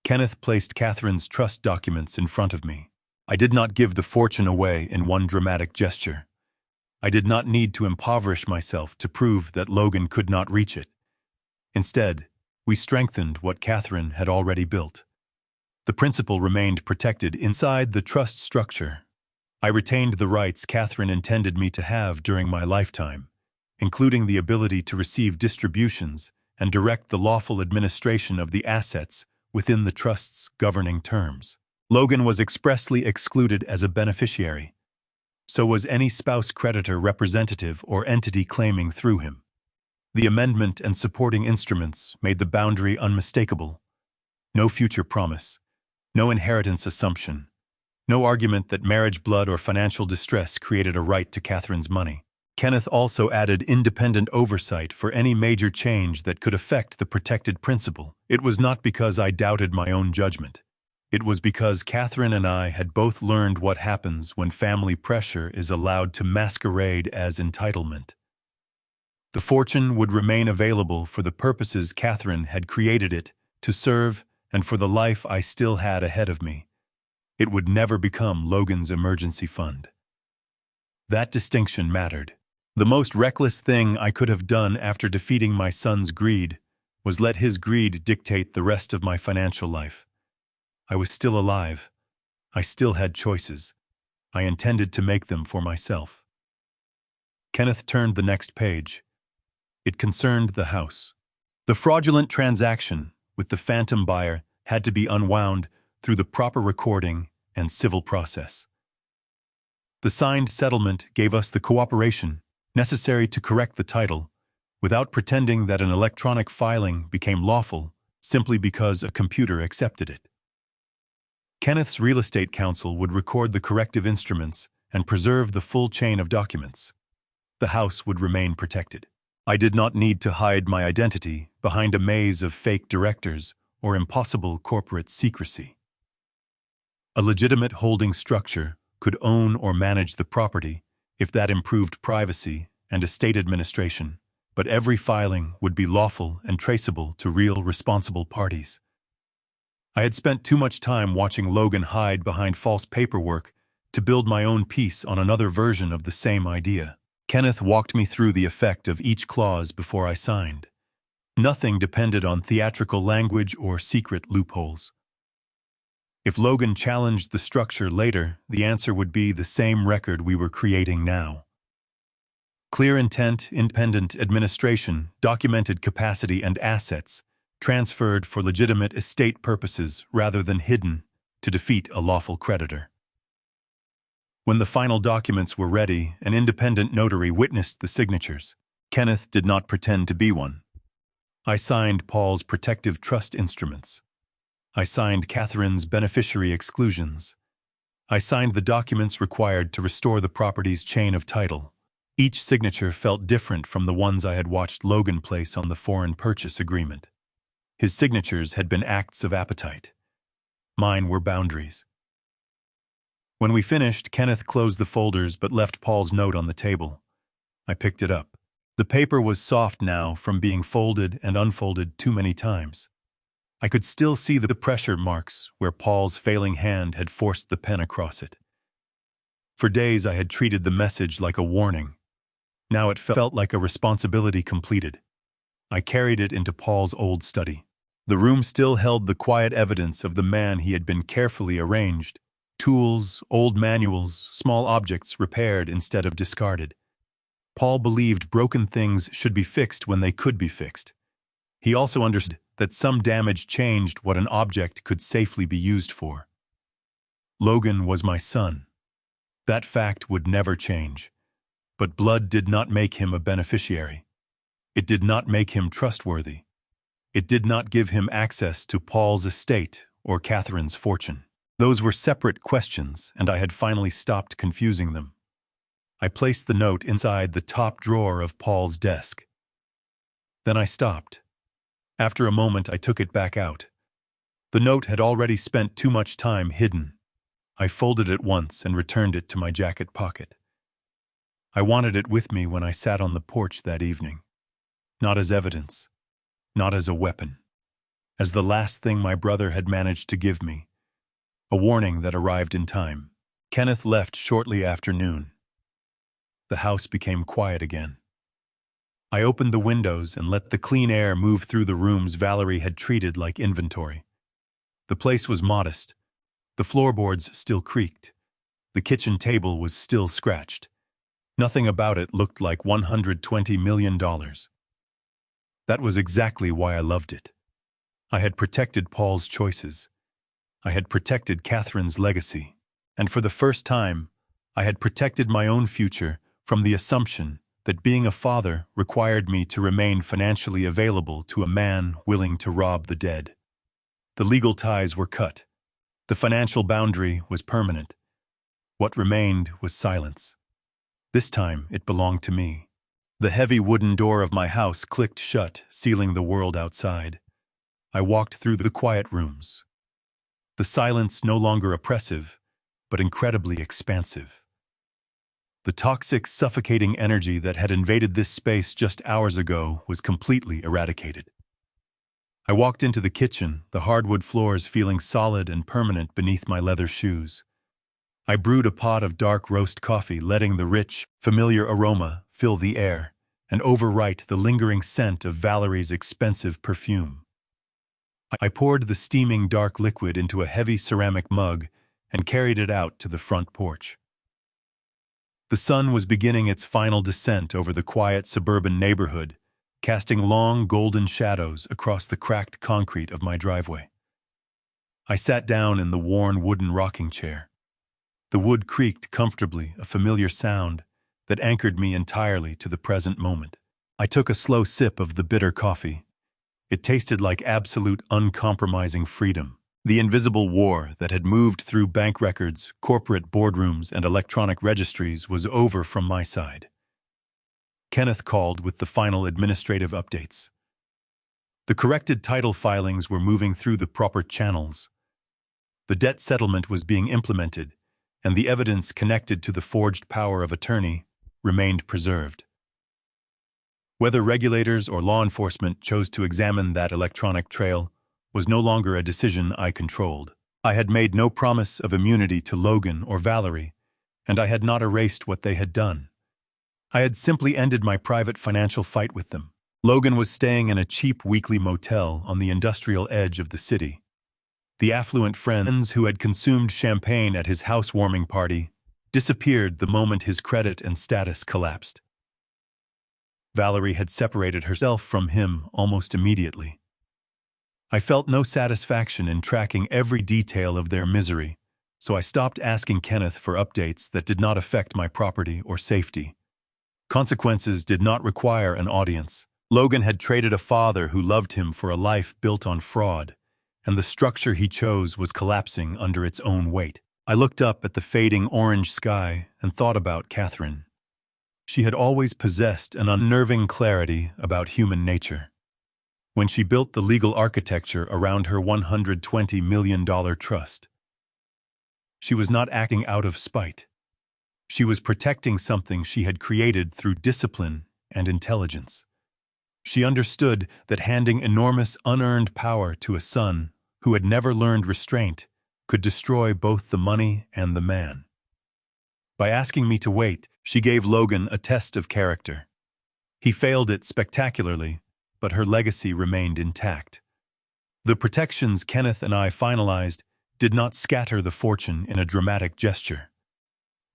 Kenneth placed Catherine's trust documents in front of me. I did not give the fortune away in one dramatic gesture. I did not need to impoverish myself to prove that Logan could not reach it. Instead, we strengthened what Catherine had already built. The principal remained protected inside the trust structure. I retained the rights Catherine intended me to have during my lifetime, including the ability to receive distributions and direct the lawful administration of the assets within the trust's governing terms. Logan was expressly excluded as a beneficiary. So was any spouse creditor representative or entity claiming through him. The amendment and supporting instruments made the boundary unmistakable. No future promise, no inheritance assumption, no argument that marriage blood or financial distress created a right to Catherine's money. Kenneth also added independent oversight for any major change that could affect the protected principle. It was not because I doubted my own judgment. It was because Catherine and I had both learned what happens when family pressure is allowed to masquerade as entitlement. The fortune would remain available for the purposes Catherine had created it to serve and for the life I still had ahead of me. It would never become Logan's emergency fund. That distinction mattered. The most reckless thing I could have done after defeating my son's greed was let his greed dictate the rest of my financial life. I was still alive. I still had choices. I intended to make them for myself. Kenneth turned the next page. It concerned the house. The fraudulent transaction with the phantom buyer had to be unwound through the proper recording and civil process. The signed settlement gave us the cooperation necessary to correct the title without pretending that an electronic filing became lawful simply because a computer accepted it. Kenneth's real estate counsel would record the corrective instruments and preserve the full chain of documents. The house would remain protected. I did not need to hide my identity behind a maze of fake directors or impossible corporate secrecy. A legitimate holding structure could own or manage the property if that improved privacy and estate administration, but every filing would be lawful and traceable to real responsible parties. I had spent too much time watching Logan hide behind false paperwork to build my own piece on another version of the same idea. Kenneth walked me through the effect of each clause before I signed. Nothing depended on theatrical language or secret loopholes. If Logan challenged the structure later, the answer would be the same record we were creating now. Clear intent, independent administration, documented capacity and assets, transferred for legitimate estate purposes rather than hidden to defeat a lawful creditor. When the final documents were ready, an independent notary witnessed the signatures. Kenneth did not pretend to be one. I signed Paul's protective trust instruments. I signed Catherine's beneficiary exclusions. I signed the documents required to restore the property's chain of title. Each signature felt different from the ones I had watched Logan place on the foreign purchase agreement. His signatures had been acts of appetite. Mine were boundaries. When we finished, Kenneth closed the folders but left Paul's note on the table. I picked it up. The paper was soft now from being folded and unfolded too many times. I could still see the pressure marks where Paul's failing hand had forced the pen across it. For days I had treated the message like a warning. Now it felt like a responsibility completed. I carried it into Paul's old study. The room still held the quiet evidence of the man he had been carefully arranged. Tools, old manuals, small objects repaired instead of discarded. Paul believed broken things should be fixed when they could be fixed. He also understood that some damage changed what an object could safely be used for. Logan was my son. That fact would never change. But blood did not make him a beneficiary. It did not make him trustworthy. It did not give him access to Paul's estate or Catherine's fortune. Those were separate questions, and I had finally stopped confusing them. I placed the note inside the top drawer of Paul's desk. Then I stopped. After a moment, I took it back out. The note had already spent too much time hidden. I folded it once and returned it to my jacket pocket. I wanted it with me when I sat on the porch that evening. Not as evidence, not as a weapon, as the last thing my brother had managed to give me. A warning that arrived in time. Kenneth left shortly after noon. The house became quiet again. I opened the windows and let the clean air move through the rooms Valerie had treated like inventory. The place was modest. The floorboards still creaked. The kitchen table was still scratched. Nothing about it looked like $120 million. That was exactly why I loved it. I had protected Paul's choices. I had protected Catherine's legacy. And for the first time, I had protected my own future from the assumption that being a father required me to remain financially available to a man willing to rob the dead. The legal ties were cut. The financial boundary was permanent. What remained was silence. This time, it belonged to me. The heavy wooden door of my house clicked shut, sealing the world outside. I walked through the quiet rooms. The silence no longer oppressive, but incredibly expansive. The toxic, suffocating energy that had invaded this space just hours ago was completely eradicated. I walked into the kitchen, the hardwood floors feeling solid and permanent beneath my leather shoes. I brewed a pot of dark roast coffee, letting the rich, familiar aroma fill the air and overwrite the lingering scent of Valerie's expensive perfume. I poured the steaming dark liquid into a heavy ceramic mug and carried it out to the front porch. The sun was beginning its final descent over the quiet suburban neighborhood, casting long golden shadows across the cracked concrete of my driveway. I sat down in the worn wooden rocking chair. The wood creaked comfortably, a familiar sound that anchored me entirely to the present moment. I took a slow sip of the bitter coffee. It tasted like absolute, uncompromising freedom. The invisible war that had moved through bank records, corporate boardrooms, and electronic registries was over from my side. Kenneth called with the final administrative updates. The corrected title filings were moving through the proper channels. The debt settlement was being implemented, and the evidence connected to the forged power of attorney remained preserved. Whether regulators or law enforcement chose to examine that electronic trail was no longer a decision I controlled. I had made no promise of immunity to Logan or Valerie, and I had not erased what they had done. I had simply ended my private financial fight with them. Logan was staying in a cheap weekly motel on the industrial edge of the city. The affluent friends who had consumed champagne at his housewarming party disappeared the moment his credit and status collapsed. Valerie had separated herself from him almost immediately. I felt no satisfaction in tracking every detail of their misery, so I stopped asking Kenneth for updates that did not affect my property or safety. Consequences did not require an audience. Logan had traded a father who loved him for a life built on fraud, and the structure he chose was collapsing under its own weight. I looked up at the fading orange sky and thought about Catherine. She had always possessed an unnerving clarity about human nature. When she built the legal architecture around her $120 million trust, she was not acting out of spite. She was protecting something she had created through discipline and intelligence. She understood that handing enormous unearned power to a son who had never learned restraint could destroy both the money and the man. By asking me to wait, she gave Logan a test of character. He failed it spectacularly, but her legacy remained intact. The protections Kenneth and I finalized did not scatter the fortune in a dramatic gesture.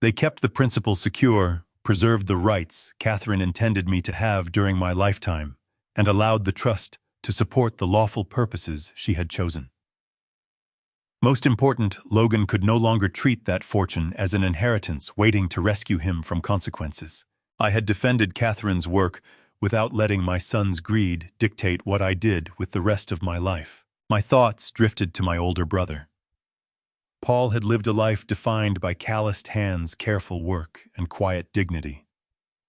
They kept the principal secure, preserved the rights Catherine intended me to have during my lifetime, and allowed the trust to support the lawful purposes she had chosen. Most important, Logan could no longer treat that fortune as an inheritance waiting to rescue him from consequences. I had defended Catherine's work without letting my son's greed dictate what I did with the rest of my life. My thoughts drifted to my older brother. Paul had lived a life defined by calloused hands, careful work, and quiet dignity.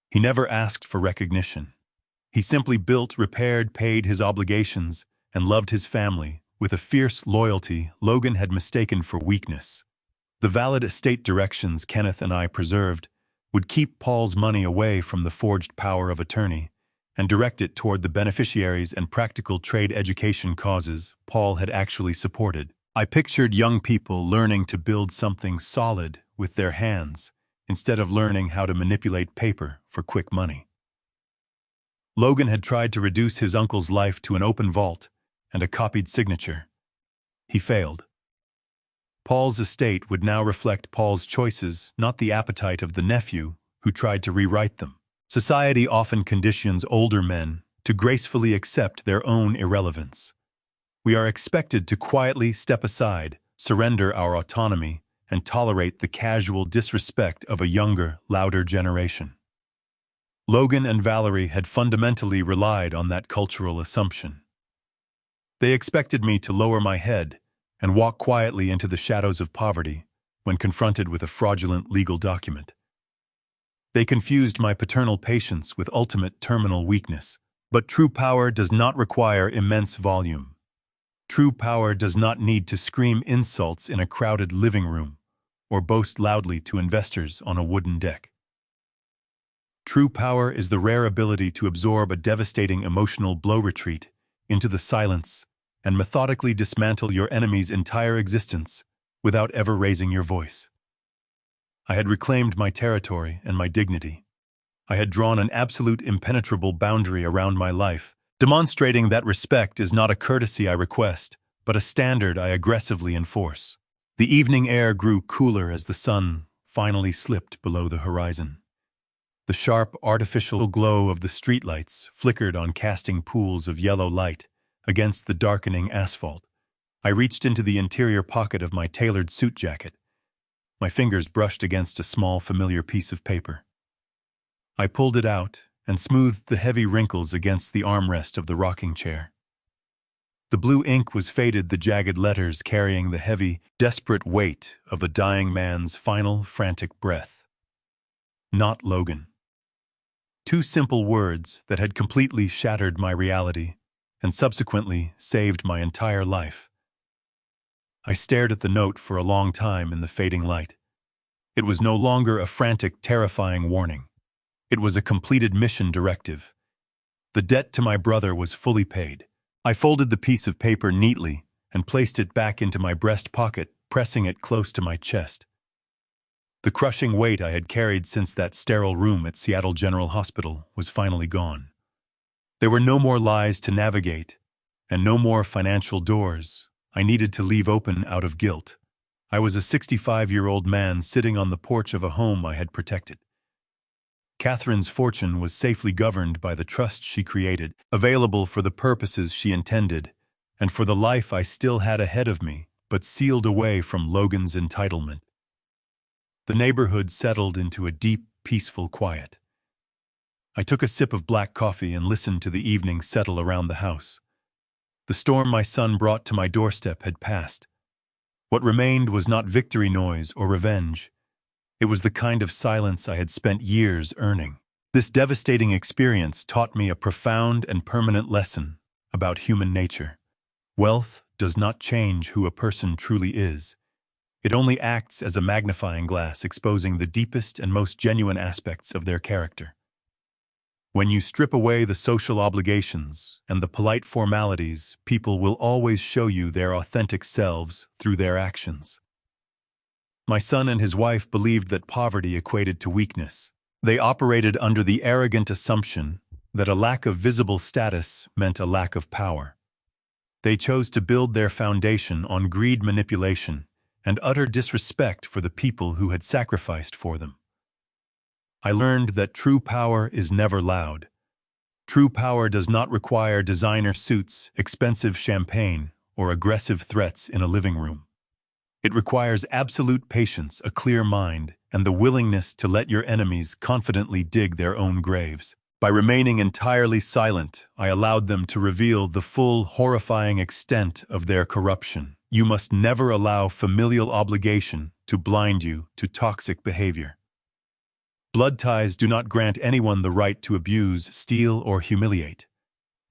He never asked for recognition. He simply built, repaired, paid his obligations, and loved his family with a fierce loyalty Logan had mistaken for weakness. The valid estate directions Kenneth and I preserved would keep Paul's money away from the forged power of attorney and direct it toward the beneficiaries and practical trade education causes Paul had actually supported. I pictured young people learning to build something solid with their hands instead of learning how to manipulate paper for quick money. Logan had tried to reduce his uncle's life to an open vault and a copied signature. He failed. Paul's estate would now reflect Paul's choices, not the appetite of the nephew who tried to rewrite them. Society often conditions older men to gracefully accept their own irrelevance. We are expected to quietly step aside, surrender our autonomy, and tolerate the casual disrespect of a younger, louder generation. Logan and Valerie had fundamentally relied on that cultural assumption. They expected me to lower my head and walk quietly into the shadows of poverty when confronted with a fraudulent legal document. They confused my paternal patience with ultimate terminal weakness. But true power does not require immense volume. True power does not need to scream insults in a crowded living room or boast loudly to investors on a wooden deck. True power is the rare ability to absorb a devastating emotional blow, retreat into the silence, and methodically dismantle your enemy's entire existence without ever raising your voice. I had reclaimed my territory and my dignity. I had drawn an absolute impenetrable boundary around my life, demonstrating that respect is not a courtesy I request, but a standard I aggressively enforce. The evening air grew cooler as the sun finally slipped below the horizon. The sharp, artificial glow of the streetlights flickered on casting pools of yellow light against the darkening asphalt. I reached into the interior pocket of my tailored suit jacket. My fingers brushed against a small, familiar piece of paper. I pulled it out and smoothed the heavy wrinkles against the armrest of the rocking chair. The blue ink was faded, the jagged letters carrying the heavy, desperate weight of a dying man's final, frantic breath. Not Logan. Two simple words that had completely shattered my reality and subsequently saved my entire life. I stared at the note for a long time in the fading light. It was no longer a frantic, terrifying warning. It was a completed mission directive. The debt to my brother was fully paid. I folded the piece of paper neatly and placed it back into my breast pocket, pressing it close to my chest. The crushing weight I had carried since that sterile room at Seattle General Hospital was finally gone. There were no more lies to navigate, and no more financial doors I needed to leave open out of guilt. I was a 65-year-old man sitting on the porch of a home I had protected. Catherine's fortune was safely governed by the trust she created, available for the purposes she intended, and for the life I still had ahead of me, but sealed away from Logan's entitlement. The neighborhood settled into a deep, peaceful quiet. I took a sip of black coffee and listened to the evening settle around the house. The storm my son brought to my doorstep had passed. What remained was not victory noise or revenge. It was the kind of silence I had spent years earning. This devastating experience taught me a profound and permanent lesson about human nature. Wealth does not change who a person truly is. It only acts as a magnifying glass, exposing the deepest and most genuine aspects of their character. When you strip away the social obligations and the polite formalities, people will always show you their authentic selves through their actions. My son and his wife believed that poverty equated to weakness. They operated under the arrogant assumption that a lack of visible status meant a lack of power. They chose to build their foundation on greed, manipulation, and utter disrespect for the people who had sacrificed for them. I learned that true power is never loud. True power does not require designer suits, expensive champagne, or aggressive threats in a living room. It requires absolute patience, a clear mind, and the willingness to let your enemies confidently dig their own graves. By remaining entirely silent, I allowed them to reveal the full, horrifying extent of their corruption. You must never allow familial obligation to blind you to toxic behavior. Blood ties do not grant anyone the right to abuse, steal, or humiliate.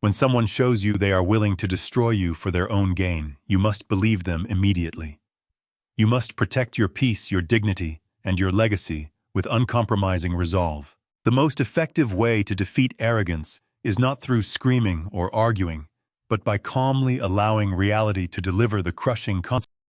When someone shows you they are willing to destroy you for their own gain, you must believe them immediately. You must protect your peace, your dignity, and your legacy with uncompromising resolve. The most effective way to defeat arrogance is not through screaming or arguing, but by calmly allowing reality to deliver the crushing consequences.